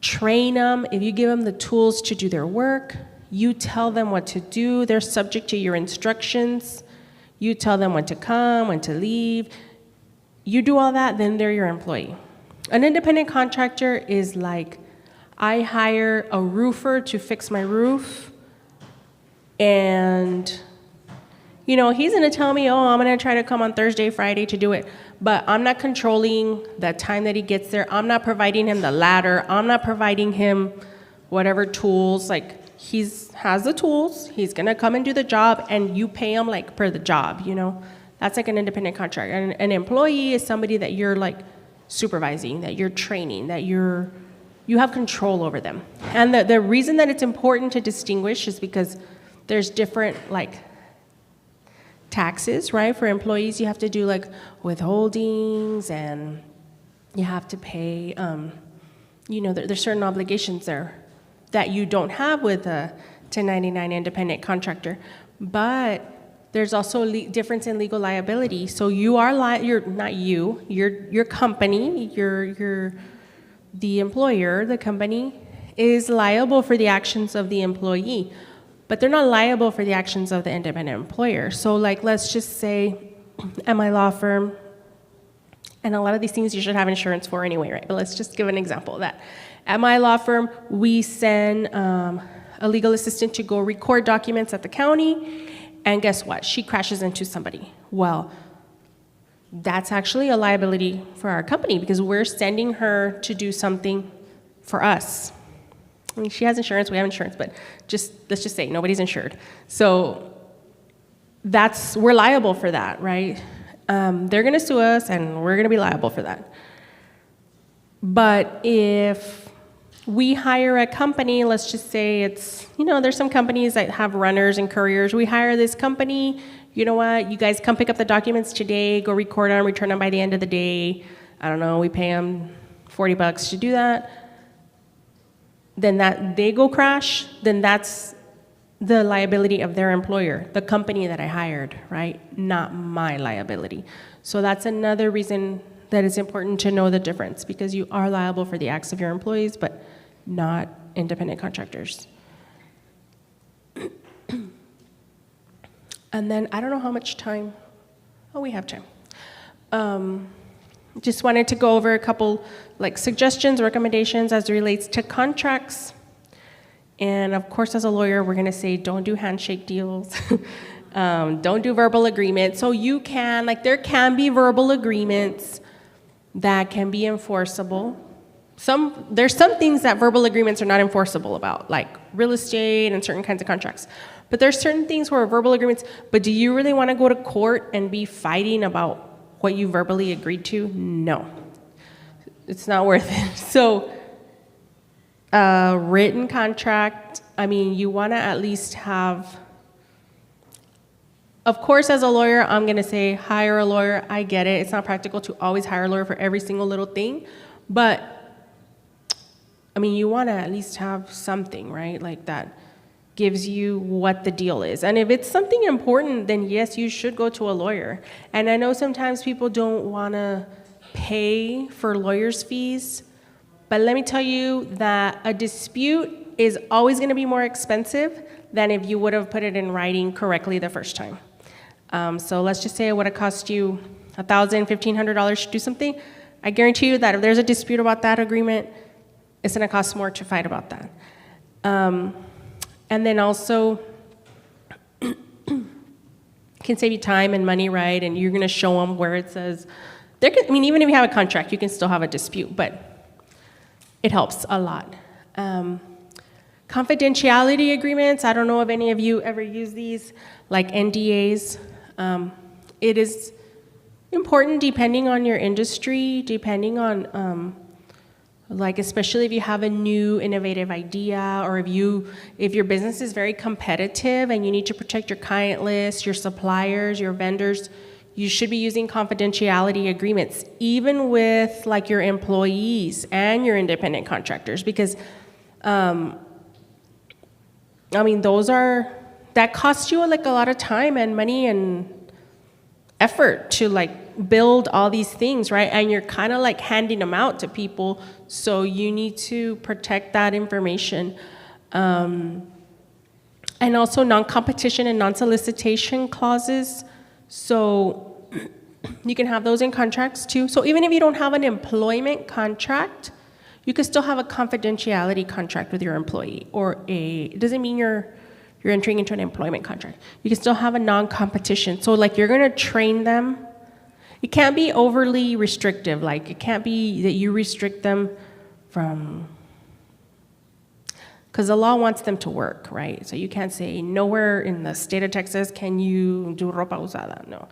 train them, if you give them the tools to do their work, you tell them what to do, they're subject to your instructions, you tell them when to come, when to leave, you do all that, then they're your employee. An independent contractor is like, I hire a roofer to fix my roof, and you know, he's gonna tell me, oh, I'm gonna try to come on Thursday, Friday to do it, but I'm not controlling the time that he gets there. I'm not providing him the ladder. I'm not providing him whatever tools. Like, he has the tools, he's gonna come and do the job, and you pay him like per the job, you know? That's like an independent contractor. And an employee is somebody that you're like supervising, that you're training, that you have control over them. And the reason that it's important to distinguish is because there's different like taxes, right? For employees, you have to do like withholdings, and you have to pay, you know, there's certain obligations there that you don't have with a 1099 independent contractor. But there's also difference in legal liability. So you are you're not your company, the employer, the company is liable for the actions of the employee, but they're not liable for the actions of the independent employer. So like, let's just say at my law firm, and a lot of these things you should have insurance for anyway, right? But let's just give an example of that. At my law firm, we send a legal assistant to go record documents at the county, and guess what? She crashes into somebody. Well, that's actually a liability for our company because we're sending her to do something for us. I mean, she has insurance, we have insurance, but let's just say nobody's insured. So we're liable for that, right? They're gonna sue us and we're gonna be liable for that. But if we hire a company, let's just say it's, there's some companies that have runners and couriers. We hire this company, you know what, you guys come pick up the documents today, go record them, return them by the end of the day. I don't know, we pay them $40 to do that. Then that they go crash, then that's the liability of their employer, the company that I hired, right? Not my liability. So that's another reason that it's important to know the difference because you are liable for the acts of your employees, but not independent contractors. And then I don't know how much time. Oh, we have time. Just wanted to go over a couple suggestions, recommendations as it relates to contracts. And of course, as a lawyer, we're gonna say don't do handshake deals. Don't do verbal agreements. So you can, there can be verbal agreements that can be enforceable. There's some things that verbal agreements are not enforceable about, like real estate and certain kinds of contracts. But there's certain things where verbal agreements, but do you really wanna go to court and be fighting about what you verbally agreed to? No, it's not worth it. So a written contract, you wanna at least have, of course, as a lawyer, I'm gonna say hire a lawyer. I get it, it's not practical to always hire a lawyer for every single little thing, but you wanna at least have something, right? That gives you what the deal is. And if it's something important, then yes, you should go to a lawyer. And I know sometimes people don't wanna pay for lawyers' fees, but let me tell you that a dispute is always gonna be more expensive than if you would have put it in writing correctly the first time. So let's just say it would have cost you $1,000, $1,500 to do something. I guarantee you that if there's a dispute about that agreement, it's gonna cost more to fight about that. And then also, can save you time and money, right? And you're gonna show them where it says, even if you have a contract, you can still have a dispute, but it helps a lot. Confidentiality agreements, I don't know if any of you ever use these, like NDAs. It is important depending on your industry, depending on, especially if you have a new innovative idea, or if your business is very competitive and you need to protect your client list, your suppliers, your vendors, you should be using confidentiality agreements, even with your employees and your independent contractors, because that costs you a lot of time and money and effort to build all these things, right? And you're kind of handing them out to people, so you need to protect that information. And also non-competition and non-solicitation clauses. So you can have those in contracts too. So even if you don't have an employment contract, you can still have a confidentiality contract with your employee, it doesn't mean you're entering into an employment contract. You can still have a non-competition. So you're gonna train them. It can't be overly restrictive. It can't be that you restrict them from, because the law wants them to work, right? So you can't say nowhere in the state of Texas can you do ropa usada, no.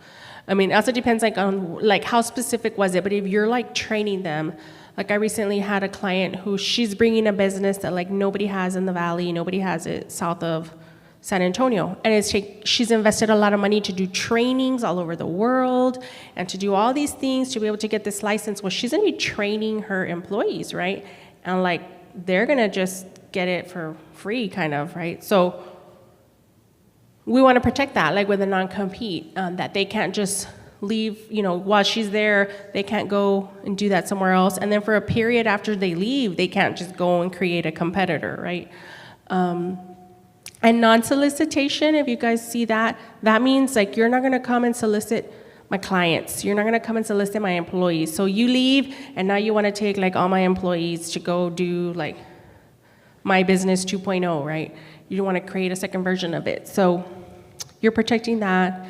It also depends on how specific was it, but if you're training them, I recently had a client who she's bringing a business that nobody has in the valley, nobody has it south of San Antonio. And she's invested a lot of money to do trainings all over the world and to do all these things to be able to get this license. Well, she's gonna be training her employees, right? And they're gonna just get it for free, kind of, right? So we want to protect that, like with a non-compete, that they can't just leave, while she's there, they can't go and do that somewhere else. And then for a period after they leave, they can't just go and create a competitor, right? And non-solicitation, if you guys see that, that means like you're not going to come and solicit my clients. You're not going to come and solicit my employees. So you leave, and now you want to take like all my employees to go do like My Business 2.0, right? You don't want to create a second version of it. So you're protecting that.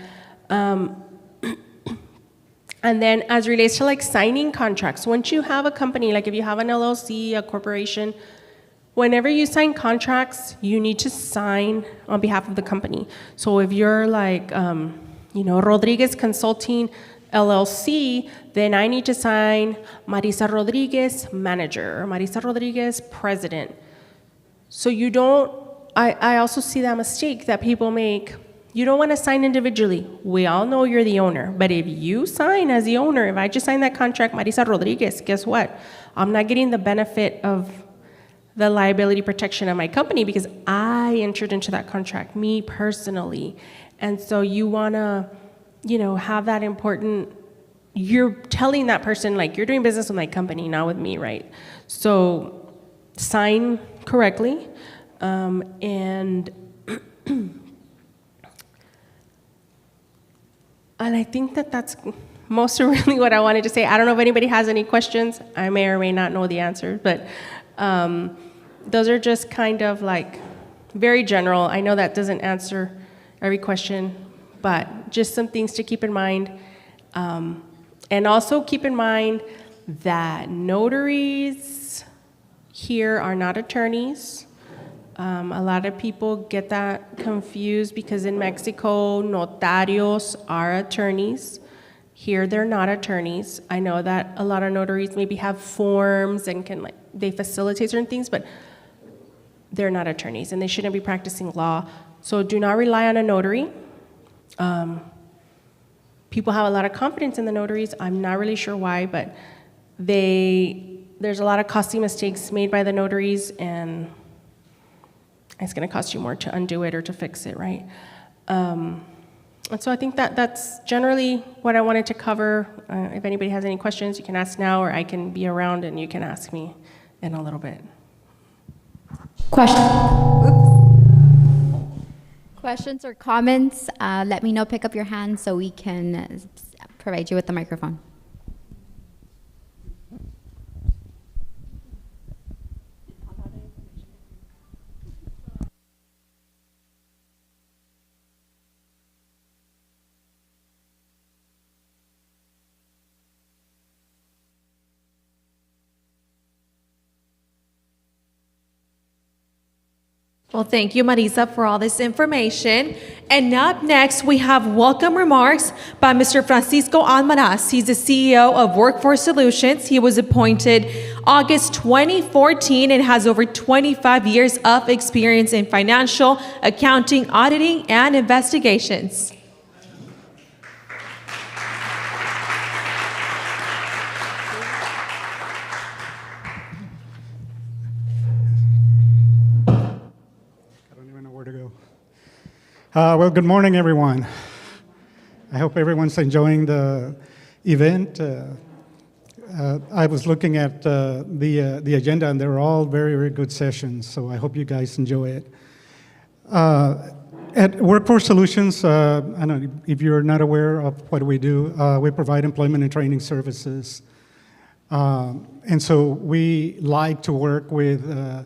And then as relates to like signing contracts, once you have a company, like if you have an LLC, a corporation, whenever you sign contracts, you need to sign on behalf of the company. So if you're like, Rodriguez Consulting LLC, then I need to sign Marisa Rodriguez Manager or Marisa Rodriguez President. So you don't, I also see that mistake that people make. You don't want to sign individually. We all know you're the owner, but if you sign as the owner, if I just sign that contract, Marisa Rodriguez, guess what? I'm not getting the benefit of the liability protection of my company because I entered into that contract, me personally. And so you want to, have that important, you're telling that person, like, you're doing business with my company, not with me, right? So sign correctly, and I think that's most of really what I wanted to say. I don't know if anybody has any questions. I may or may not know the answer, but those are just kind of like very general. I know that doesn't answer every question, but just some things to keep in mind. And also keep in mind that notaries here are not attorneys. A lot of people get that confused because in Mexico, notarios are attorneys. Here, they're not attorneys. I know that a lot of notaries maybe have forms and they facilitate certain things, but they're not attorneys and they shouldn't be practicing law. So do not rely on a notary. People have a lot of confidence in the notaries. I'm not really sure why, but there's a lot of costly mistakes made by the notaries, and it's going to cost you more to undo it or to fix it, right? And so I think that's generally what I wanted to cover. If anybody has any questions, you can ask now, or I can be around and you can ask me in a little bit. Questions or comments? Let me know, pick up your hand so we can provide you with the microphone. Well, thank you, Marisa, for all this information. And up next, we have welcome remarks by Mr. Francisco Almaraz. He's the CEO of Workforce Solutions. He was appointed August 2014 and has over 25 years of experience in financial, accounting, auditing, and investigations. Well, good morning, everyone. I hope everyone's enjoying the event. I was looking at the agenda, and they're all very, very good sessions, so I hope you guys enjoy it. At Workforce Solutions, I don't know if you're not aware of what we do, we provide employment and training services. And so we like to work with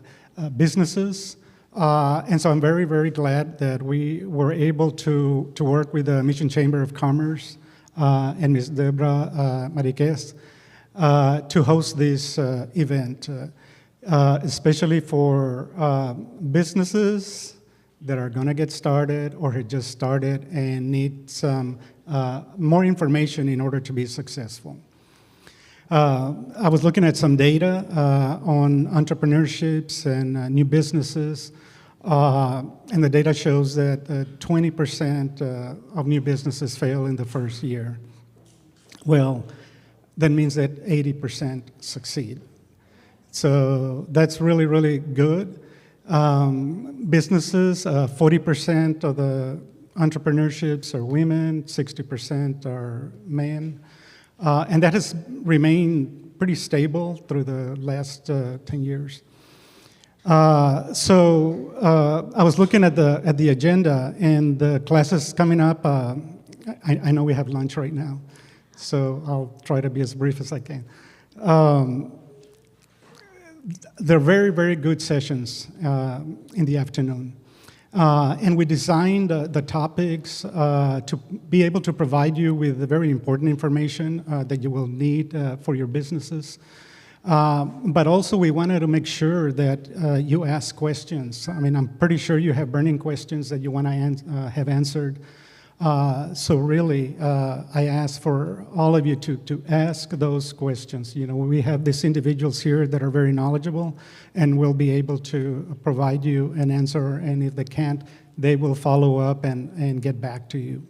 businesses. And so I'm very, very glad that we were able to work with the Mission Chamber of Commerce and Ms. Debra Mariquez to host this event, especially for businesses that are going to get started or had just started and need some more information in order to be successful. I was looking at some data on entrepreneurships and new businesses, and the data shows that 20% of new businesses fail in the first year. Well, that means that 80% succeed. So that's really, really good. Businesses, 40% of the entrepreneurships are women, 60% are men. And that has remained pretty stable through the last 10 years. I was looking at the agenda, and the classes coming up, I know we have lunch right now, so I'll try to be as brief as I can. They're very, very good sessions in the afternoon. And we designed the topics to be able to provide you with the very important information that you will need for your businesses. But also we wanted to make sure that you ask questions. I mean, I'm pretty sure you have burning questions that you want to have answered. So really, I ask for all of you to ask those questions. You know, we have these individuals here that are very knowledgeable and will be able to provide you an answer, and if they can't, they will follow up and get back to you.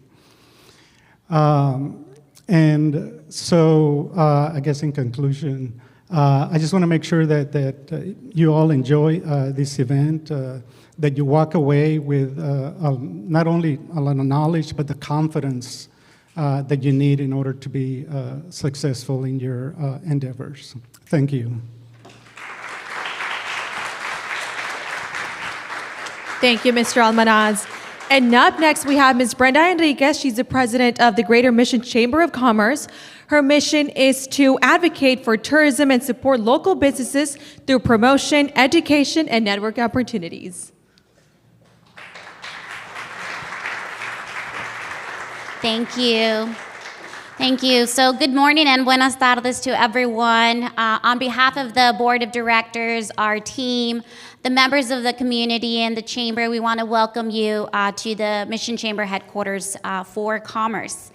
And so I guess in conclusion, I just want to make sure that you all enjoy this event, that you walk away with not only a lot of knowledge, but the confidence that you need in order to be successful in your endeavors. Thank you. Thank you, Mr. Almanaz. And up next, we have Ms. Brenda Enriquez. She's the president of the Greater Mission Chamber of Commerce. Her mission is to advocate for tourism and support local businesses through promotion, education, and network opportunities. Thank you. Thank you. So good morning and buenas tardes to everyone. On behalf of the board of directors, our team, the members of the community and the chamber, we want to welcome you to the Mission Chamber headquarters for Commerce.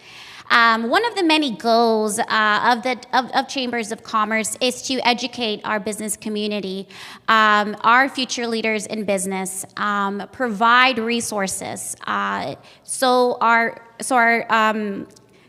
One of the many goals of Chambers of Commerce is to educate our business community, our future leaders in business, provide resources so our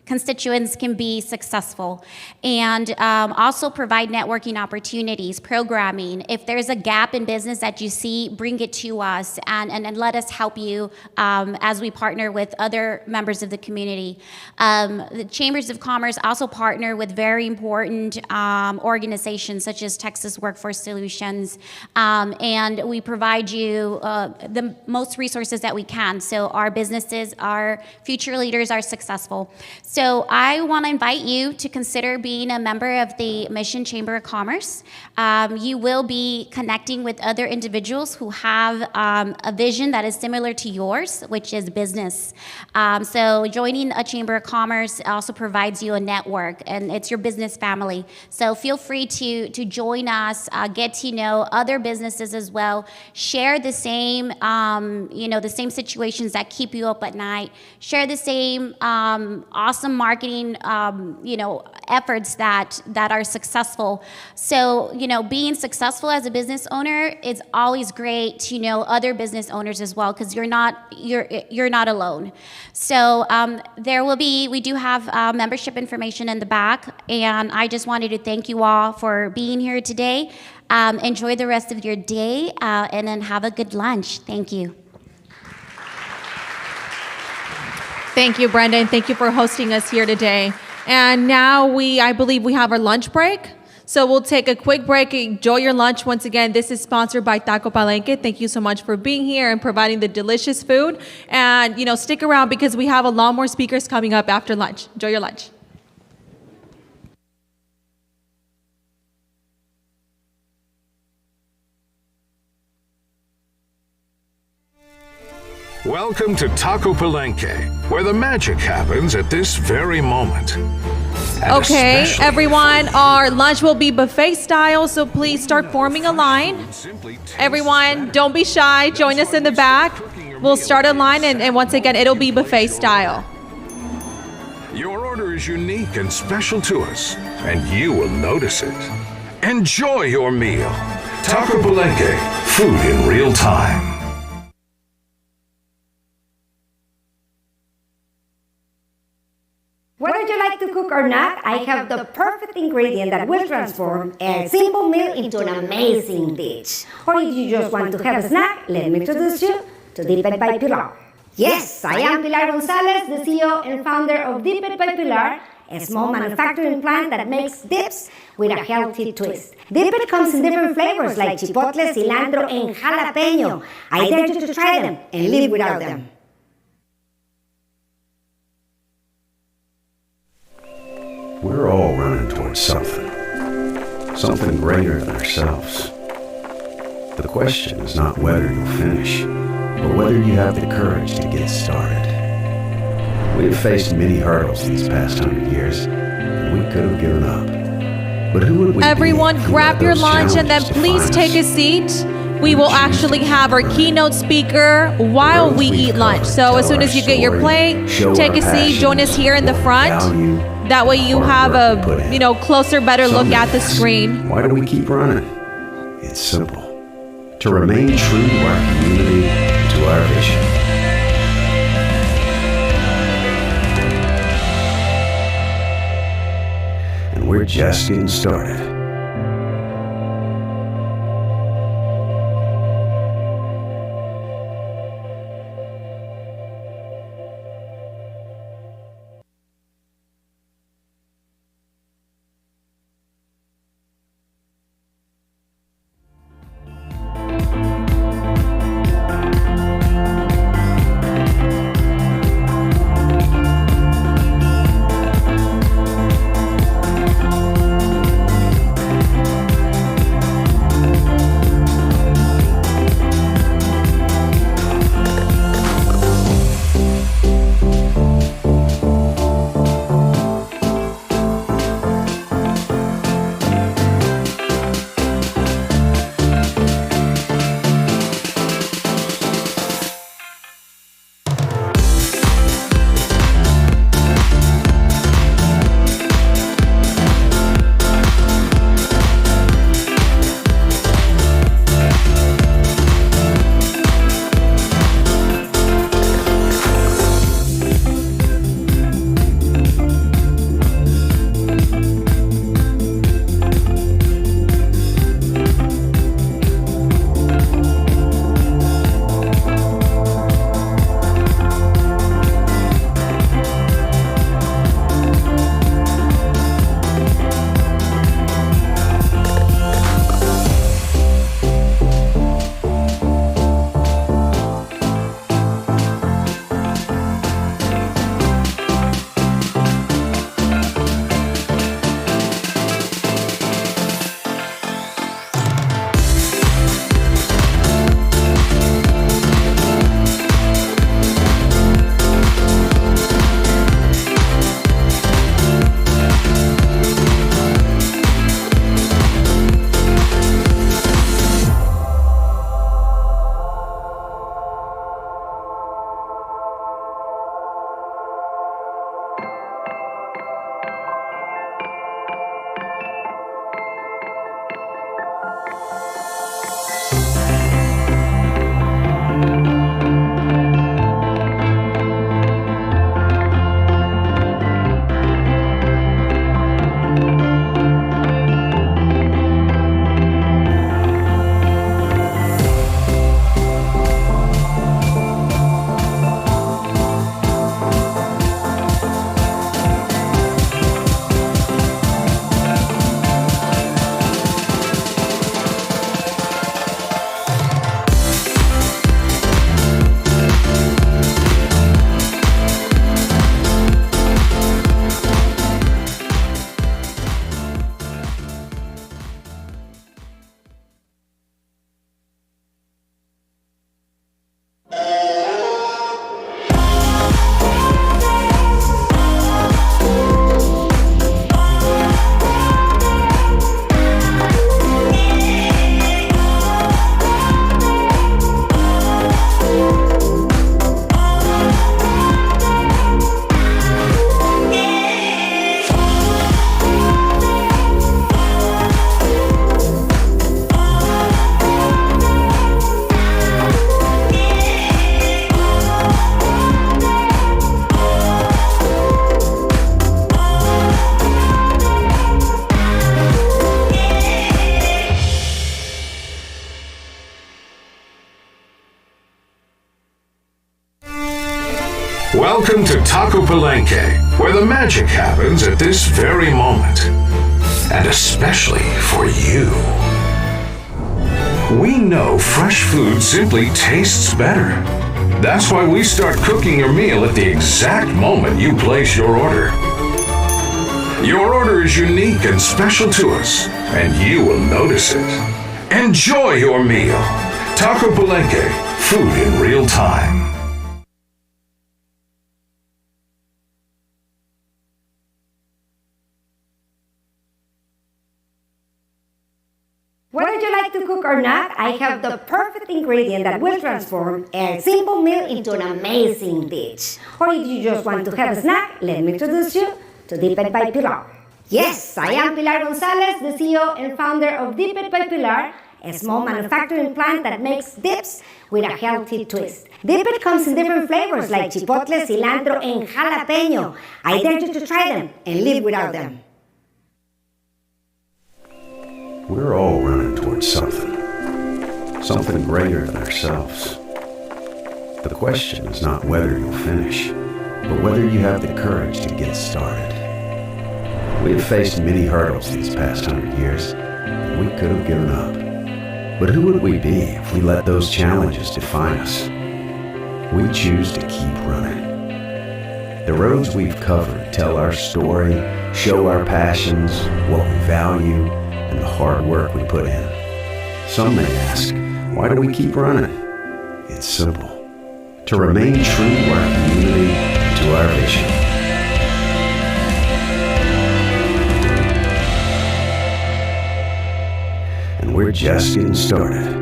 constituents can be successful, and also provide networking opportunities, programming. If there's a gap in business that you see, bring it to us and let us help you as we partner with other members of the community. The Chambers of Commerce also partner with very important organizations such as Texas Workforce Solutions, and we provide you the most resources that we can so our businesses, our future leaders are successful. So I want to invite you to consider being a member of the Mission Chamber of Commerce. You will be connecting with other individuals who have a vision that is similar to yours, which is business. So joining a Chamber of Commerce also provides you a network, and it's your business family. So feel free to join us, get to know other businesses as well, share the same, the same situations that keep you up at night, share the same awesome marketing, efforts that are successful. So, being successful as a business owner, it's always great to know other business owners as well, because you're not alone. So, we do have membership information in the back, and I just wanted to thank you all for being here today. Enjoy the rest of your day, and then have a good lunch. Thank you. Thank you, Brenda, and thank you for hosting us here today. And now I believe we have our lunch break. So we'll take a quick break. Enjoy your lunch. Once again, this is sponsored by Taco Palenque. Thank you so much for being here and providing the delicious food. And, stick around because we have a lot more speakers coming up after lunch. Enjoy your lunch. Welcome to Taco Palenque, where the magic happens at this very moment. And okay, especially everyone, our lunch will be buffet style, so please start forming a line. Everyone, don't be shy. Join us in the back. We'll start a line, and once again, it'll be buffet style. Your order is unique and special to us, and you will notice it. Enjoy your meal. Taco Palenque, food in real time. Whether you like to cook or not, I have the perfect ingredient that will transform a simple meal into an amazing dish. Or if you just want to have a snack, let me introduce you to Dip It by Pilar. Yes, I am Pilar Gonzalez, the CEO and founder of Dip It by Pilar, a small manufacturing plant that makes dips with a healthy twist. Dip It comes in different flavors like chipotle, cilantro, and jalapeno. I dare you to try them and live without them. We're all running towards something greater than ourselves. The question is not whether you'll finish, but whether you have the courage to get started. We have faced many hurdles these past 100 years, and we could have given up. But who would we Everyone, be if we grab let your those lunch and then challenges please define take a us? seat. We will actually have our keynote speaker while we eat lunch. So as soon as you get your plate, take a seat, join us here in the front. That way you have a, closer, better look at the screen. Why do we keep running? It's simple. To remain true to our community and to our vision. And we're just getting started. Welcome to Taco Palenque, where the magic happens at this very moment. And especially for you. We know fresh food simply tastes better. That's why we start cooking your meal at the exact moment you place your order. Your order is unique and special to us, and you will notice it. Enjoy your meal. Taco Palenque, food in real time. Whether you like to cook or not, I have the perfect ingredient that will transform a simple meal into an amazing dish. Or if you just want to have a snack, let me introduce you to Dip It by Pilar. Yes, I am Pilar Gonzalez, the CEO and founder of Dip It by Pilar, a small manufacturing plant that makes dips with a healthy twist. Dip It comes in different flavors like chipotle, cilantro, and jalapeno. I dare you to try them and live without them. We're all running towards something greater than ourselves. The question is not whether you'll finish, but whether you have the courage to get started. We have faced many hurdles these past 100 years, and we could have given up. But who would we be if we let those challenges define us? We choose to keep running. The roads we've covered tell our story, show our passions, what we value, and the hard work we put in. Some may ask, why do we keep running? It's simple. To remain true to our community and to our vision. And we're just getting started.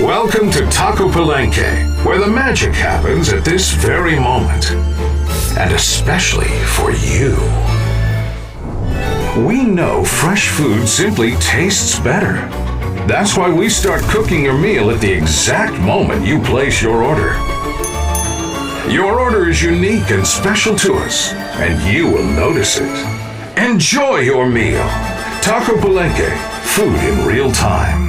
Welcome to Taco Palenque, where the magic happens at this very moment. And especially for you. We know fresh food simply tastes better. That's why we start cooking your meal at the exact moment you place your order. Your order is unique and special to us, and you will notice it. Enjoy your meal. Taco Palenque, food in real time.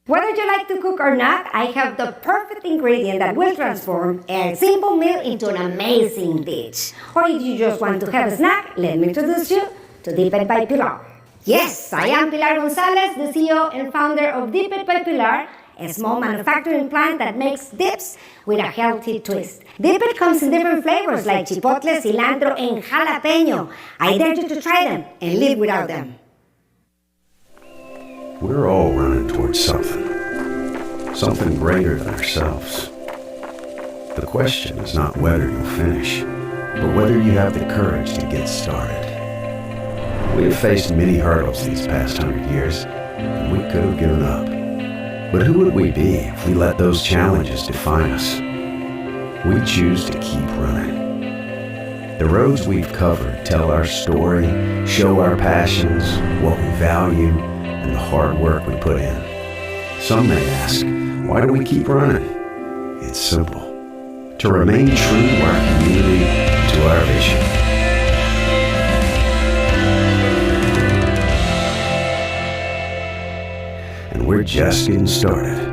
Whether you like to cook or not, I have the perfect ingredient that will transform a simple meal into an amazing dish. Or if you just want to have a snack, let me introduce you to Dip It by Pilar. Yes, I am Pilar Gonzalez, the CEO and founder of Dip It by Pilar, a small manufacturing plant that makes dips with a healthy twist. Dip It comes in different flavors like chipotle, cilantro, and jalapeno. I dare you to try them and live without them. We're all running towards something greater than ourselves. The question is not whether you'll finish, but whether you have the courage to get started. We have faced many hurdles these past 100 years, and we could have given up. But who would we be if we let those challenges define us? We choose to keep running. The roads we've covered tell our story, show our passions, what we value, and the hard work we put in. Some may ask, why do we keep running? It's simple. To remain true to our community, to our vision. And we're just getting started.